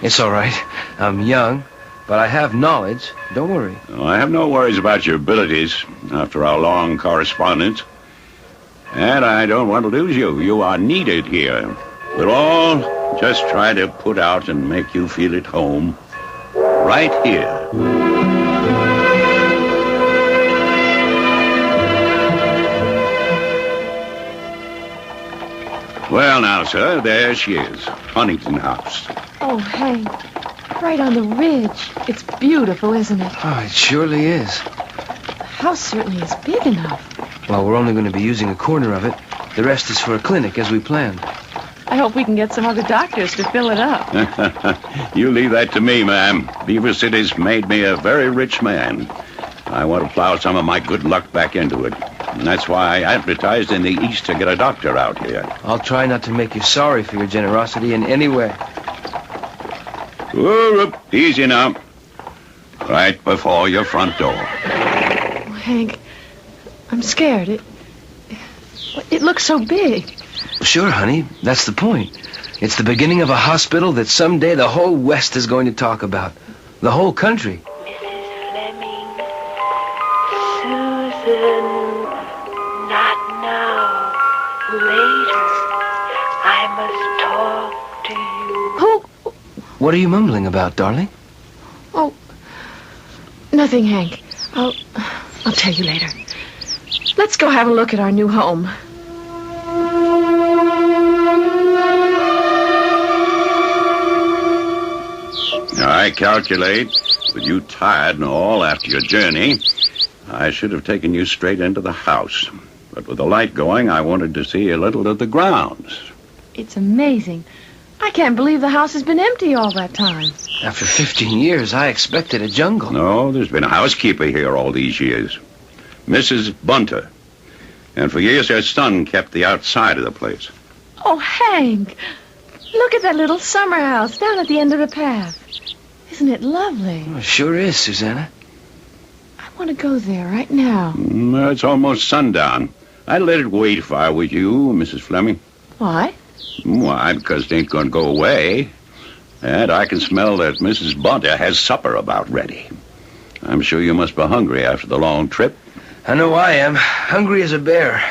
It's all right. I'm young, But I have knowledge. Don't worry. Well, I have no worries about your abilities after our long correspondence. And I don't want to lose you. You are needed here. We'll all just try to put out and make you feel at home right here. Well, now, sir, there she is. Huntington House. Oh, Hank. Right on the ridge. It's beautiful, isn't it? Oh, it surely is. The house certainly is big enough. Well, we're only going to be using a corner of it. The rest is for a clinic, as we planned. I hope we can get some other doctors to fill it up. You leave that to me, ma'am. Beaver City's made me a very rich man. I want to plow some of my good luck back into it. And that's why I advertised in the East to get a doctor out here. I'll try not to make you sorry for your generosity in any way. Whoop, easy now. Right before your front door. Oh, Hank, I'm scared. It looks so big. Sure, honey. That's the point. It's the beginning of a hospital that someday the whole West is going to talk about. The whole country. Susan, not now. Later. I must talk to you. Who? What are you mumbling about, darling? Oh, nothing, Hank. I'll tell you later. Let's go have a look at our new home. I calculate, with you tired and all after your journey, I should have taken you straight into the house. But with the light going, I wanted to see a little of the grounds. It's amazing. I can't believe the house has been empty all that time. After 15 years, I expected a jungle. No, there's been a housekeeper here all these years. Mrs. Bunter. And for years, her son kept the outside of the place. Oh, Hank, look at that little summer house down at the end of the path. Isn't it lovely? Oh, it sure is, Susanna. I want to go there right now. It's almost sundown. I'd let it wait if I were you, Mrs. Fleming. Why? Why, because it ain't going to go away. And I can smell that Mrs. Bunter has supper about ready. I'm sure you must be hungry after the long trip. I know I am. Hungry as a bear.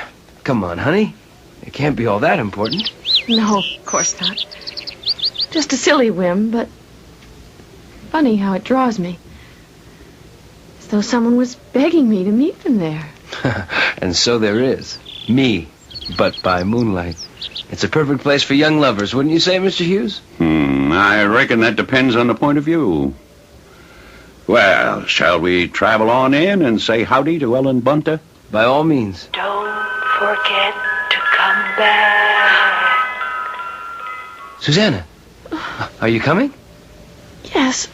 Come on, honey. It can't be all that important. No, of course not. Just a silly whim, but funny how it draws me. As though someone was begging me to meet them there. And so there is. Me, but by moonlight. It's a perfect place for young lovers, wouldn't you say, Mr. Hughes? I reckon that depends on the point of view. Well, shall we travel on in and say howdy to Ellen Bunter? By all means. Don't forget to come back. Susanna, are you coming? Yes.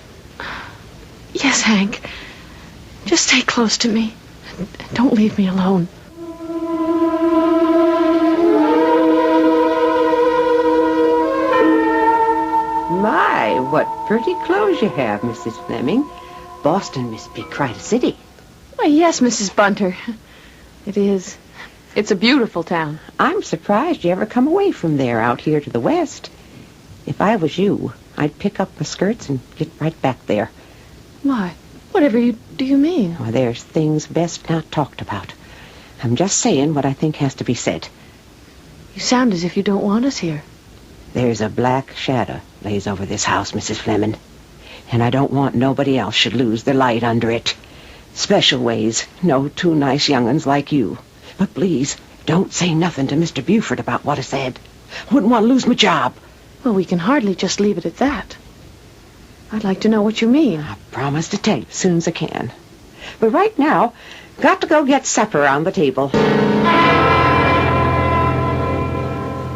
Yes, Hank. Just stay close to me. Don't leave me alone. My, what pretty clothes you have, Mrs. Fleming. Boston must be quite a city. Why, yes, Mrs. Bunter. It is. It's a beautiful town. I'm surprised you ever come away from there out here to the west. If I was you, I'd pick up my skirts and get right back there. Why? Whatever do you mean? Well, there's things best not talked about. I'm just saying what I think has to be said. You sound as if you don't want us here. There's a black shadow lays over this house, Mrs. Fleming. And I don't want nobody else should lose their light under it. Special ways, no two nice young'uns like you. But please, don't say nothing to Mr. Buford about what I said. Wouldn't want to lose my job. Well, we can hardly just leave it at that. I'd like to know what you mean. I promise to tell you as soon as I can. But right now, got to go get supper on the table.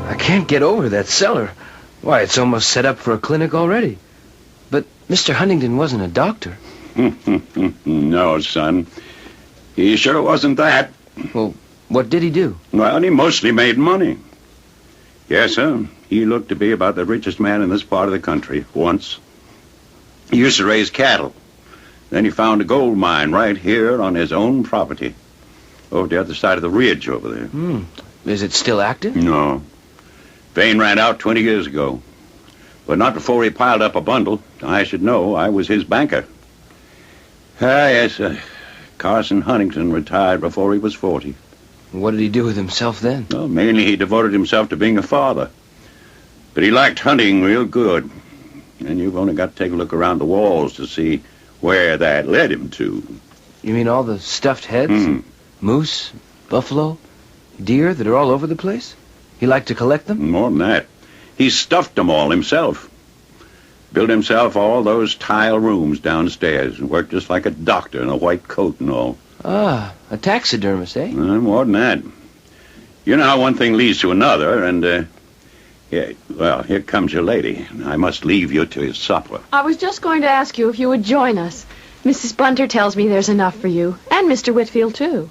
I can't get over that cellar. Why, it's almost set up for a clinic already. But Mr. Huntington wasn't a doctor. No, son. He sure wasn't that. Well, what did he do? Well, he mostly made money. Yes, sir. He looked to be about the richest man in this part of the country once. He used to raise cattle. Then he found a gold mine right here on his own property. Over the other side of the ridge over there. Is it still active? No. Vein ran out 20 years ago. But not before he piled up a bundle. I should know. I was his banker. Yes, Carson Huntington retired before he was 40. What did he do with himself then? Well, mainly he devoted himself to being a father. But he liked hunting real good. And you've only got to take a look around the walls to see where that led him to. You mean all the stuffed heads? Moose, buffalo, deer that are all over the place? He liked to collect them? More than that. He stuffed them all himself. Built himself all those tile rooms downstairs and worked just like a doctor in a white coat and all. Ah, a taxidermist, eh? More than that. You know how one thing leads to another, and, here comes your lady. I must leave you to his supper. I was just going to ask you if you would join us. Mrs. Bunter tells me there's enough for you, and Mr. Whitfield, too.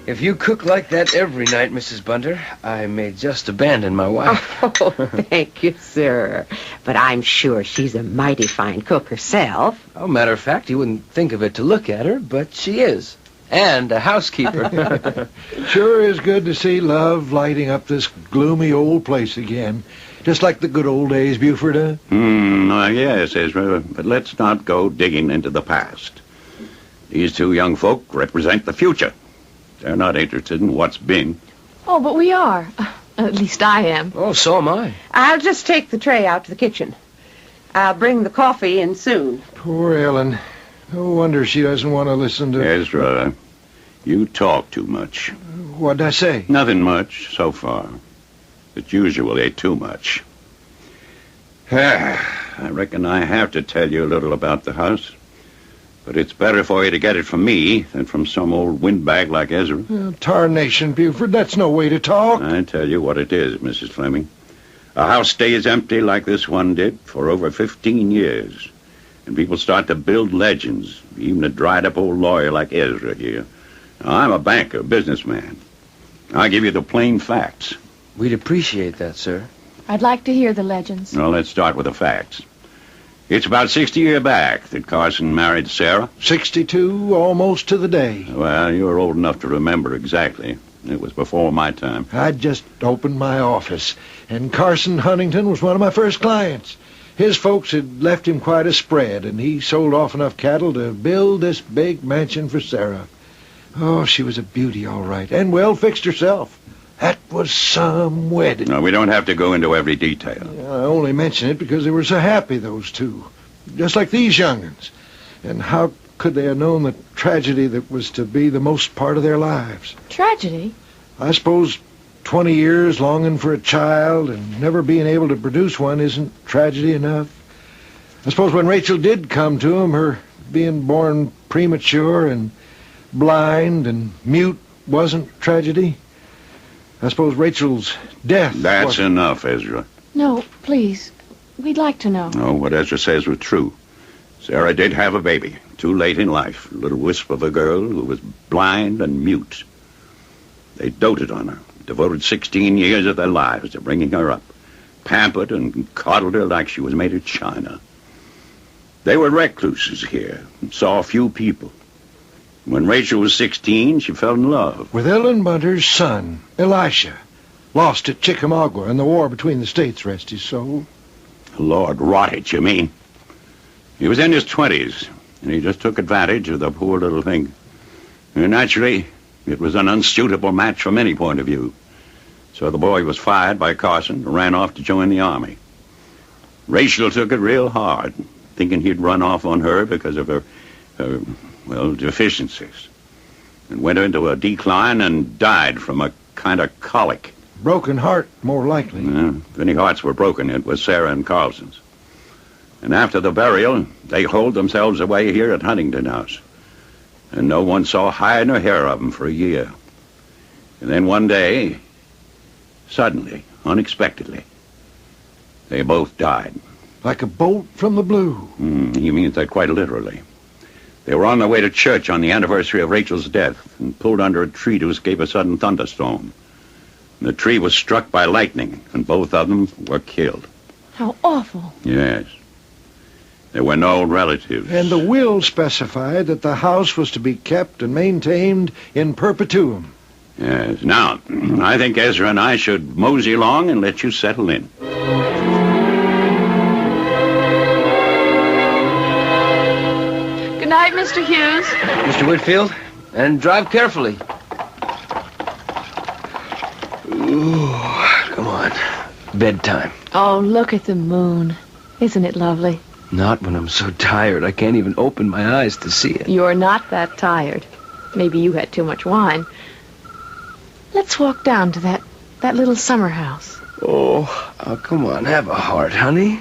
If you cook like that every night, Mrs. Bunter, I may just abandon my wife. Oh, thank you, sir. But I'm sure she's a mighty fine cook herself. Oh, matter of fact, you wouldn't think of it to look at her, but she is. And a housekeeper. Sure is good to see love lighting up this gloomy old place again. Just like the good old days, Buford, huh? Yes, Ezra, but let's not go digging into the past. These two young folk represent the future. They're not interested in what's been. Oh, but we are. At least I am. Oh, so am I. I'll just take the tray out to the kitchen. I'll bring the coffee in soon. Poor Ellen. No wonder she doesn't want to listen to... Ezra, you talk too much. What'd I say? Nothing much so far. But usually too much. I reckon I have to tell you a little about the house. But it's better for you to get it from me than from some old windbag like Ezra. Tarnation, Buford, that's no way to talk. I tell you what it is, Mrs. Fleming. A house stays empty like this one did for over 15 years. And people start to build legends, even a dried-up old lawyer like Ezra here. Now, I'm a banker, businessman. I'll give you the plain facts. We'd appreciate that, sir. I'd like to hear the legends. Well, let's start with the facts. It's about 60 years back that Carson married Sarah. 62, almost to the day. Well, you're old enough to remember exactly. It was before my time. I'd just opened my office, and Carson Huntington was one of my first clients. His folks had left him quite a spread, and he sold off enough cattle to build this big mansion for Sarah. Oh, she was a beauty, all right, and well fixed herself. That was some wedding. No, we don't have to go into every detail. I only mention it because they were so happy, those two. Just like these young'uns. And how could they have known the tragedy that was to be the most part of their lives? Tragedy? I suppose 20 years longing for a child and never being able to produce one isn't tragedy enough. I suppose when Rachel did come to him, her being born premature and blind and mute wasn't tragedy. I suppose Rachel's death... That's enough, Ezra. No, please. We'd like to know. No, what Ezra says was true. Sarah did have a baby, too late in life. A little wisp of a girl who was blind and mute. They doted on her, devoted 16 years of their lives to bringing her up, pampered and coddled her like she was made of china. They were recluses here and saw few people. When Rachel was 16, she fell in love. With Ellen Bunter's son, Elisha, lost at Chickamauga in the war between the states, rest his soul. Lord rot it, you mean? He was in his 20s, and he just took advantage of the poor little thing. And naturally, it was an unsuitable match from any point of view. So the boy was fired by Carson and ran off to join the army. Rachel took it real hard, thinking he'd run off on her because of her deficiencies, and went into a decline and died from a kind of colic. Broken heart, more likely. If any hearts were broken, it was Sarah and Carlson's. And after the burial, they holed themselves away here at Huntington House. And no one saw hide nor hair of them for a year. And then one day, suddenly, unexpectedly, they both died. Like a bolt from the blue. He means that quite literally. They were on their way to church on the anniversary of Rachel's death and pulled under a tree to escape a sudden thunderstorm. And the tree was struck by lightning, and both of them were killed. How awful. Yes. There were no relatives. And the will specified that the house was to be kept and maintained in perpetuum. Yes. Now, I think Ezra and I should mosey along and let you settle in. right, Mr. Hughes. Mr. Whitfield, and drive carefully. Ooh, come on. Bedtime. Oh, look at the moon. Isn't it lovely? Not when I'm so tired I can't even open my eyes to see it. You're not that tired. Maybe you had too much wine. Let's walk down to that little summer house. Oh, come on. Have a heart, honey.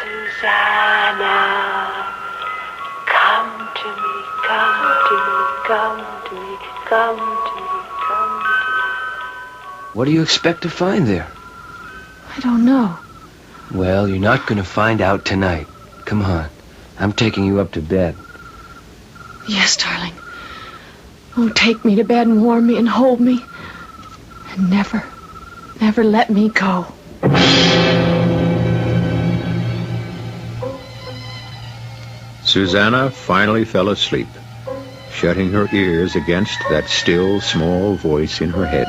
Susanna, come to me, come to me, come to me, come to me, come to me. What do you expect to find there? I don't know. Well, you're not going to find out tonight. Come on. I'm taking you up to bed. Yes, darling. Oh, take me to bed and warm me and hold me. And never, never let me go. Susanna finally fell asleep, shutting her ears against that still, small voice in her head.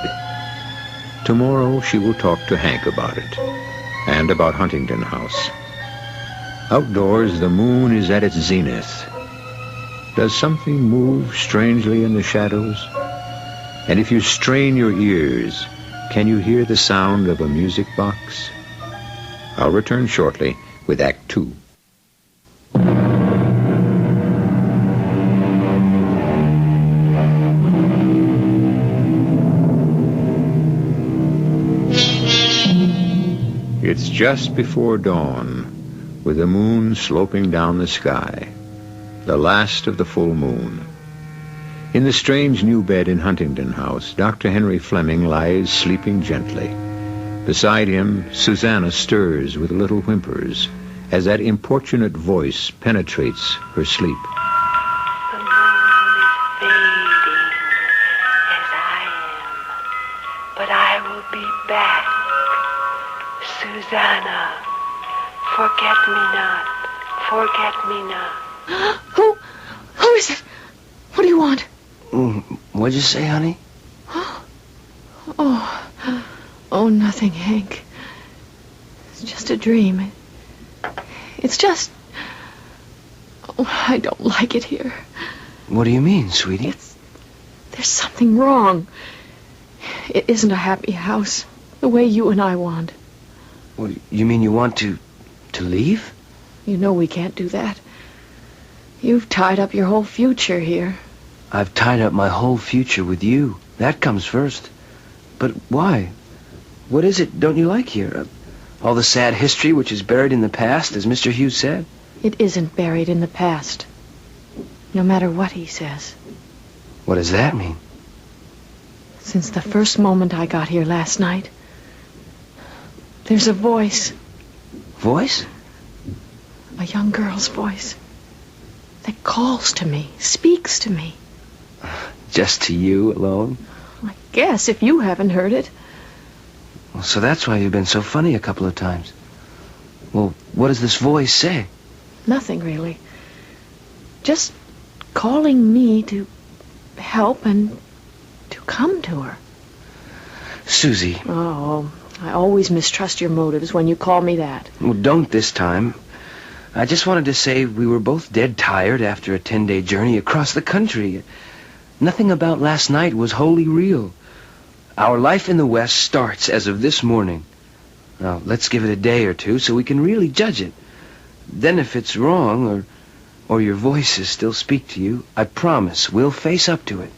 Tomorrow she will talk to Hank about it, and about Huntington House. Outdoors, the moon is at its zenith. Does something move strangely in the shadows? And if you strain your ears, can you hear the sound of a music box? I'll return shortly with Act 2. It's just before dawn, with the moon sloping down the sky, the last of the full moon. In the strange new bed in Huntington House, Dr. Henry Fleming lies sleeping gently. Beside him, Susanna stirs with little whimpers as that importunate voice penetrates her sleep. The moon is fading as I am, but I will be back. Susanna, forget me not. Who is it? What do you want? What'd you say, honey? Oh, nothing, Hank. It's just a dream. It's just... Oh, I don't like it here. What do you mean, sweetie? There's something wrong. It isn't a happy house, the way you and I want. What, you mean you want to leave? You know we can't do that. You've tied up your whole future here. I've tied up my whole future with you. That comes first. But why? What is it don't you like here? All the sad history which is buried in the past, as Mr. Hughes said? It isn't buried in the past. No matter what he says. What does that mean? Since the first moment I got here last night, there's a voice. Voice? A young girl's voice. That calls to me, speaks to me. Just to you alone? I guess, if you haven't heard it. Well, so that's why you've been so funny a couple of times. Well, what does this voice say? Nothing, really. Just calling me to help and to come to her. Susie. Oh, I always mistrust your motives when you call me that. Well, don't this time. I just wanted to say we were both dead tired after a 10-day journey across the country. Nothing about last night was wholly real. Our life in the West starts as of this morning. Now, let's give it a day or two so we can really judge it. Then if it's wrong or your voices still speak to you, I promise we'll face up to it.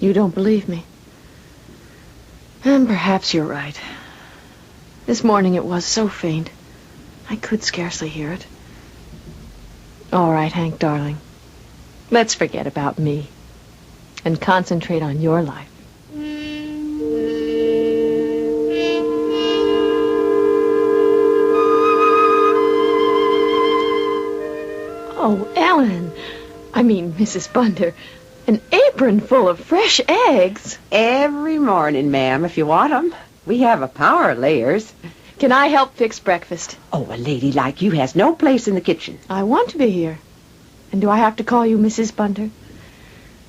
You don't believe me. And perhaps you're right. This morning it was so faint, I could scarcely hear it. All right, Hank, darling. Let's forget about me and concentrate on your life. Oh, Ellen. I mean, Mrs. Bunder. An apron full of fresh eggs. Every morning, ma'am, if you want 'em. We have a power of layers. Can I help fix breakfast? Oh, a lady like you has no place in the kitchen. I want to be here. And do I have to call you Mrs. Bunder?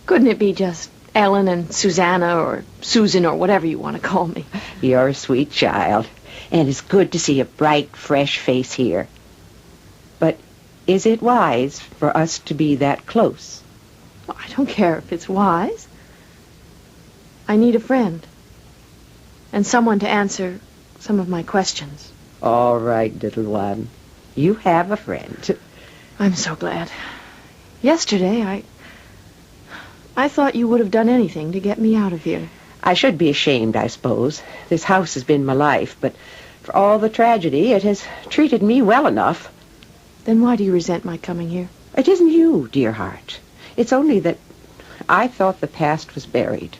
Couldn't it be just Ellen and Susanna or Susan or whatever you want to call me? You're a sweet child. And it's good to see a bright, fresh face here. But Is it wise for us to be that close? Well, I don't care if it's wise. I need a friend. And someone to answer some of my questions. All right, little one. You have a friend. I'm so glad. Yesterday, I thought you would have done anything to get me out of here. I should be ashamed, I suppose. This house has been my life, but for all the tragedy, it has treated me well enough. Then why do you resent my coming here? It isn't you, dear heart. It's only that I thought the past was buried.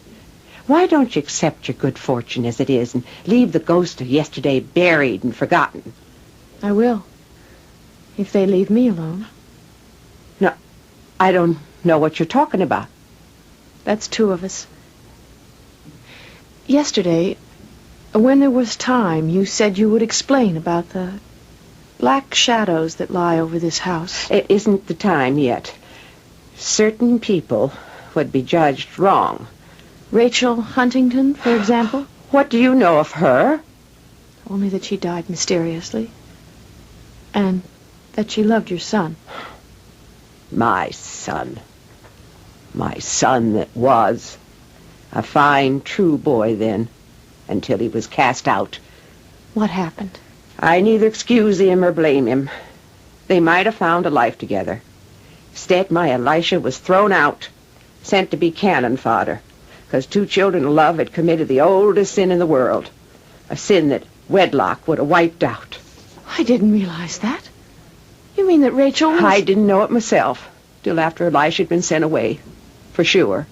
Why don't you accept your good fortune as it is and leave the ghost of yesterday buried and forgotten? I will. If they leave me alone. No, I don't know what you're talking about. That's two of us. Yesterday, when there was time, you said you would explain about the black shadows that lie over this house. It isn't the time yet. Certain people would be judged wrong. Rachel Huntington, for example? What do you know of her? Only that she died mysteriously. And that she loved your son. My son. My son that was. A fine, true boy then, until he was cast out. What happened? I neither excuse him or blame him. They might have found a life together. Instead, my Elisha was thrown out, sent to be cannon fodder, because two children of love had committed the oldest sin in the world, a sin that wedlock would have wiped out. I didn't realize that. You mean that Rachel was... I didn't know it myself, till after Elisha had been sent away, for sure.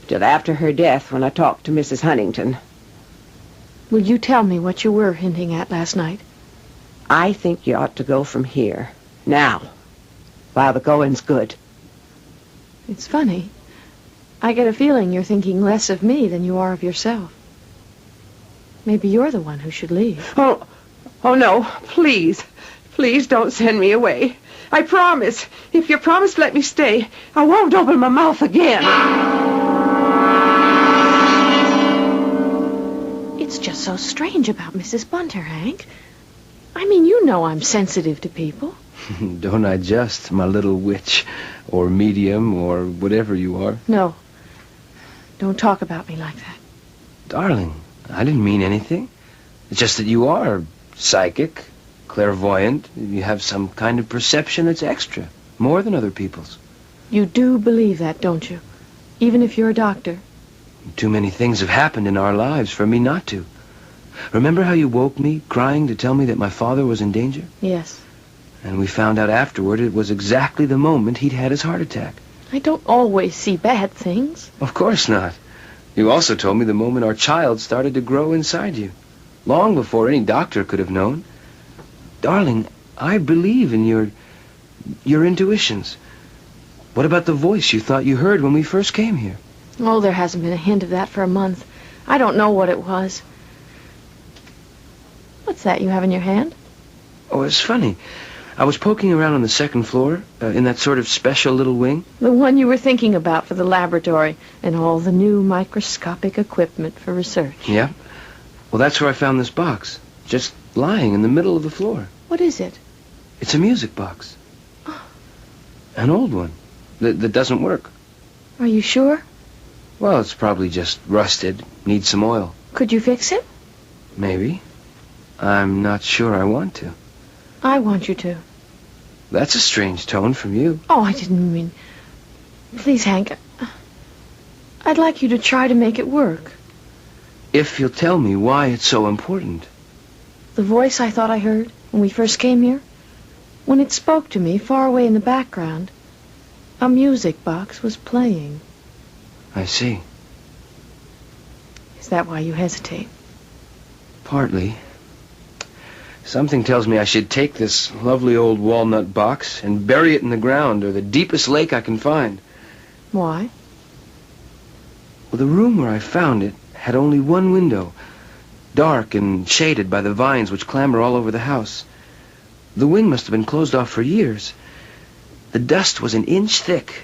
Till after her death, when I talked to Mrs. Huntington. Will you tell me what you were hinting at last night? I think you ought to go from here, now, while the going's good. It's funny. I get a feeling you're thinking less of me than you are of yourself. Maybe you're the one who should leave. Oh no, please. Please don't send me away. I promise. If you promise to let me stay, I won't open my mouth again. It's just so strange about Mrs. Bunter, Hank. I mean, you know I'm sensitive to people. Don't I just, my little witch, or medium, or whatever you are? No. Don't talk about me like that. Darling, I didn't mean anything. It's just that you are psychic, clairvoyant. You have some kind of perception that's extra, more than other people's. You do believe that, don't you? Even if you're a doctor. Too many things have happened in our lives for me not to. Remember how you woke me, crying, to tell me that my father was in danger? Yes. And we found out afterward it was exactly the moment he'd had his heart attack. I don't always see bad things. Of course not. You also told me the moment our child started to grow inside you. Long before any doctor could have known. Darling, I believe in your intuitions. What about the voice you thought you heard when we first came here? Oh, there hasn't been a hint of that for a month. I don't know what it was. What's that you have in your hand? Oh, it's funny. I was poking around on the second floor, in that sort of special little wing. The one you were thinking about for the laboratory and all the new microscopic equipment for research. Yeah. Well, that's where I found this box, just lying in the middle of the floor. What is it? It's a music box. An old one that doesn't work. Are you sure? Well, it's probably just rusted, needs some oil. Could you fix it? Maybe. I'm not sure I want to. I want you to. That's a strange tone from you. Oh, I didn't mean... Please, Hank. I'd like you to try to make it work. If you'll tell me why it's so important. The voice I thought I heard when we first came here, when it spoke to me far away in the background, a music box was playing. I see. Is that why you hesitate? Partly. Something tells me I should take this lovely old walnut box and bury it in the ground or the deepest lake I can find. Why? Well, the room where I found it had only one window, dark and shaded by the vines which clamber all over the house. The wing must have been closed off for years. The dust was an inch thick.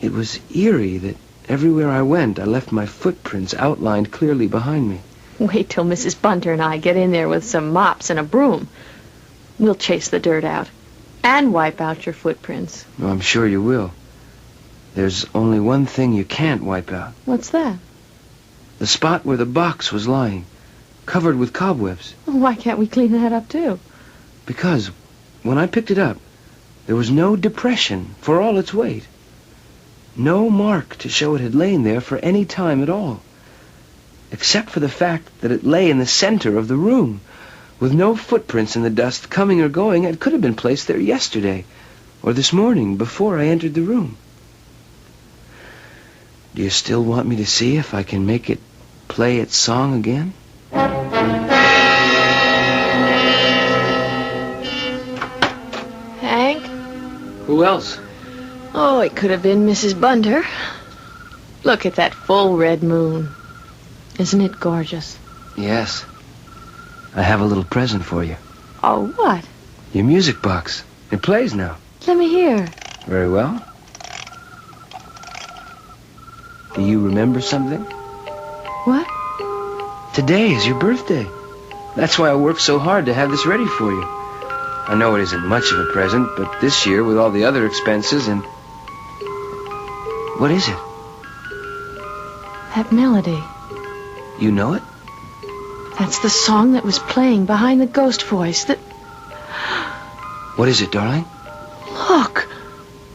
It was eerie that everywhere I went, I left my footprints outlined clearly behind me. Wait till Mrs. Bunter and I get in there with some mops and a broom. We'll chase the dirt out. And wipe out your footprints. Well, I'm sure you will. There's only one thing you can't wipe out. What's that? The spot where the box was lying, covered with cobwebs. Why can't we clean that up, too? Because when I picked it up, there was no depression for all its weight. No mark to show it had lain there for any time at all. Except for the fact that it lay in the center of the room, with no footprints in the dust coming or going. It could have been placed there yesterday, or this morning, before I entered the room. Do you still want me to see if I can make it play its song again? Hank? Who else? Oh, it could have been Mrs. Bunter. Look at that full red moon. Isn't it gorgeous? Yes. I have a little present for you. Oh, what? Your music box. It plays now. Let me hear. Very well. Do you remember something? What? Today is your birthday. That's why I worked so hard to have this ready for you. I know it isn't much of a present, but this year, with all the other expenses and... What is it? That melody. You know it? That's the song that was playing behind the ghost voice that... What is it, darling? Look.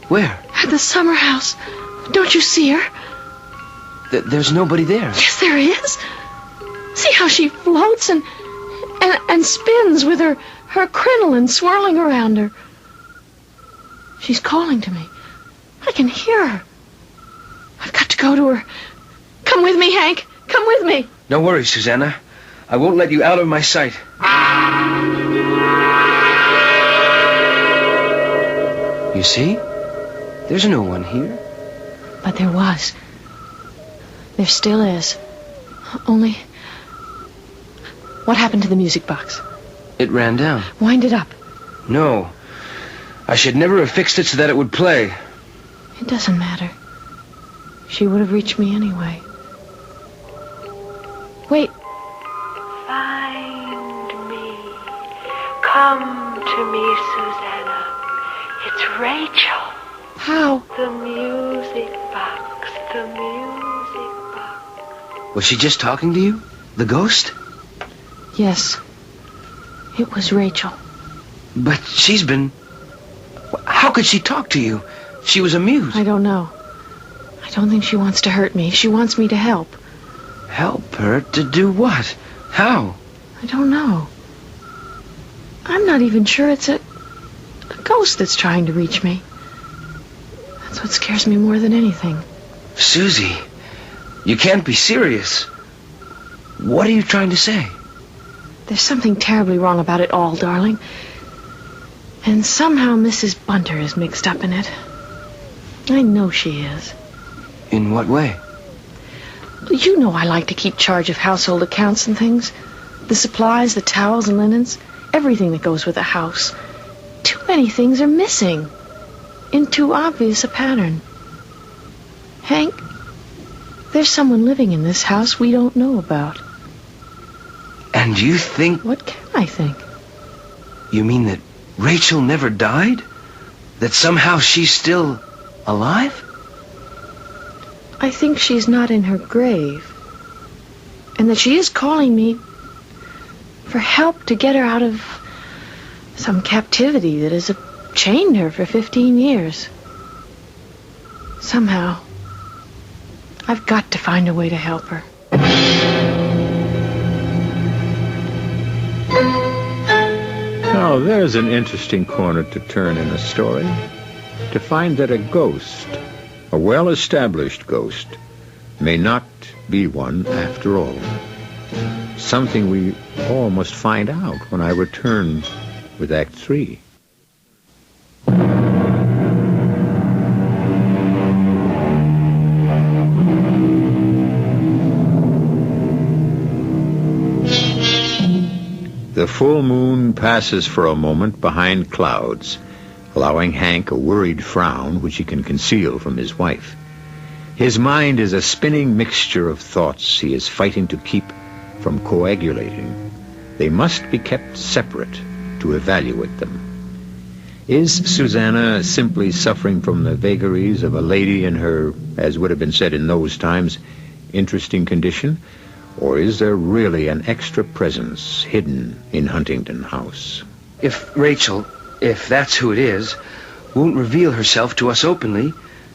Where? At the summer house. Don't you see her? There's nobody there. Yes, there is. See how she floats and spins with her crinoline swirling around her. She's calling to me. I can hear her. I've got to go to her. Come with me, Hank. Come with me. Don't worry, Susanna. I won't let you out of my sight. You see? There's no one here. But there was. There still is. Only... What happened to the music box? It ran down. Wind it up. No. I should never have fixed it so that it would play. It doesn't matter. She would have reached me anyway. Wait. Find me. Come to me, Susanna. It's Rachel. How? The music box. The music box. Was she just talking to you? The ghost? Yes. It was Rachel. But she's been... How could she talk to you? She was a mute. I don't know. I don't think she wants to hurt me. She wants me to help. Help her to do what? How? I don't know. I'm not even sure it's a ghost that's trying to reach me. That's what scares me more than anything. Susie, you can't be serious. What are you trying to say? There's something terribly wrong about it all, darling. And somehow Mrs. Bunter is mixed up in it. I know she is. In what way? You know I like to keep charge of household accounts and things. The supplies, the towels and linens, everything that goes with a house. Too many things are missing. In too obvious a pattern. Hank, there's someone living in this house we don't know about. And you think... What can I think? You mean that Rachel never died? That somehow she's still alive? I think she's not in her grave. And that she is calling me for help to get her out of some captivity that has chained her for 15 years. Somehow, I've got to find a way to help her. Now, there's an interesting corner to turn in a story. To find that a ghost, a well-established ghost, may not be one after all. Something we all must find out when I return with Act 3. The full moon passes for a moment behind clouds, allowing Hank a worried frown which he can conceal from his wife. His mind is a spinning mixture of thoughts he is fighting to keep from coagulating. They must be kept separate to evaluate them. Is Susanna simply suffering from the vagaries of a lady in her, as would have been said in those times, interesting condition? Or is there really an extra presence hidden in Huntington House? If Rachel, if that's who it is, won't reveal herself to us openly,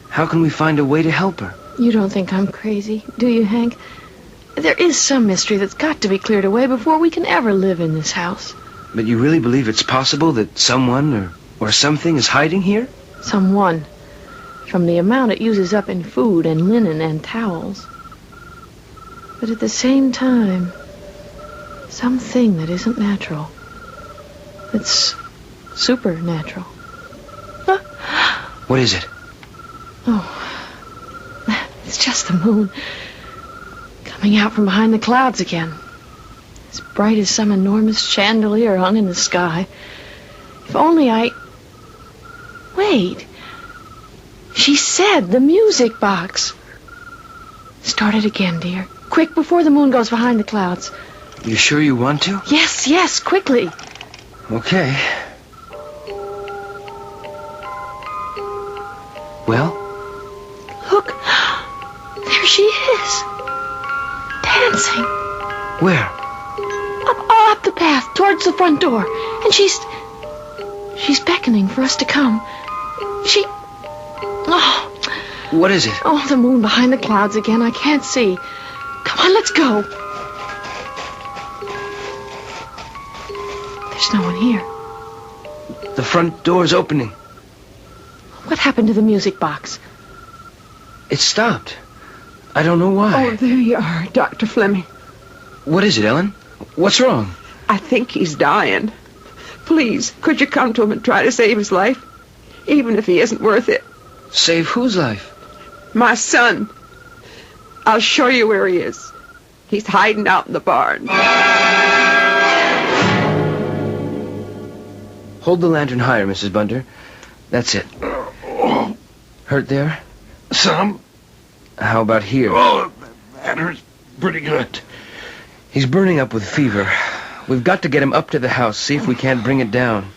how can we find a way to help her? You don't think I'm crazy, do you, Hank? There is some mystery that's got to be cleared away before we can ever live in this house. But you really believe it's possible that someone or something is hiding here? Someone. From the amount it uses up in food and linen and towels. But at the same time, something that isn't natural. It's supernatural. What is it? Oh, it's just the moon. Coming out from behind the clouds again. As bright as some enormous chandelier hung in the sky. If only I... Wait. She said the music box. Start it again, dear. Quick, before the moon goes behind the clouds. You sure you want to? Yes, quickly. Okay. Well? Look. There she is. Dancing. Where? Up the path, towards the front door. And she's beckoning for us to come. What is it? Oh, the moon behind the clouds again. I can't see. Come on, let's go. There's no one here. The front door's opening. What happened to the music box? It stopped. I don't know why. Oh, there you are, Dr. Fleming. What is it, Ellen? What's wrong? I think he's dying. Please, could you come to him and try to save his life? Even if he isn't worth it. Save whose life? My son. I'll show you where he is. He's hiding out in the barn. Hold the lantern higher, Mrs. Bunter. That's it. Hurt there? Some. How about here? Oh, that hurts pretty good. He's burning up with fever. We've got to get him up to the house, see if we can't bring it down.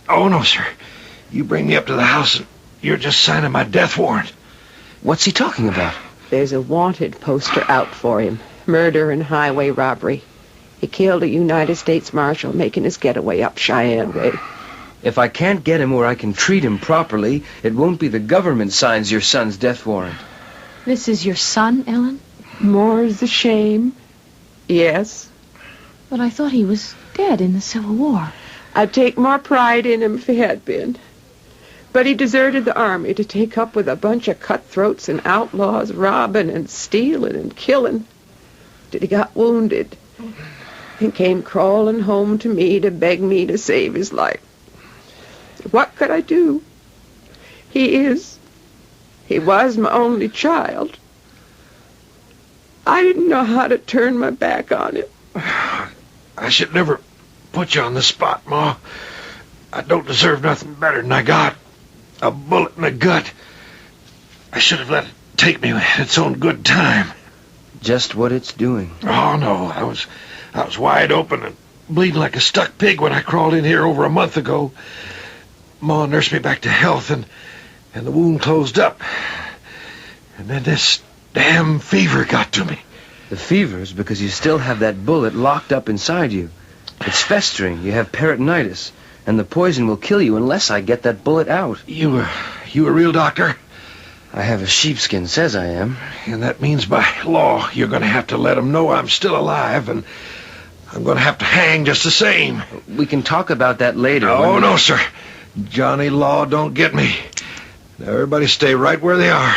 Oh, no, sir. You bring me up to the house and you're just signing my death warrant. What's he talking about? There's a wanted poster out for him. Murder and highway robbery. He killed a United States Marshal making his getaway up Cheyenne Way. If I can't get him where I can treat him properly, it won't be the government signs your son's death warrant. This is your son, Ellen? More's the shame. Yes. But I thought he was dead in the Civil War. I'd take more pride in him if he had been. But he deserted the army to take up with a bunch of cutthroats and outlaws, robbing and stealing and killing. Till he got wounded and came crawling home to me to beg me to save his life. What could I do? He was my only child. I didn't know how to turn my back on him. I should never put you on the spot, Ma. I don't deserve nothing better than I got. A bullet in the gut. I should have let it take me at its own good time. Just what it's doing. Oh, no. I was wide open and bleeding like a stuck pig when I crawled in here over a month ago. Ma nursed me back to health, and the wound closed up. And then this damn fever got to me. The fever's because you still have that bullet locked up inside you. It's festering. You have peritonitis. And the poison will kill you unless I get that bullet out. You a real doctor? I have a sheepskin, says I am. And that means by law you're going to have to let them know I'm still alive, and I'm going to have to hang just the same. We can talk about that later. Oh, no, sir. Johnny Law don't get me. Now, everybody stay right where they are.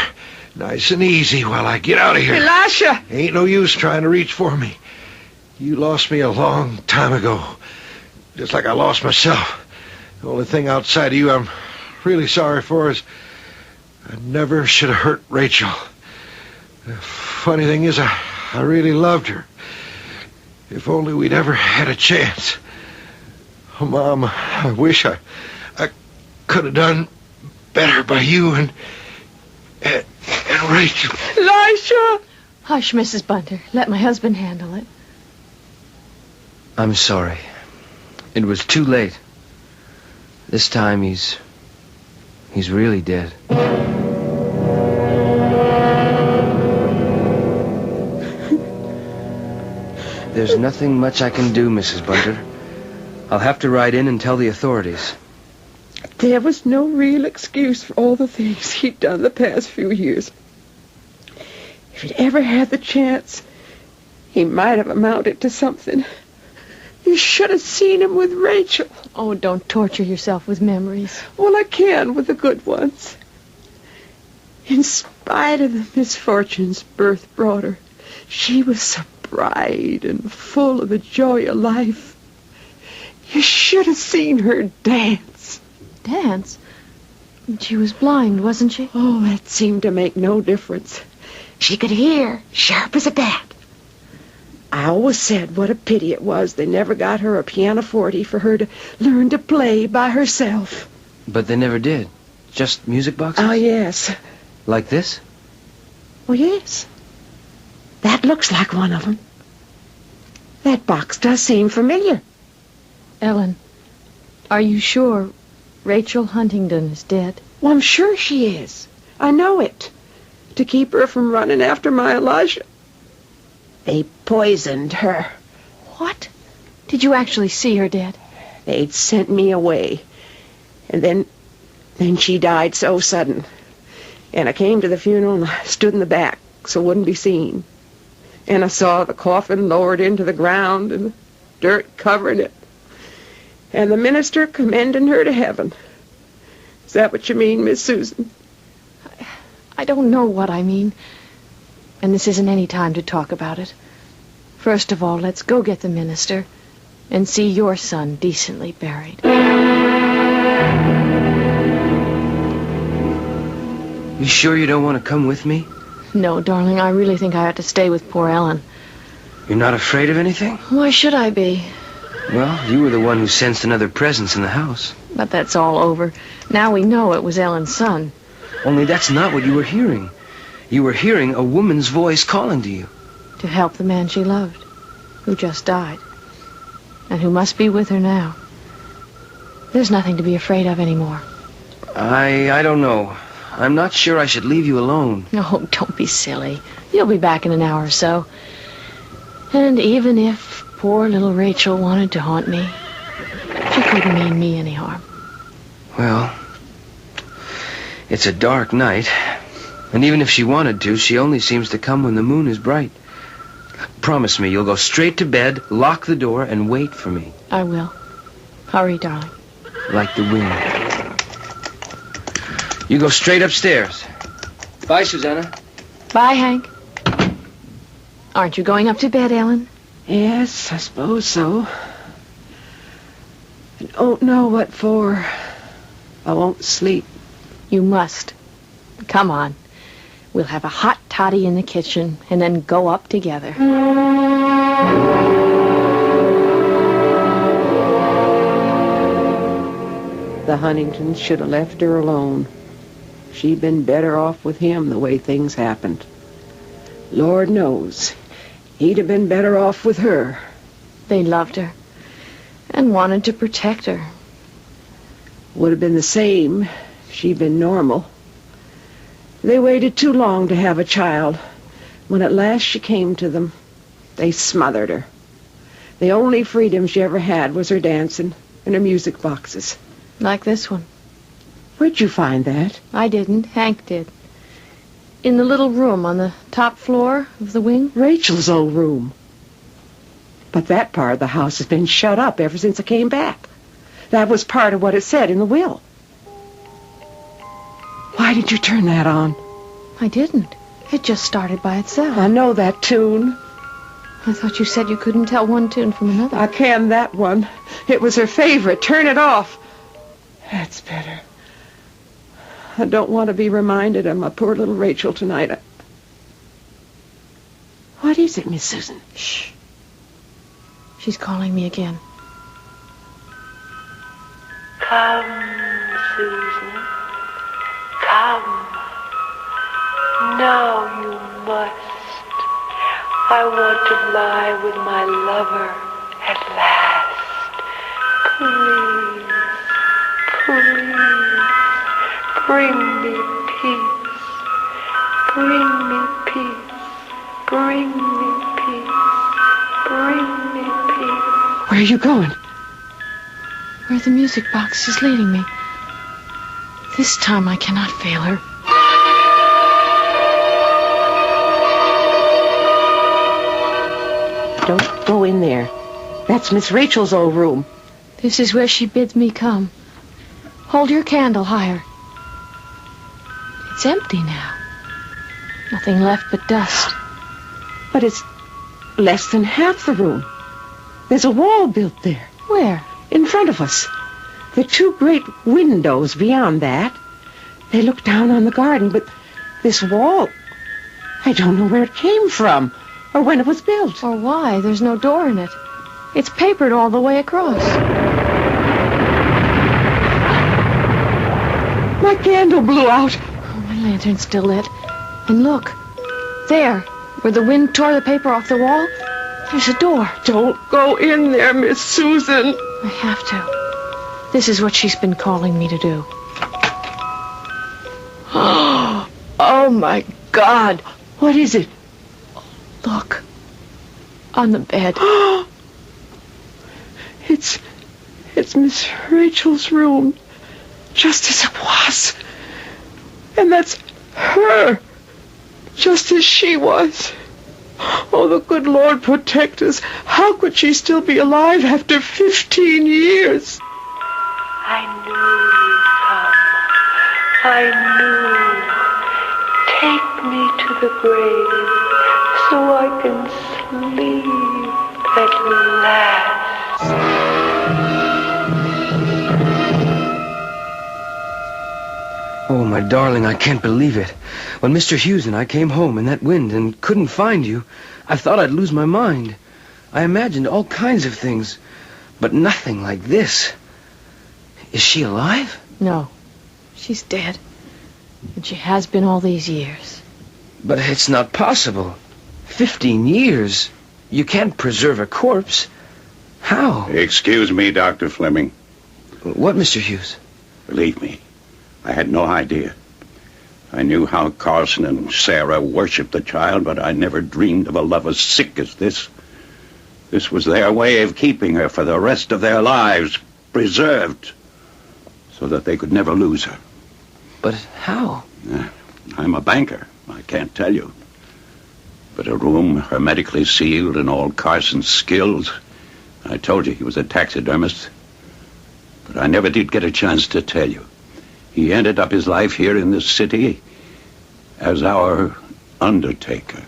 Nice and easy while I get out of here. Elisha! Ain't no use trying to reach for me. You lost me a long time ago. Just like I lost myself. The only thing outside of you I'm really sorry for is I never should have hurt Rachel. The funny thing is, I really loved her. If only we'd ever had a chance. Oh, Mom, I wish I could have done better by you and Rachel. Elisha! Hush, Mrs. Bunter. Let my husband handle it. I'm sorry. It was too late. This time he's really dead. There's nothing much I can do, Mrs. Bunter. I'll have to ride in and tell the authorities. There was no real excuse for all the things he'd done the past few years. If he'd ever had the chance, he might have amounted to something. You should have seen him with Rachel. Oh, don't torture yourself with memories. Well, I can with the good ones. In spite of the misfortunes birth brought her, she was so bright and full of the joy of life. You should have seen her dance. Dance? She was blind, wasn't she? Oh, that seemed to make no difference. She could hear, sharp as a bat. I always said what a pity it was they never got her a pianoforte for her to learn to play by herself. But they never did. Just music boxes? Oh, yes. Like this? Oh, yes. That looks like one of them. That box does seem familiar. Ellen, are you sure Rachel Huntington is dead? Well, I'm sure she is. I know it. To keep her from running after my Elijah. They poisoned her. What? Did you actually see her dead? They'd sent me away. And then she died so sudden. And I came to the funeral and I stood in the back so it wouldn't be seen. And I saw the coffin lowered into the ground and the dirt covering it. And the minister commending her to heaven. Is that what you mean, Miss Susan? I don't know what I mean. And this isn't any time to talk about it. First of all, let's go get the minister and see your son decently buried. You sure you don't want to come with me? No, darling, I really think I ought to stay with poor Ellen. You're not afraid of anything? Why should I be? Well, you were the one who sensed another presence in the house. But that's all over. Now we know it was Ellen's son. Only that's not what you were hearing. You were hearing a woman's voice calling to you. To help the man she loved, who just died, and who must be with her now. There's nothing to be afraid of anymore. I don't know. I'm not sure I should leave you alone. Oh, don't be silly. You'll be back in an hour or so. And even if poor little Rachel wanted to haunt me, she couldn't mean me any harm. Well, it's a dark night. And even if she wanted to, she only seems to come when the moon is bright. Promise me you'll go straight to bed, lock the door, and wait for me. I will. Hurry, darling. Like the wind. You go straight upstairs. Bye, Susanna. Bye, Hank. Aren't you going up to bed, Ellen? Yes, I suppose so. I don't know what for. I won't sleep. You must. Come on. We'll have a hot toddy in the kitchen and then go up together. The Huntingtons should have left her alone. She'd been better off with him the way things happened. Lord knows, he'd have been better off with her. They loved her and wanted to protect her. Would have been the same if she'd been normal. They waited too long to have a child. When at last she came to them, they smothered her. The only freedom she ever had was her dancing and her music boxes. Like this one. Where'd you find that? I didn't. Hank did. In the little room on the top floor of the wing. Rachel's old room. But that part of the house has been shut up ever since I came back. That was part of what it said in the will. Why did you turn that on? I didn't. It just started by itself. I know that tune. I thought you said you couldn't tell one tune from another. I can that one. It was her favorite. Turn it off. That's better. I don't want to be reminded of my poor little Rachel tonight. What is it, Miss Susan? Shh. She's calling me again. Come, Susan. Come. Now you must. I want to lie with my lover at last. Please, Bring me peace. Bring me peace. Bring me peace. Bring me peace. Where are you going? Where the music box is leading me. This time I cannot fail her. Don't go in there. That's Miss Rachel's old room. This is where she bids me come. Hold your candle higher. It's empty now. Nothing left but dust. But it's less than half the room. There's a wall built there. Where? In front of us. The two great windows beyond that. They look down on the garden, but this wall, I don't know where it came from, or when it was built. Or why. There's no door in it. It's papered all the way across. My candle blew out. Oh, my lantern's still lit. And look, there, where the wind tore the paper off the wall, there's a door. Don't go in there, Miss Susan. I have to. This is what she's been calling me to do. Oh, my God. What is it? Look. On the bed. It's Miss Rachel's room. Just as it was. And that's her. Just as she was. Oh, the good Lord protect us. How could she still be alive after 15 years? I knew you'd come. I knew. Take me to the grave so I can sleep at last. Oh, my darling, I can't believe it. When Mr. Hughes and I came home in that wind and couldn't find you, I thought I'd lose my mind. I imagined all kinds of things, but nothing like this. Is she alive? No, she's dead. And she has been all these years. But it's not possible. 15 years. You can't preserve a corpse. How? Excuse me, Dr. Fleming. What, Mr. Hughes? Believe me, I had no idea. I knew how Carson and Sarah worshipped the child, but I never dreamed of a love as sick as this. This was their way of keeping her for the rest of their lives, preserved, so that they could never lose her. But how? I'm a banker. I can't tell you. But a room hermetically sealed and all Carson's skills. I told you he was a taxidermist. But I never did get a chance to tell you. He ended up his life here in this city as our undertaker.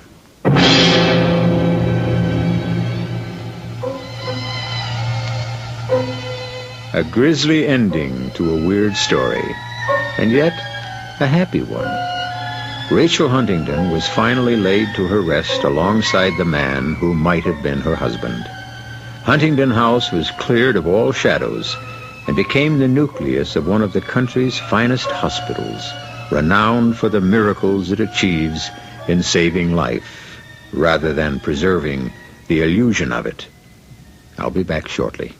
A grisly ending to a weird story, and yet a happy one. Rachel Huntington was finally laid to her rest alongside the man who might have been her husband. Huntington House was cleared of all shadows and became the nucleus of one of the country's finest hospitals, renowned for the miracles it achieves in saving life, rather than preserving the illusion of it. I'll be back shortly.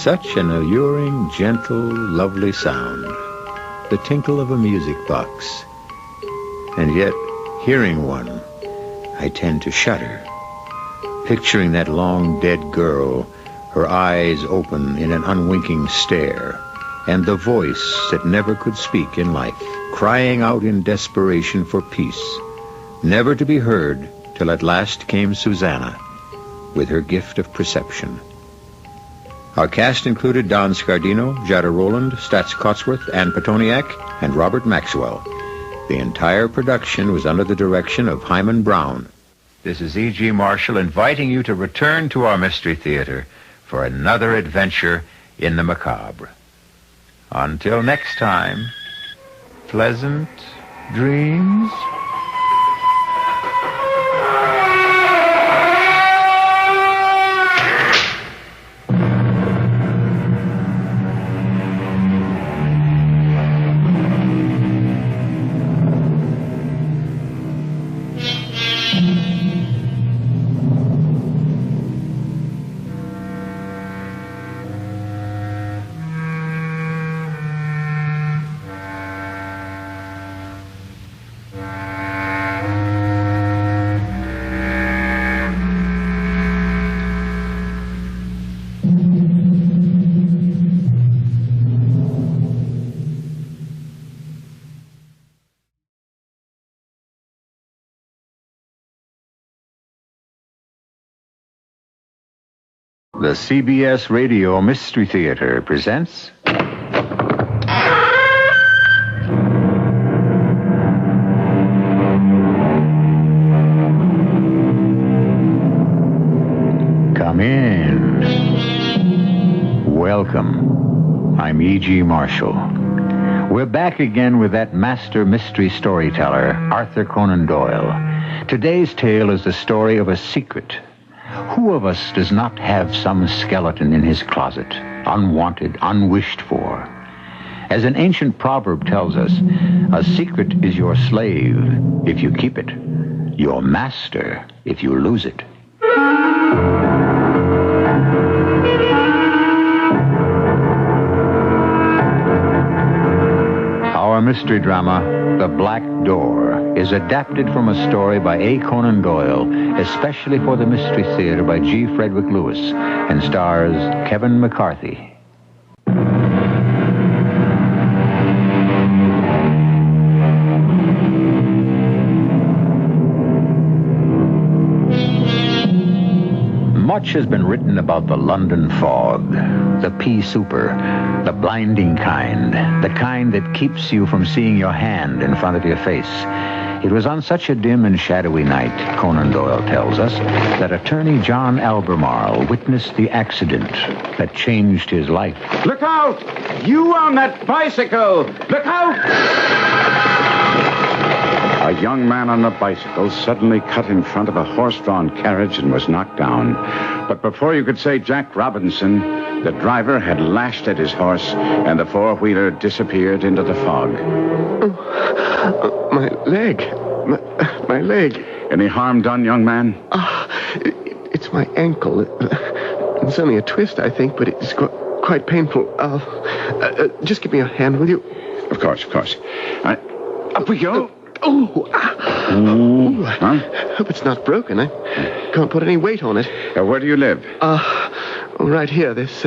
Such an alluring, gentle, lovely sound. The tinkle of a music box. And yet, hearing one, I tend to shudder. Picturing that long dead girl, her eyes open in an unwinking stare, and the voice that never could speak in life, crying out in desperation for peace, never to be heard till at last came Susanna, with her gift of perception. Our cast included Don Scardino, Jada Rowland, Stats Cotsworth, Ann Petoniak, and Robert Maxwell. The entire production was under the direction of Hyman Brown. This is E.G. Marshall inviting you to return to our Mystery Theater for another adventure in the macabre. Until next time, pleasant dreams. The CBS Radio Mystery Theater presents... Come in. Welcome. I'm E.G. Marshall. We're back again with that master mystery storyteller, Arthur Conan Doyle. Today's tale is the story of a secret. Who of us does not have some skeleton in his closet, unwanted, unwished for? As an ancient proverb tells us, a secret is your slave if you keep it, your master if you lose it. Our mystery drama, The Black Door, is adapted from a story by A. Conan Doyle, especially for the Mystery Theater by G. Frederick Lewis, and stars Kevin McCarthy. Much has been written about the London fog, the pea souper, the blinding kind, the kind that keeps you from seeing your hand in front of your face. It was on such a dim and shadowy night, Conan Doyle tells us, that attorney John Albemarle witnessed the accident that changed his life. Look out! You on that bicycle! Look out! A young man on a bicycle suddenly cut in front of a horse-drawn carriage and was knocked down. But before you could say Jack Robinson, the driver had lashed at his horse, and the four-wheeler disappeared into the fog. My leg. My leg. Any harm done, young man? It's my ankle. It's only a twist, I think, but it's quite painful. Just give me a hand, will you? Of course, of course. Up we go. I hope it's not broken. I can't put any weight on it. Where do you live? Right here, this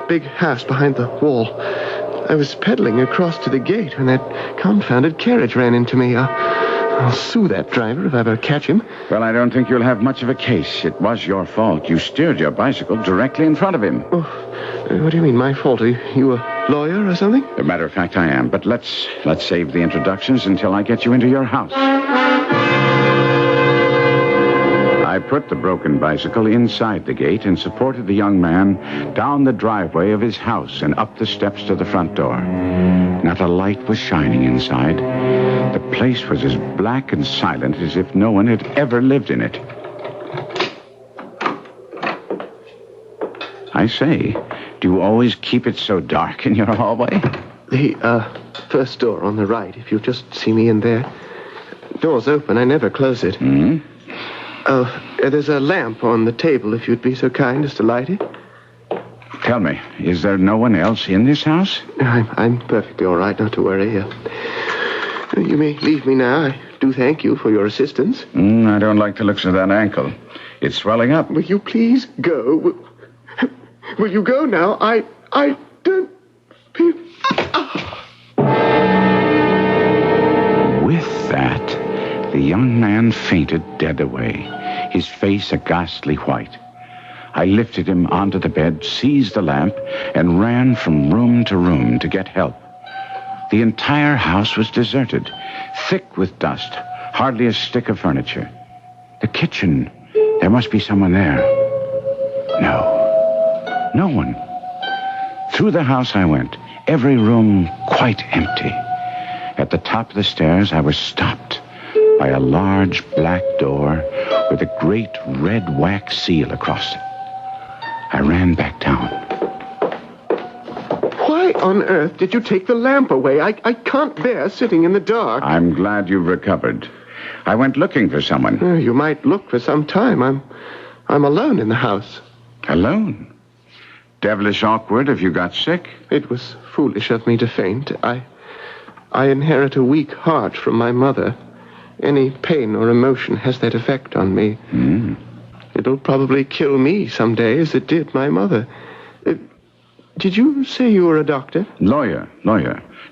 big house behind the wall. I was pedaling across to the gate when that confounded carriage ran into me. I'll sue that driver if I ever catch him. Well, I don't think you'll have much of a case. It was your fault. You steered your bicycle directly in front of him. Oh, what do you mean, my fault? Are you a lawyer or something? As a matter of fact, I am. But let's save the introductions until I get you into your house. I put the broken bicycle inside the gate and supported the young man down the driveway of his house and up the steps to the front door. Not a light was shining inside. The place was as black and silent as if no one had ever lived in it. I say, do you always keep it so dark in your hallway? The first door on the right, if you'll just see me in there. Door's open. I never close it. Mm-hmm. There's a lamp on the table, if you'd be so kind as to light it. Tell me, is there no one else in this house? I'm perfectly all right, not to worry. You may leave me now. I do thank you for your assistance. I don't like the looks of that ankle. It's swelling up. Will you please go? Will you go now? I don't feel... With that, the young man fainted dead away, his face a ghastly white. I lifted him onto the bed, seized the lamp, and ran from room to room to get help. The entire house was deserted, thick with dust, hardly a stick of furniture. The kitchen, there must be someone there. No one. Through the house I went, every room quite empty. At the top of the stairs, I was stopped by a large black door with a great red wax seal across it. I ran back down. Why on earth did you take the lamp away? I can't bear sitting in the dark. I'm glad you've recovered. I went looking for someone. You might look for some time. I'm alone in the house. Alone? Devilish awkward if you got sick? It was foolish of me to faint. I inherit a weak heart from my mother. Any pain or emotion has that effect on me. It'll probably kill me someday, as it did my mother. Did you say you were a doctor? Lawyer.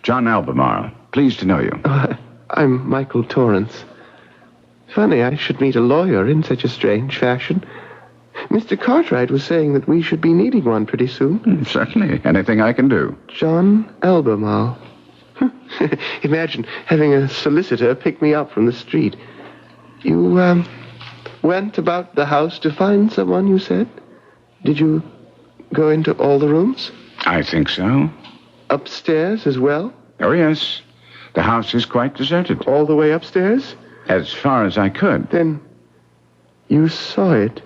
John Albemarle. Pleased to know you. I'm Michael Torrance. Funny I should meet a lawyer in such a strange fashion. Mr. Cartwright was saying that we should be needing one pretty soon. Certainly. Anything I can do. John Albemarle. Imagine having a solicitor pick me up from the street. You, went about the house to find someone, you said? Did you go into all the rooms? I think so. Upstairs as well? Oh, yes. The house is quite deserted. All the way upstairs? As far as I could. Then you saw it?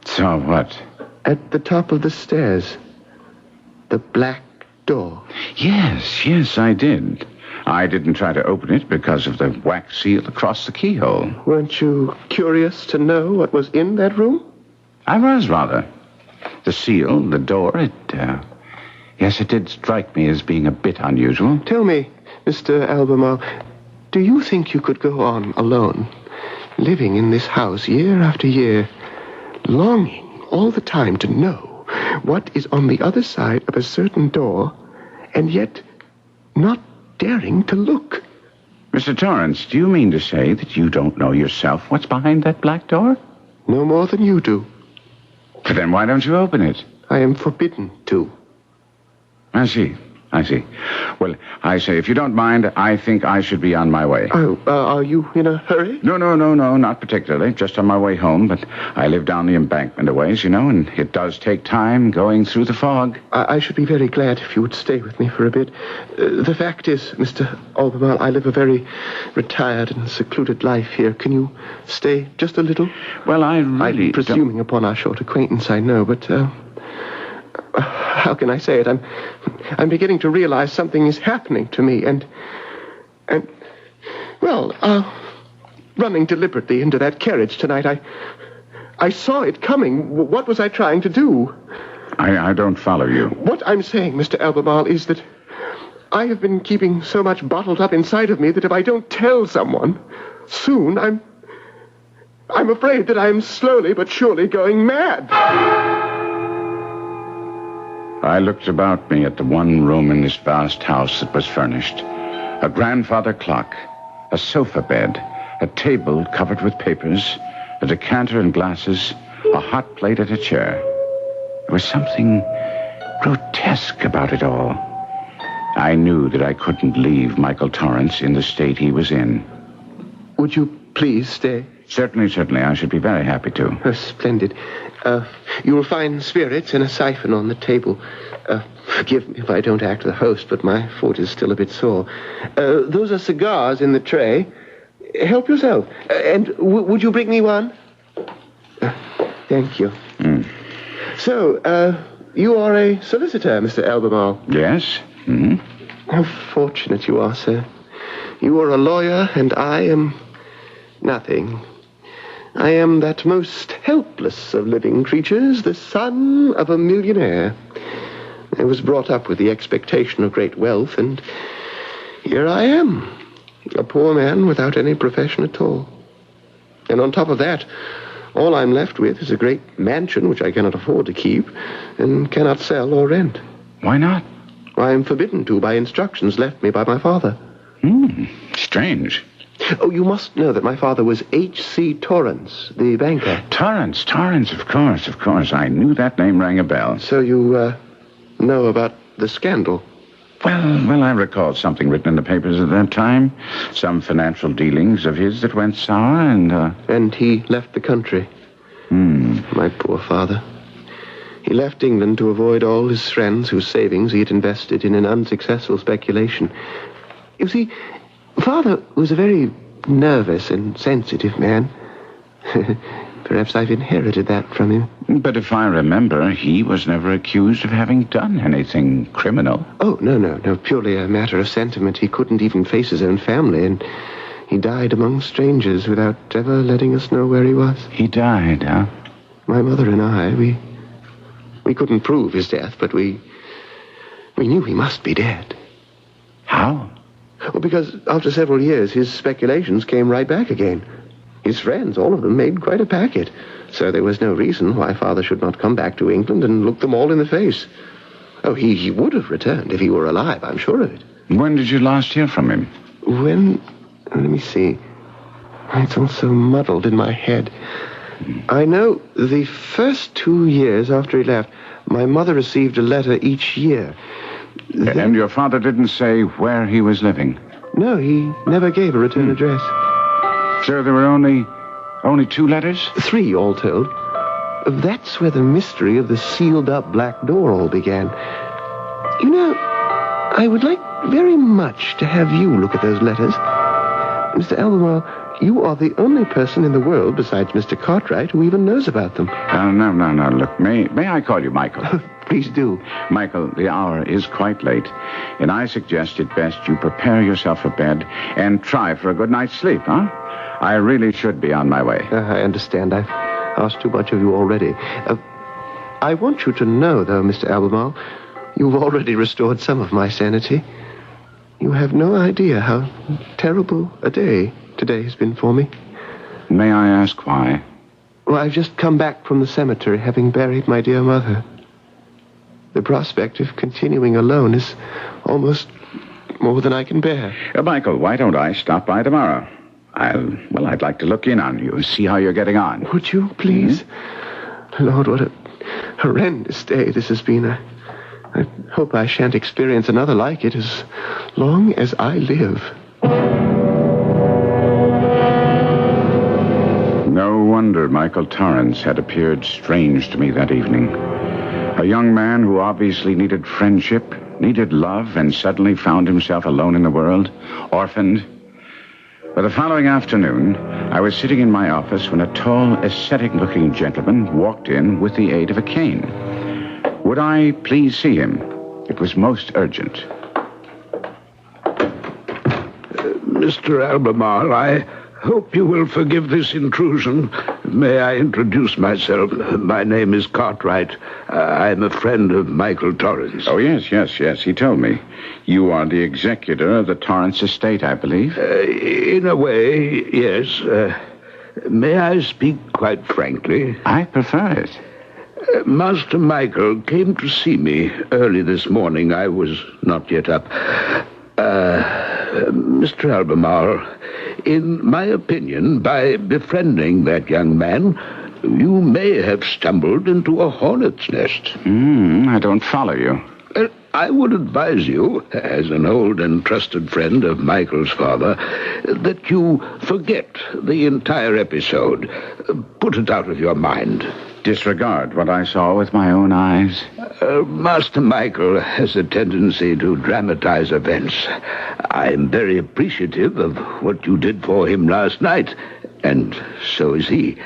Saw what? At the top of the stairs. The black door. Yes, I did. I didn't try to open it because of the wax seal across the keyhole. Weren't you curious to know what was in that room? I was, rather. The seal, the door, yes, it did strike me as being a bit unusual. Tell me, Mr. Albemarle, do you think you could go on alone, living in this house year after year, longing all the time to know what is on the other side of a certain door, and yet not daring to look? Mr. Torrance, do you mean to say that you don't know yourself what's behind that black door? No more than you do. But then why don't you open it? I am forbidden to. I see. Well, I say, if you don't mind, I think I should be on my way. Oh, are you in a hurry? No, not particularly. Just on my way home, but I live down the embankment a ways, and it does take time going through the fog. I should be very glad if you would stay with me for a bit. The fact is, Mr. Albemarle, I live a very retired and secluded life here. Can you stay just a little? Well, I'm presuming upon our short acquaintance, I know, but, how can I say it? I'm beginning to realize something is happening to me, and running deliberately into that carriage tonight, I saw it coming. What was I trying to do? I don't follow you. What I'm saying, Mr. Albemarle, is that I have been keeping so much bottled up inside of me that if I don't tell someone soon, I'm afraid that I'm slowly but surely going mad. I looked about me at the one room in this vast house that was furnished. A grandfather clock, a sofa bed, a table covered with papers, a decanter and glasses, a hot plate and a chair. There was something grotesque about it all. I knew that I couldn't leave Michael Torrance in the state he was in. Would you please stay? Certainly. I should be very happy to. Oh, splendid. You will find spirits and a siphon on the table. Forgive me if I don't act the host, but my foot is still a bit sore. Those are cigars in the tray. Help yourself. And would you bring me one? Thank you. So, you are a solicitor, Mr. Albemarle? Yes. How fortunate you are, sir. You are a lawyer, and I am nothing. I am that most helpless of living creatures, the son of a millionaire. I was brought up with the expectation of great wealth, and here I am, a poor man without any profession at all. And on top of that, all I'm left with is a great mansion which I cannot afford to keep and cannot sell or rent. Why not? I am forbidden to by instructions left me by my father. Strange. Oh, you must know that my father was H.C. Torrance, the banker. Torrance, of course. I knew that name rang a bell. So you, know about the scandal? Well, I recall something written in the papers at that time. Some financial dealings of his that went sour, And he left the country. My poor father. He left England to avoid all his friends whose savings he had invested in an unsuccessful speculation. You see, Father was a very nervous and sensitive man. Perhaps I've inherited that from him. But if I remember, he was never accused of having done anything criminal. Oh, no. Purely a matter of sentiment. He couldn't even face his own family, and he died among strangers without ever letting us know where he was. He died, huh? My mother and I, we couldn't prove his death, but we knew he must be dead. How? Well, because after several years, his speculations came right back again. His friends, all of them, made quite a packet. So there was no reason why Father should not come back to England and look them all in the face. Oh, he would have returned if he were alive, I'm sure of it. When did you last hear from him? Let me see. It's all so muddled in my head. I know the first 2 years after he left, my mother received a letter each year. And your father didn't say where he was living? No, he never gave a return address. So there were only 2 letters? 3, all told. That's where the mystery of the sealed-up black door all began. You know, I would like very much to have you look at those letters. Mr. Albemarle, you are the only person in the world besides Mr. Cartwright who even knows about them. No. Look, may I call you Michael? Please do. Michael, the hour is quite late, and I suggest it best you prepare yourself for bed and try for a good night's sleep, huh? I really should be on my way. I understand. I've asked too much of you already. I want you to know, though, Mr. Albemarle, you've already restored some of my sanity. You have no idea how terrible a day today has been for me. May I ask why? Well, I've just come back from the cemetery, having buried my dear mother. The prospect of continuing alone is almost more than I can bear. Michael, why don't I stop by tomorrow? I'd like to look in on you and see how you're getting on. Would you, please? Lord, what a horrendous day this has been. I hope I shan't experience another like it as long as I live. No wonder Michael Torrance had appeared strange to me that evening. A young man who obviously needed friendship, needed love, and suddenly found himself alone in the world, orphaned. But the following afternoon, I was sitting in my office when a tall, ascetic-looking gentleman walked in with the aid of a cane. Would I please see him? It was most urgent. Mr. Albemarle, I hope you will forgive this intrusion. May I introduce myself? My name is Cartwright. I'm a friend of Michael Torrance. Oh, yes. He told me. You are the executor of the Torrance estate, I believe. In a way, yes. May I speak quite frankly? I prefer it. Master Michael came to see me early this morning. I was not yet up. Mr. Albemarle, in my opinion, by befriending that young man, you may have stumbled into a hornet's nest. I don't follow you. I would advise you, as an old and trusted friend of Michael's father, that you forget the entire episode. Put it out of your mind. Disregard what I saw with my own eyes? Master Michael has a tendency to dramatize events. I'm very appreciative of what you did for him last night, and so is he.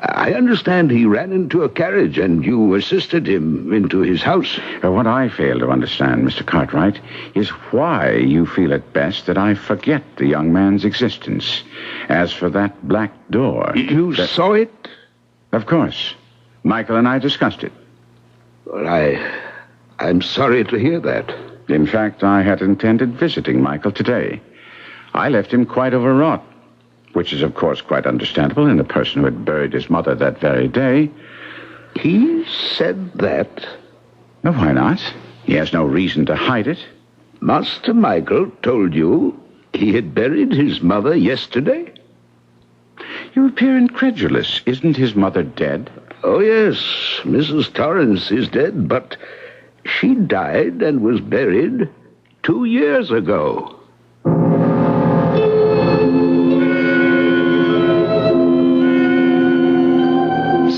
I understand he ran into a carriage and you assisted him into his house. What I fail to understand, Mr. Cartwright, is why you feel it best that I forget the young man's existence. As for that black door... You saw it? Of course. Michael and I discussed it. Well, I'm sorry to hear that. In fact, I had intended visiting Michael today. I left him quite overwrought, which is, of course, quite understandable in a person who had buried his mother that very day. He said that? No, why not? He has no reason to hide it. Master Michael told you he had buried his mother yesterday? You appear incredulous. Isn't his mother dead? Oh, yes. Mrs. Torrance is dead, but she died and was buried 2 years ago.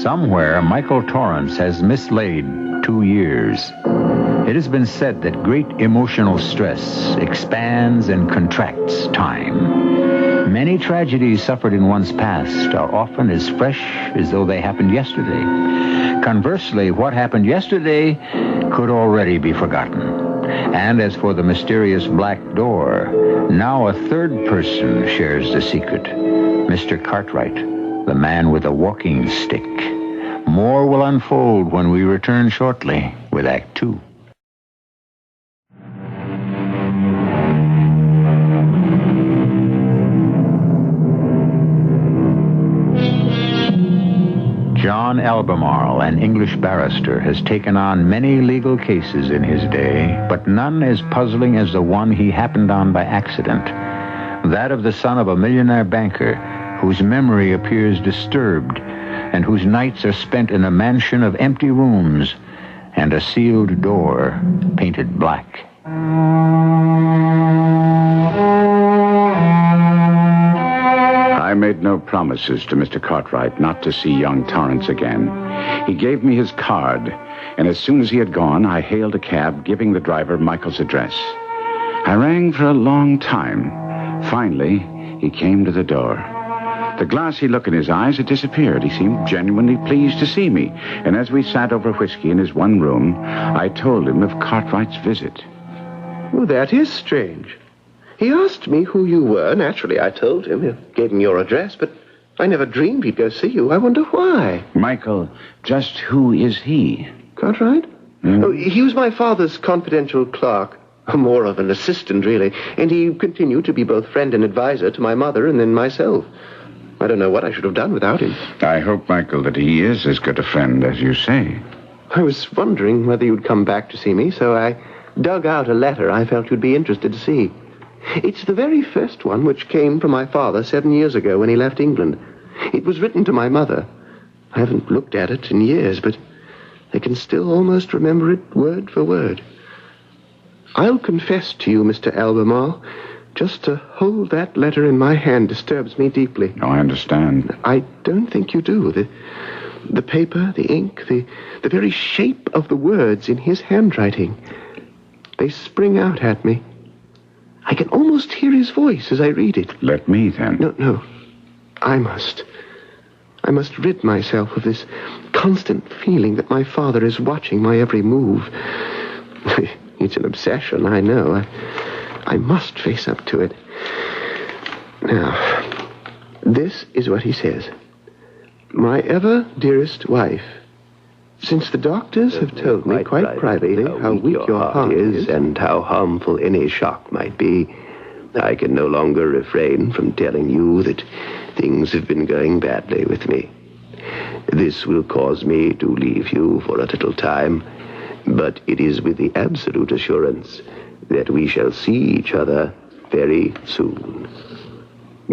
Somewhere, Michael Torrance has mislaid 2 years. It has been said that great emotional stress expands and contracts time. Many tragedies suffered in one's past are often as fresh as though they happened yesterday. Conversely, what happened yesterday could already be forgotten. And as for the mysterious black door, now a third person shares the secret. Mr. Cartwright, the man with a walking stick. More will unfold when we return shortly with Act 2. John Albemarle, an English barrister, has taken on many legal cases in his day, but none as puzzling as the one he happened on by accident. That of the son of a millionaire banker whose memory appears disturbed and whose nights are spent in a mansion of empty rooms and a sealed door painted black. I made no promises to Mr. Cartwright not to see young Torrance again. He gave me his card, and as soon as he had gone, I hailed a cab, giving the driver Michael's address. I rang for a long time. Finally, he came to the door. The glassy look in his eyes had disappeared. He seemed genuinely pleased to see me, and as we sat over whiskey in his one room, I told him of Cartwright's visit. Oh, that is strange. He asked me who you were. Naturally, I told him. I gave him your address, but I never dreamed he'd go see you. I wonder why. Michael, just who is he? Cartwright? Oh, he was my father's confidential clerk. More of an assistant, really. And he continued to be both friend and advisor to my mother and then myself. I don't know what I should have done without him. I hope, Michael, that he is as good a friend as you say. I was wondering whether you'd come back to see me, so I dug out a letter I felt you'd be interested to see. It's the very first one which came from my father 7 years ago when he left England. It was written to my mother. I haven't looked at it in years, but I can still almost remember it word for word. I'll confess to you, Mr. Albemarle, just to hold that letter in my hand disturbs me deeply. Oh, I understand. I don't think you do. The paper, the ink, the very shape of the words in his handwriting, they spring out at me. I can almost hear his voice as I read it. Let me, then. No. I must rid myself of this constant feeling that my father is watching my every move. It's an obsession, I know. I must face up to it. Now, this is what he says. My ever dearest wife, since the doctors have told me quite privately how weak your heart is and how harmful any shock might be, I can no longer refrain from telling you that things have been going badly with me. This will cause me to leave you for a little time, but it is with the absolute assurance that we shall see each other very soon.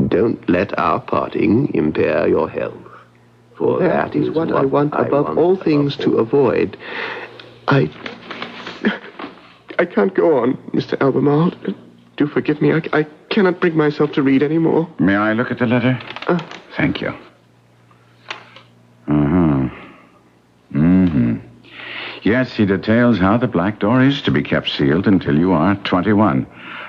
Don't let our parting impair your health, for that is what I want above all things to avoid. I can't go on, Mr. Albemarle. Do forgive me. I cannot bring myself to read any more. May I look at the letter? Thank you. Yes, he details how the black door is to be kept sealed until you are 21.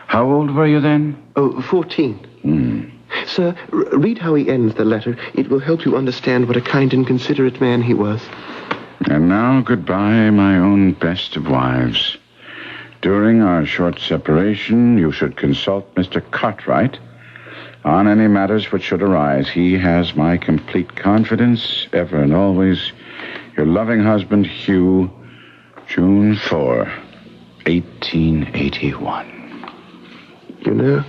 How old were you then? 14. Sir, read how he ends the letter. It will help you understand what a kind and considerate man he was. And now, goodbye, my own best of wives. During our short separation, you should consult Mr. Cartwright on any matters which should arise. He has my complete confidence, ever and always. Your loving husband, Hugh, June 4, 1881. You know,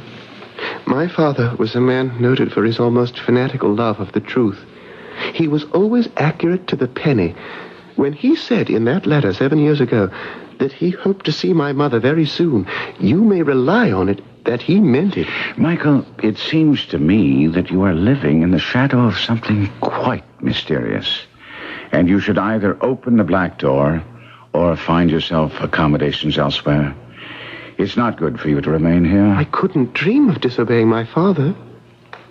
my father was a man noted for his almost fanatical love of the truth. He was always accurate to the penny. When he said in that letter 7 years ago that he hoped to see my mother very soon, you may rely on it that he meant it. Michael, it seems to me that you are living in the shadow of something quite mysterious. And you should either open the black door or find yourself accommodations elsewhere. It's not good for you to remain here. I couldn't dream of disobeying my father.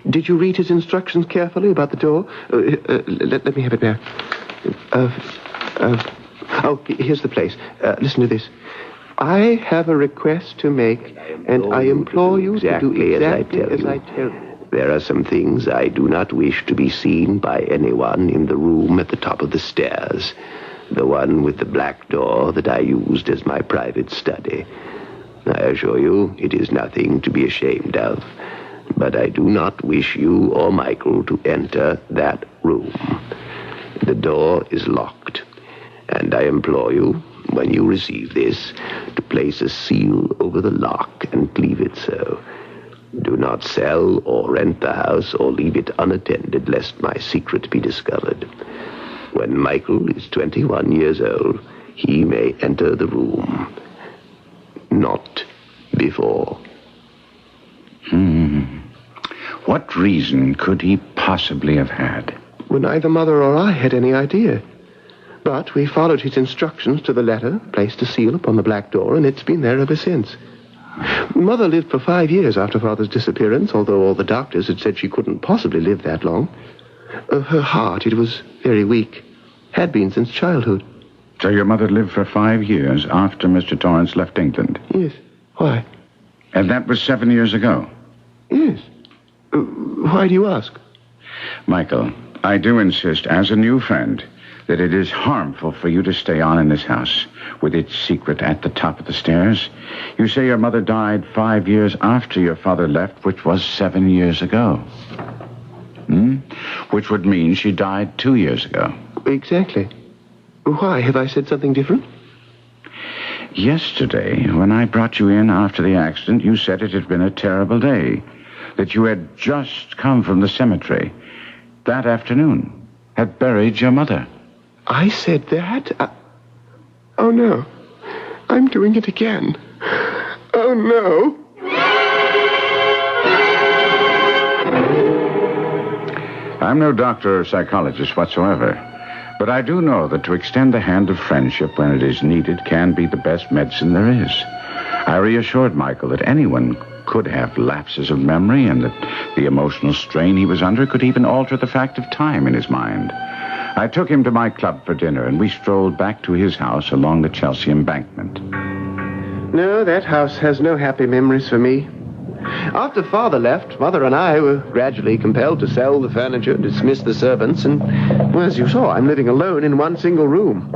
Did you read his instructions carefully about the door? Let me have it back. Here's the place. Listen to this. I have a request to make, and I implore you to do exactly as I tell you. There are some things I do not wish to be seen by anyone in the room at the top of the stairs. The one with the black door that I used as my private study. I assure you, it is nothing to be ashamed of. But I do not wish you or Michael to enter that room. The door is locked, and I implore you, when you receive this, to place a seal over the lock and leave it so. Do not sell or rent the house or leave it unattended, lest my secret be discovered. When Michael is 21 years old, he may enter the room. Not before. What reason could he possibly have had? when neither Mother or I had any idea. But we followed his instructions to the letter, placed a seal upon the black door, and it's been there ever since. Mother lived for 5 years after Father's disappearance, although all the doctors had said she couldn't possibly live that long. Her heart, it was very weak. Had been since childhood. So your mother lived for 5 years after Mr. Torrance left England? Yes. Why? And that was 7 years ago? Yes. Why do you ask? Michael, I do insist, as a new friend, that it is harmful for you to stay on in this house with its secret at the top of the stairs. You say your mother died 5 years after your father left, which was 7 years ago. Which would mean she died 2 years ago. Exactly. Why? Have I said something different? Yesterday, when I brought you in after the accident, you said it had been a terrible day, that you had just come from the cemetery that afternoon, had buried your mother. I said that? Oh, no. I'm doing it again. Oh, no. I'm no doctor or psychologist whatsoever, but I do know that to extend the hand of friendship when it is needed can be the best medicine there is. I reassured Michael that anyone could have lapses of memory and that the emotional strain he was under could even alter the fact of time in his mind. I took him to my club for dinner, and we strolled back to his house along the Chelsea embankment. No, that house has no happy memories for me. After Father left, Mother and I were gradually compelled to sell the furniture, dismiss the servants, and, well, as you saw, I'm living alone in one single room.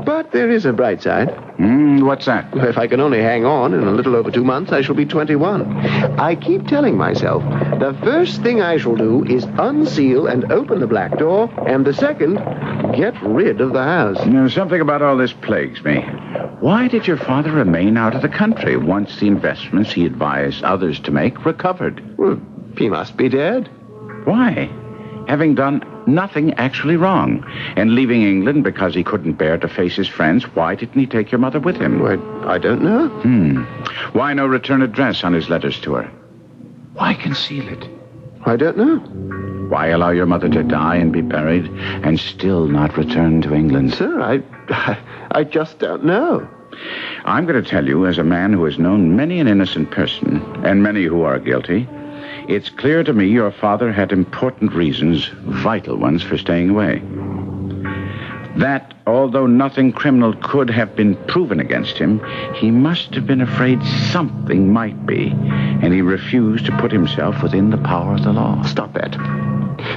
But there is a bright side. What's that? If I can only hang on, in a little over 2 months, I shall be 21. I keep telling myself, the first thing I shall do is unseal and open the black door, and the second, get rid of the house. Something about all this plagues me. Why did your father remain out of the country once the investments he advised others to make recovered? Well, he must be dead. Why? Having done nothing actually wrong, and leaving England because he couldn't bear to face his friends, why didn't he take your mother with him? Well, I don't know. Why no return address on his letters to her? Why conceal it? I don't know. Why allow your mother to die and be buried and still not return to England? Sir, I just don't know. I'm going to tell you, as a man who has known many an innocent person, and many who are guilty, it's clear to me your father had important reasons, vital ones, for staying away. That, although nothing criminal could have been proven against him, he must have been afraid something might be, and he refused to put himself within the power of the law. Stop that.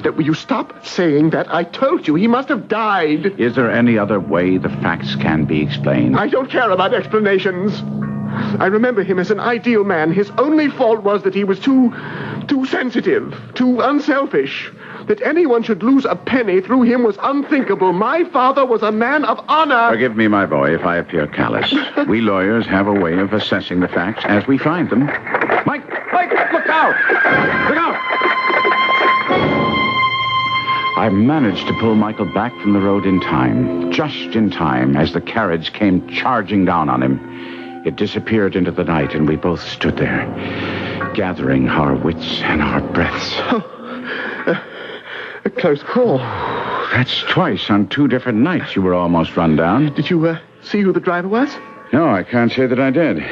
Will you stop saying that? I told you he must have died. Is there any other way the facts can be explained? I don't care about explanations. I remember him as an ideal man. His only fault was that he was too sensitive, too unselfish. That anyone should lose a penny through him was unthinkable. My father was a man of honor. Forgive me, my boy, if I appear callous. We lawyers have a way of assessing the facts as we find them. Mike, look out! Look out! I managed to pull Michael back from the road in time, just in time, as the carriage came charging down on him. It disappeared into the night, and we both stood there, gathering our wits and our breaths. A close call. That's twice on 2 different nights you were almost run down. Did you see who the driver was? No, I can't say that I did.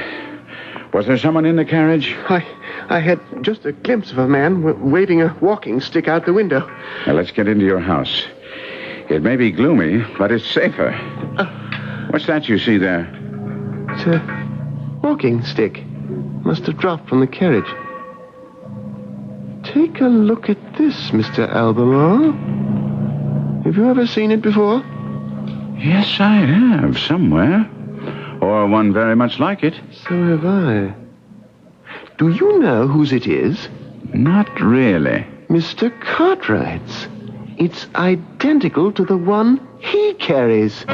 Was there someone in the carriage? I had just a glimpse of a man waving a walking stick out the window. Now, let's get into your house. It may be gloomy, but it's safer. What's that you see there? It's a walking stick. Must have dropped from the carriage. Take a look at this, Mr. Albemarle. Have you ever seen it before? Yes, I have, somewhere. Or one very much like it. So have I. Do you know whose it is? Not really. Mr. Cartwright's. It's identical to the one he carries.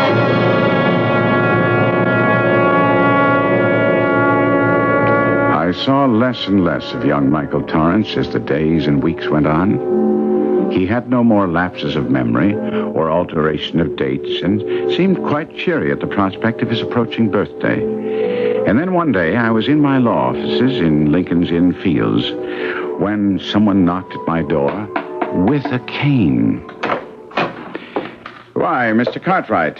I saw less and less of young Michael Torrance as the days and weeks went on. He had no more lapses of memory or alteration of dates, and seemed quite cheery at the prospect of his approaching birthday. And then one day I was in my law offices in Lincoln's Inn Fields when someone knocked at my door with a cane. Why, Mr. Cartwright,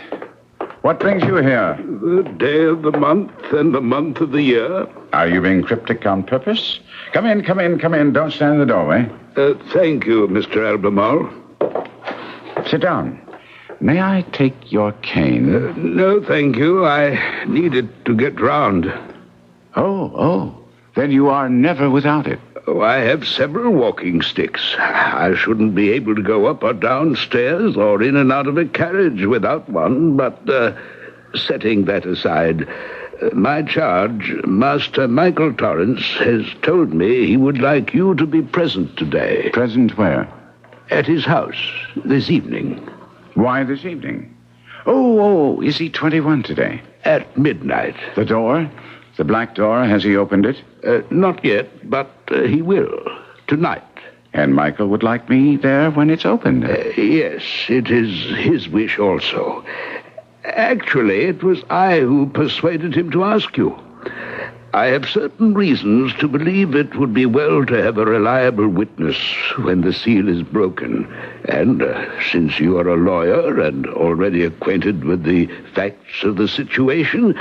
what brings you here? The day of the month and the month of the year. Are you being cryptic on purpose? Come in. Don't stand in the doorway. Thank you, Mr. Albemarle. Sit down. May I take your cane? No, thank you. I need it to get round. Oh. Then you are never without it. Oh, I have several walking sticks. I shouldn't be able to go up or down stairs or in and out of a carriage without one, but setting that aside, my charge, Master Michael Torrance, has told me he would like you to be present today. Present where? At his house this evening. Why this evening? Oh, is he 21 today? At midnight. The door? The black door, has he opened it? Not yet, but he will. Tonight. And Michael would like me there when it's opened? Yes, it is his wish also. Actually, it was I who persuaded him to ask you. I have certain reasons to believe it would be well to have a reliable witness when the seal is broken. And since you are a lawyer and already acquainted with the facts of the situation,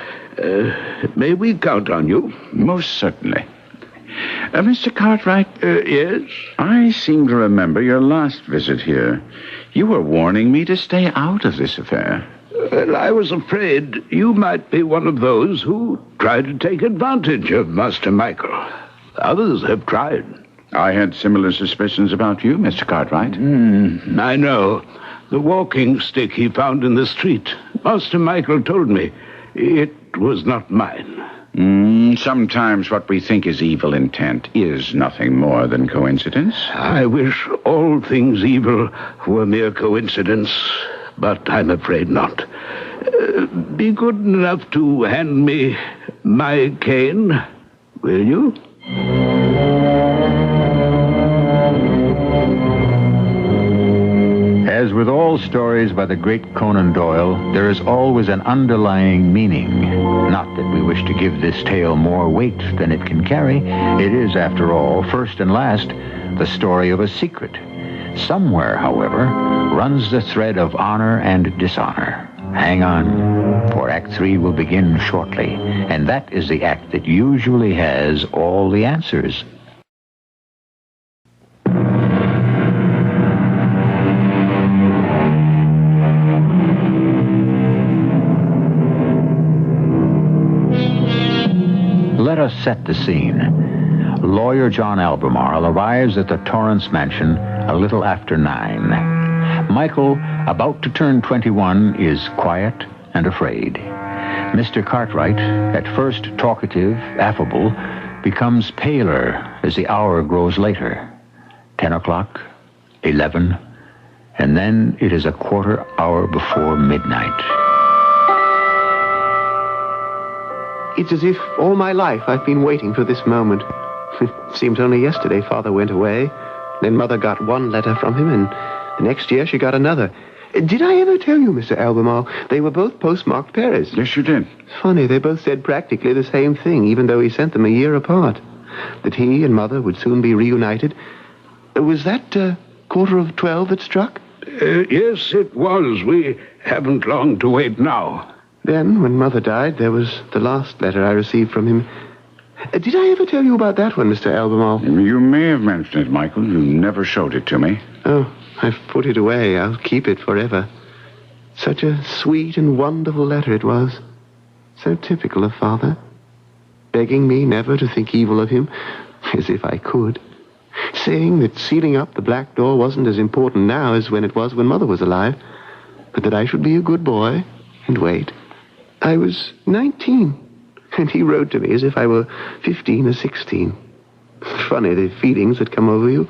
may we count on you? Most certainly. Mr. Cartwright? Yes? I seem to remember your last visit here. You were warning me to stay out of this affair. Well, I was afraid you might be one of those who tried to take advantage of Master Michael. Others have tried. I had similar suspicions about you, Mr. Cartwright. I know. The walking stick he found in the street. Master Michael told me it was not mine. Sometimes what we think is evil intent is nothing more than coincidence. I wish all things evil were mere coincidence, but I'm afraid not. Be good enough to hand me my cane, will you? As with all stories by the great Conan Doyle, there is always an underlying meaning. Not that we wish to give this tale more weight than it can carry. It is, after all, first and last, the story of a secret. Somewhere, however, runs the thread of honor and dishonor. Hang on, for Act 3 will begin shortly, and that is the act that usually has all the answers. Let us set the scene. Lawyer John Albemarle arrives at the Torrance mansion a little after 9. Michael, about to turn 21, is quiet and afraid. Mr. Cartwright, at first talkative, affable, becomes paler as the hour grows later. 10 o'clock, 11, and then it is a quarter hour before midnight. It's as if all my life I've been waiting for this moment. It seems only yesterday Father went away. Then Mother got one letter from him, and the next year she got another. Did I ever tell you, Mr. Albemarle, they were both postmarked Paris? Yes, you did. Funny, they both said practically the same thing, even though he sent them a year apart. That he and Mother would soon be reunited. Was that 11:45 that struck? Yes, it was. We haven't long to wait now. Then, when Mother died, there was the last letter I received from him. Did I ever tell you about that one, Mr. Albemarle? You may have mentioned it, Michael. You never showed it to me. Oh, I've put it away. I'll keep it forever. Such a sweet and wonderful letter it was. So typical of Father. Begging me never to think evil of him, as if I could. Saying that sealing up the black door wasn't as important now as when it was when Mother was alive, but that I should be a good boy and wait. I was 19, and he wrote to me as if I were 15 or 16. Funny, the feelings that come over you,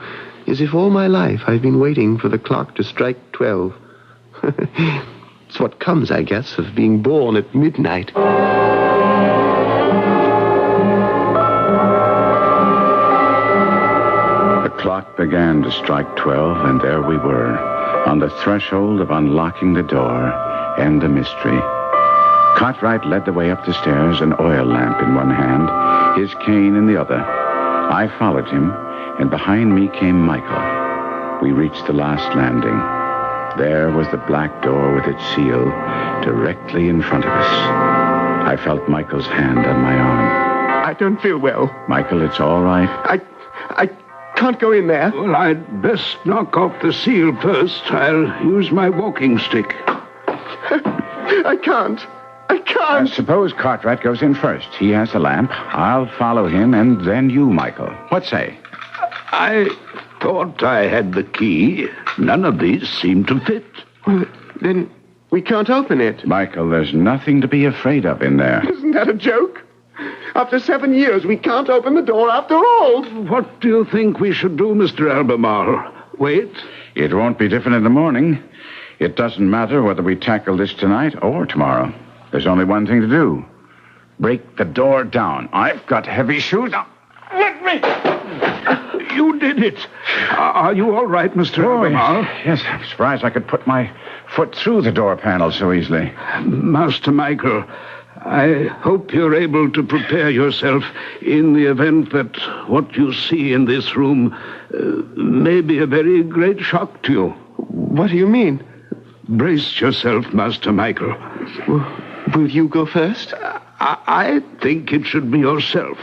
as if all my life I've been waiting for the clock to strike 12. It's what comes, I guess, of being born at midnight. The clock began to strike 12, and there we were, on the threshold of unlocking the door and the mystery. Cartwright led the way up the stairs, an oil lamp in one hand, his cane in the other. I followed him, and behind me came Michael. We reached the last landing. There was the black door with its seal directly in front of us. I felt Michael's hand on my arm. I don't feel well. Michael, it's all right. I can't go in there. Well, I'd best knock off the seal first. I'll use my walking stick. I can't. Suppose Cartwright goes in first. He has the lamp. I'll follow him, and then you, Michael. What say? I thought I had the key. None of these seem to fit. Well, then we can't open it. Michael, there's nothing to be afraid of in there. Isn't that a joke? After 7 years, we can't open the door after all. What do you think we should do, Mr. Albemarle? Wait? It won't be different in the morning. It doesn't matter whether we tackle this tonight or tomorrow. There's only one thing to do. Break the door down. I've got heavy shoes. Now, let me! You did it. Are you all right, Mr. Albemarle? Yes, I'm surprised I could put my foot through the door panel so easily. Master Michael, I hope you're able to prepare yourself in the event that what you see in this room may be a very great shock to you. What do you mean? Brace yourself, Master Michael. Will you go first? I think it should be yourself.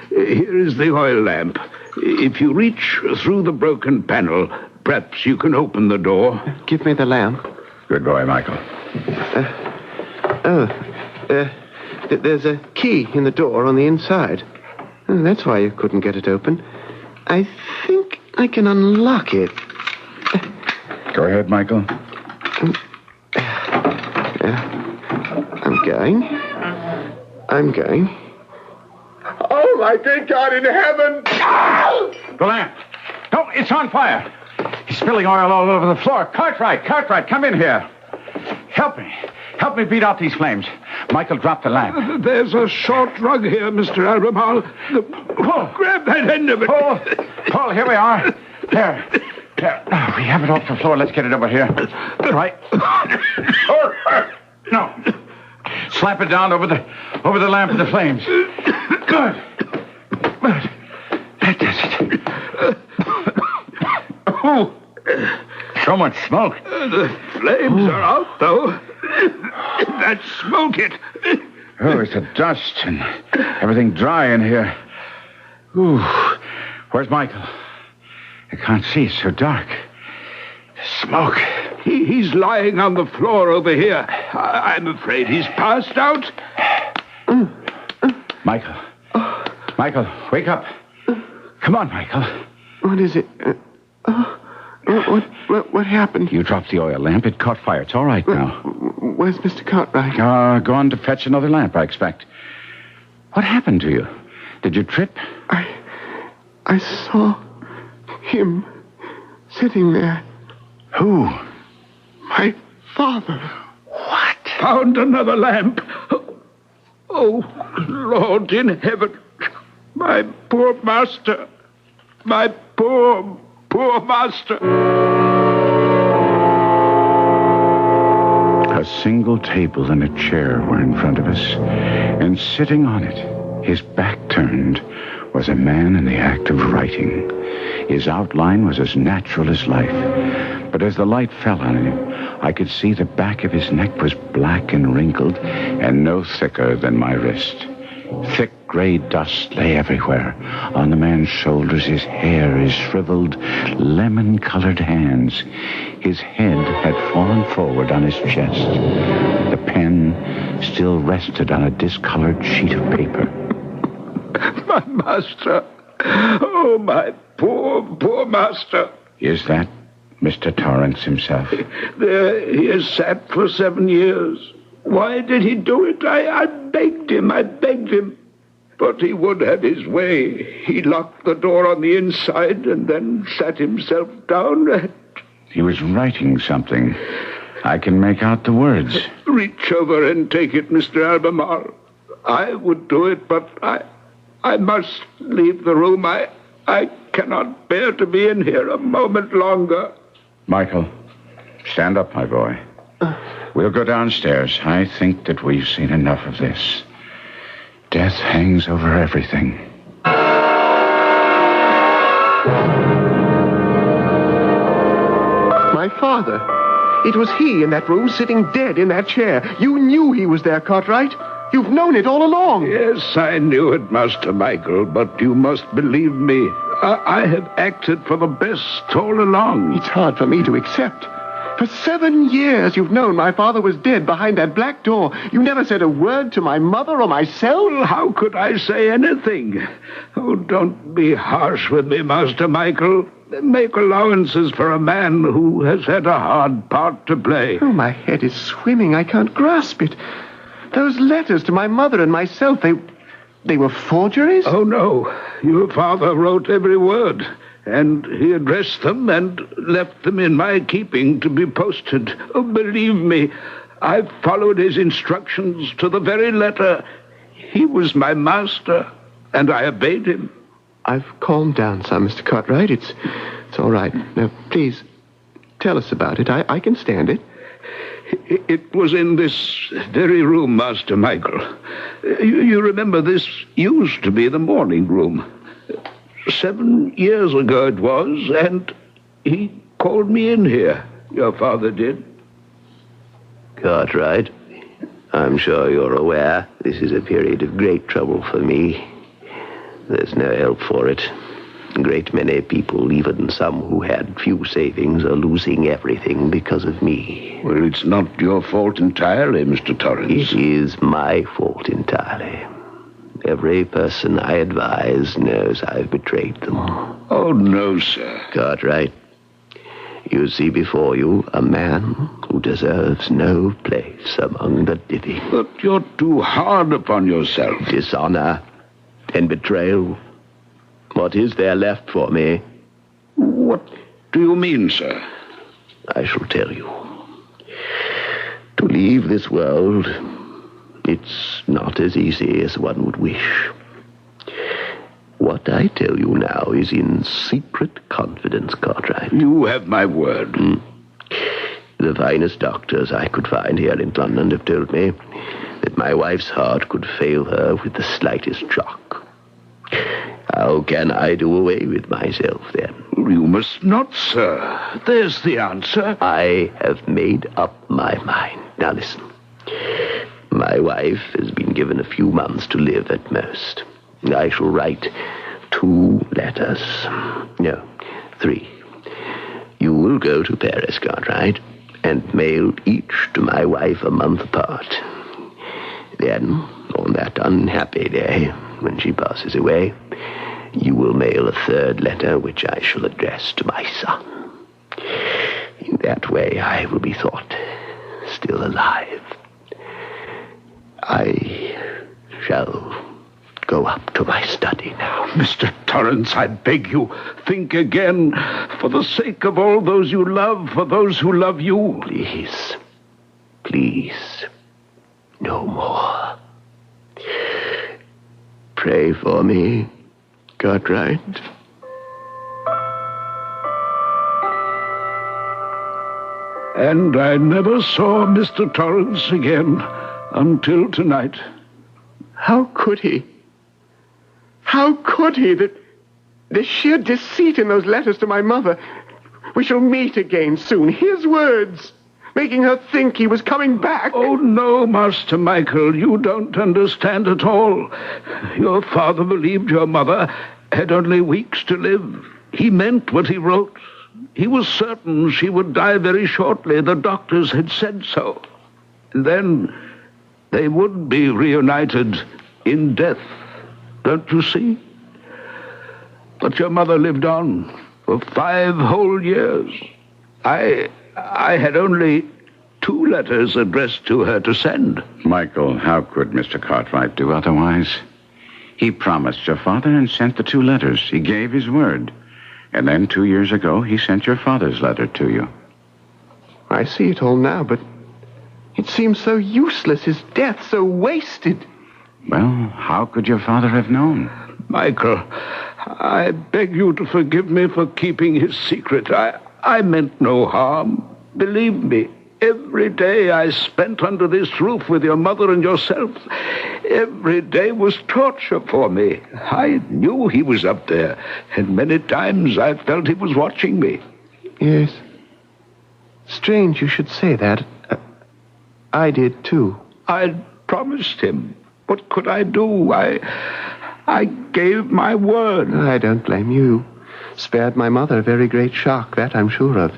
Here is the oil lamp. If you reach through the broken panel, perhaps you can open the door. Give me the lamp. Good boy, Michael. There's a key in the door on the inside. Oh, that's why you couldn't get it open. I think I can unlock it. Go ahead, Michael. I'm going. Oh, my great God in heaven! The lamp. No, it's on fire. He's spilling oil all over the floor. Cartwright, come in here. Help me beat out these flames. Michael, drop the lamp. There's a short rug here, Mr. Albemarle. Grab that end of it. Pull, here we are. There. We have it off the floor. Let's get it over here. Right. No. Slap it down over the lamp and the flames. Good. That does it. Oh, so much smoke. The flames are out, though. That smoke it. Oh, it's the dust and everything dry in here. Ooh. Where's Michael? I can't see. It's so dark. The smoke. He's lying on the floor over here. I'm afraid he's passed out. Michael, wake up. Come on, Michael. What is it? What happened? You dropped the oil lamp. It caught fire. It's all right now. Where's Mr. Cartwright? Gone to fetch another lamp, I expect. What happened to you? Did you trip? I saw him sitting there. Who? My father. What? Found another lamp. Oh, Lord in heaven. My poor master. My poor master. A single table and a chair were in front of us, and sitting on it, his back turned, was a man in the act of writing. His outline was as natural as life, but as the light fell on him, I could see the back of his neck was black and wrinkled, and no thicker than my wrist. Thick gray dust lay everywhere. On the man's shoulders, his hair, his shriveled, lemon-colored hands. His head had fallen forward on his chest. The pen still rested on a discolored sheet of paper. My master. Oh, my poor master. Is that Mr. Torrance himself? There he has sat for 7 years. Why did he do it? I begged him. But he would have his way. He locked the door on the inside and then sat himself down. He was writing something. I can make out the words. Reach over and take it, Mr. Albemarle. I would do it, but I must leave the room. I cannot bear to be in here a moment longer. Michael, stand up, my boy. We'll go downstairs. I think that we've seen enough of this. Death hangs over everything. My father. It was he in that room, sitting dead in that chair. You knew he was there, Cartwright. You've known it all along. Yes, I knew it, Master Michael, but you must believe me. I have acted for the best all along. It's hard for me to accept. For 7 years you've known my father was dead behind that black door. You never said a word to my mother or myself. Well, how could I say anything? Oh, don't be harsh with me, Master Michael. Make allowances for a man who has had a hard part to play. Oh, my head is swimming. I can't grasp it. Those letters to my mother and myself, they were forgeries? Oh, no. Your father wrote every word. And he addressed them and left them in my keeping to be posted. Oh, believe me, I followed his instructions to the very letter. He was my master, and I obeyed him. I've calmed down some, Mr. Cartwright. It's all right. Now, please, tell us about it. I can stand it. It was in this very room, Master Michael. You remember this used to be the morning room. 7 years ago it was, and he called me in here. Your father did. Cartwright, I'm sure you're aware this is a period of great trouble for me. There's no help for it. A great many people, even some who had few savings, are losing everything because of me. Well, it's not your fault entirely, Mr. Torrance. It is my fault entirely. Every person I advise knows I've betrayed them. Oh, no, sir. Cartwright, you see before you a man who deserves no place among the living. But you're too hard upon yourself. Dishonor and betrayal. What is there left for me? What do you mean, sir? I shall tell you. To leave this world, it's not as easy as one would wish. What I tell you now is in secret confidence, Cartwright. You have my word. The finest doctors I could find here in London have told me that my wife's heart could fail her with the slightest shock. How can I do away with myself, then? You must not, sir. There's the answer. I have made up my mind. Now listen. My wife has been given a few months to live at most. I shall write 2 letters. No, 3. You will go to Paris, Cartwright, and mail each to my wife a month apart. Then, on that unhappy day, when she passes away, you will mail a 3rd letter, which I shall address to my son. In that way, I will be thought still alive. I shall go up to my study now. Mr. Torrance, I beg you, think again. For the sake of all those you love, for those who love you. Please. Please. No more. Pray for me, Cartwright. And I never saw Mr. Torrance again until tonight. How could he? How could he? The sheer deceit in those letters to my mother. We shall meet again soon. His words, making her think he was coming back. Oh, no, Master Michael, you don't understand at all. Your father believed your mother had only weeks to live. He meant what he wrote. He was certain she would die very shortly. The doctors had said so. And then they would be reunited in death. Don't you see? But your mother lived on for 5 whole years. I had only 2 letters addressed to her to send. Michael, how could Mr. Cartwright do otherwise? He promised your father and sent the 2 letters. He gave his word. And then 2 years ago, he sent your father's letter to you. I see it all now, but it seems so useless, his death, so wasted. Well, how could your father have known? Michael, I beg you to forgive me for keeping his secret. I meant no harm. Believe me, every day I spent under this roof with your mother and yourself, every day was torture for me. I knew he was up there, and many times I felt he was watching me. Yes. Strange you should say that. I did, too. I'd promised him. What could I do? I gave my word. I don't blame you. Spared my mother a very great shock, that I'm sure of.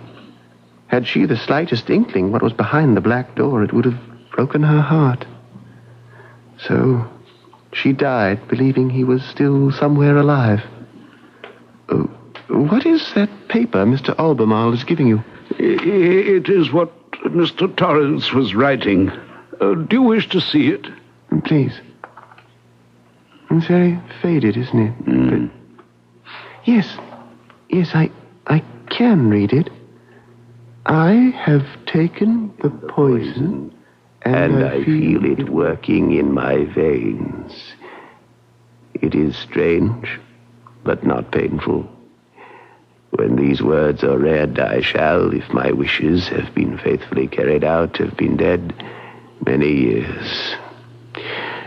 Had she the slightest inkling what was behind the black door, it would have broken her heart. So she died, believing he was still somewhere alive. What is that paper Mr. Albemarle is giving you? It is what Mr. Torrance was writing. Do you wish to see it? Please. It's very faded, isn't it? But yes, I can read it. I have taken the poison, and I feel it working in my veins. It is strange, but not painful. When these words are read, I shall, if my wishes have been faithfully carried out, have been dead many years.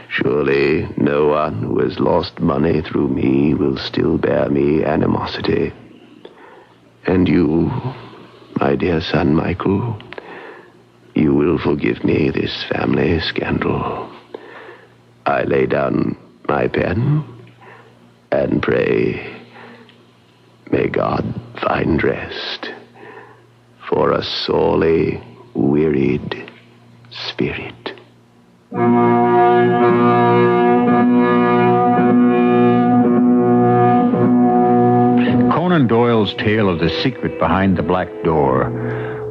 Surely no one who has lost money through me will still bear me animosity. And you, my dear son Michael, you will forgive me this family scandal. I lay down my pen and pray, may God find rest for a sorely wearied spirit. Conan Doyle's tale of the secret behind the black door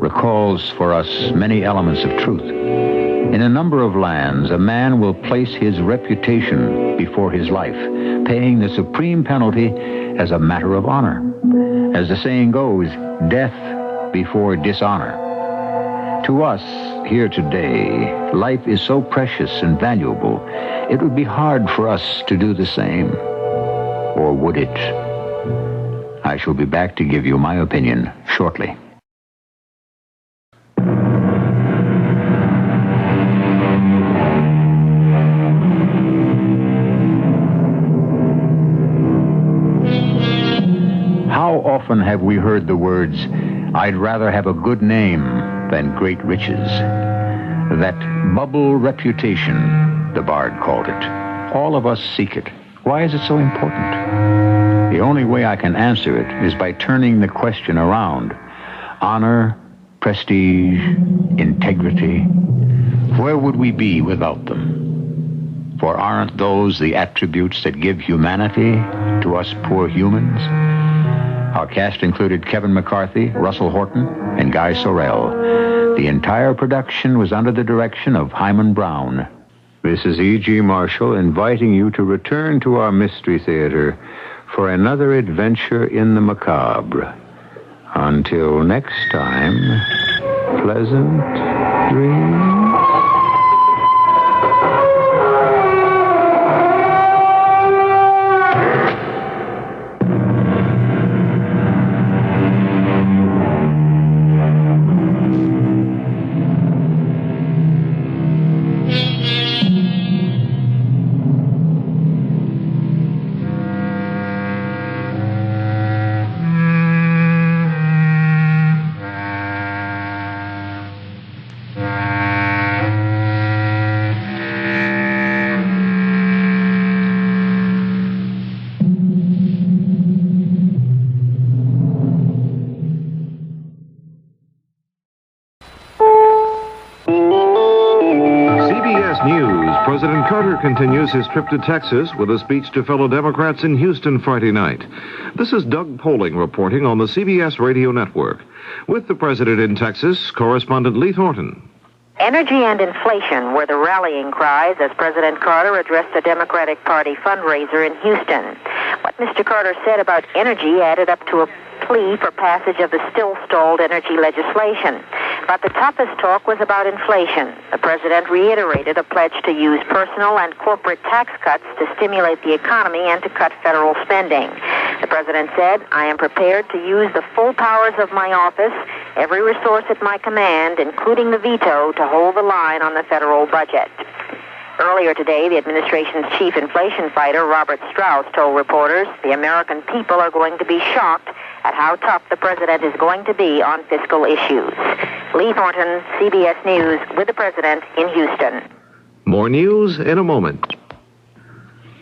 recalls for us many elements of truth. In a number of lands, a man will place his reputation before his life, paying the supreme penalty as a matter of honor. As the saying goes, death before dishonor. To us, here today, life is so precious and valuable, it would be hard for us to do the same. Or would it? I shall be back to give you my opinion shortly. How often have we heard the words, "I'd rather have a good name than great riches"? That bubble reputation, the bard called it. All of us seek it. Why is it so important? The only way I can answer it is by turning the question around. Honor, prestige, integrity. Where would we be without them? For aren't those the attributes that give humanity to us poor humans? Our cast included Kevin McCarthy, Russell Horton, and Guy Sorrell. The entire production was under the direction of Hyman Brown. This is E.G. Marshall inviting you to return to our Mystery Theater for another adventure in the macabre. Until next time, pleasant dreams. President Carter continues his trip to Texas with a speech to fellow Democrats in Houston Friday night. This is Doug Poling reporting on the CBS Radio Network. With the president in Texas, correspondent Lee Thornton. Energy and inflation were the rallying cries as President Carter addressed a Democratic Party fundraiser in Houston. What Mr. Carter said about energy added up to a plea for passage of the still-stalled energy legislation. But the toughest talk was about inflation. The president reiterated a pledge to use personal and corporate tax cuts to stimulate the economy and to cut federal spending. The president said, "I am prepared to use the full powers of my office, every resource at my command, including the veto, to hold the line on the federal budget." Earlier today, the administration's chief inflation fighter, Robert Strauss, told reporters the American people are going to be shocked at how tough the president is going to be on fiscal issues. Lee Thornton, CBS News, with the president in Houston. More news in a moment.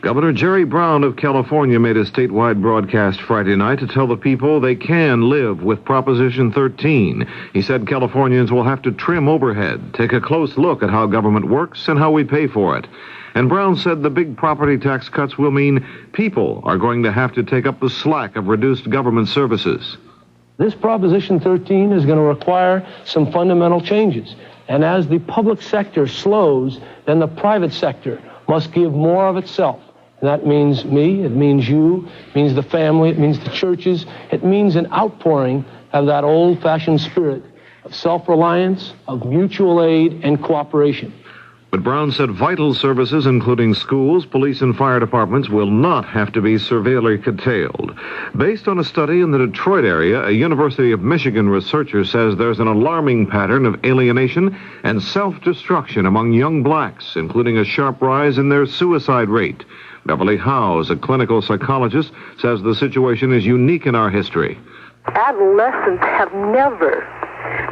Governor Jerry Brown of California made a statewide broadcast Friday night to tell the people they can live with Proposition 13. He said Californians will have to trim overhead, take a close look at how government works and how we pay for it. And Brown said the big property tax cuts will mean people are going to have to take up the slack of reduced government services. This Proposition 13 is going to require some fundamental changes. And as the public sector slows, then the private sector must give more of itself. And that means me, it means you, it means the family, it means the churches. It means an outpouring of that old-fashioned spirit of self-reliance, of mutual aid and cooperation. But Brown said vital services, including schools, police, and fire departments, will not have to be severely curtailed. Based on a study in the Detroit area, a University of Michigan researcher says there's an alarming pattern of alienation and self-destruction among young blacks, including a sharp rise in their suicide rate. Beverly Howes, a clinical psychologist, says the situation is unique in our history. Adolescents have never,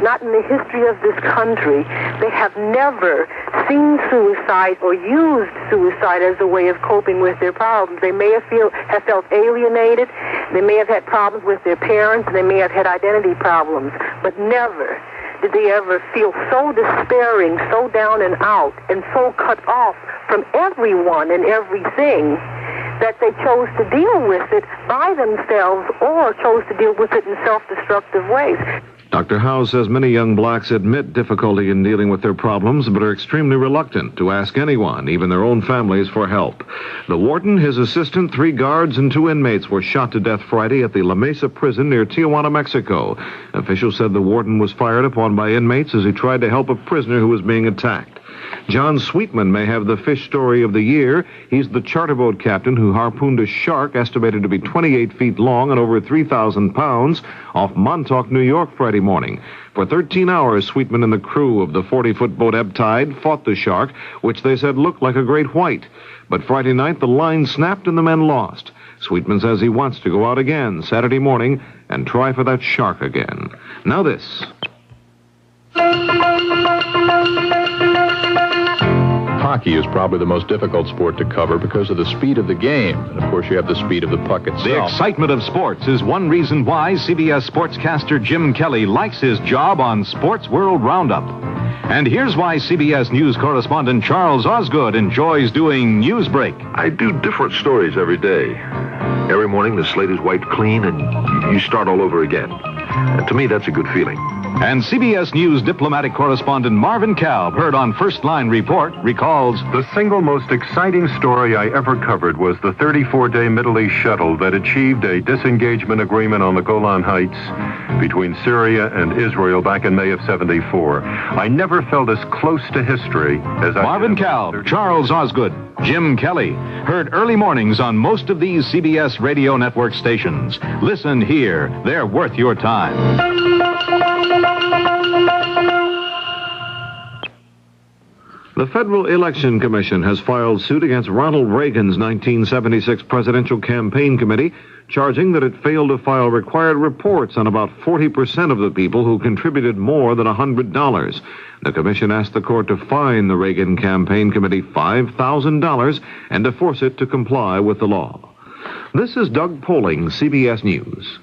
not in the history of this country, they have never seen suicide or used suicide as a way of coping with their problems. They may have felt alienated, they may have had problems with their parents, they may have had identity problems, but never did they ever feel so despairing, so down and out, and so cut off from everyone and everything that they chose to deal with it by themselves or chose to deal with it in self-destructive ways. Dr. Howe says many young blacks admit difficulty in dealing with their problems, but are extremely reluctant to ask anyone, even their own families, for help. The warden, his assistant, 3 guards, and 2 inmates were shot to death Friday at the La Mesa prison near Tijuana, Mexico. Officials said the warden was fired upon by inmates as he tried to help a prisoner who was being attacked. John Sweetman may have the fish story of the year. He's the charter boat captain who harpooned a shark estimated to be 28 feet long and over 3,000 pounds off Montauk, New York, Friday morning. For 13 hours, Sweetman and the crew of the 40-foot boat Ebb Tide fought the shark, which they said looked like a great white. But Friday night, the line snapped and the men lost. Sweetman says he wants to go out again Saturday morning and try for that shark again. Now this. Hockey is probably the most difficult sport to cover because of the speed of the game. And, of course, you have the speed of the puck itself. The excitement of sports is one reason why CBS sportscaster Jim Kelly likes his job on Sports World Roundup. And here's why CBS News correspondent Charles Osgood enjoys doing Newsbreak. I do different stories every day. Every morning, the slate is wiped clean, and you start all over again. And to me, that's a good feeling. And CBS News diplomatic correspondent Marvin Kalb, heard on First Line Report, recalls, "The single most exciting story I ever covered was the 34-day Middle East shuttle that achieved a disengagement agreement on the Golan Heights between Syria and Israel back in May of '74. I never felt as close to history as I Marvin Kalb, Charles Osgood, Jim Kelly, heard early mornings on most of these CBS radio network stations. Listen here. They're worth your time. The Federal Election Commission has filed suit against Ronald Reagan's 1976 presidential campaign committee, charging that it failed to file required reports on about 40% of the people who contributed more than $100. The commission asked the court to fine the Reagan campaign committee $5,000 and to force it to comply with the law. This is Doug Poling, CBS News.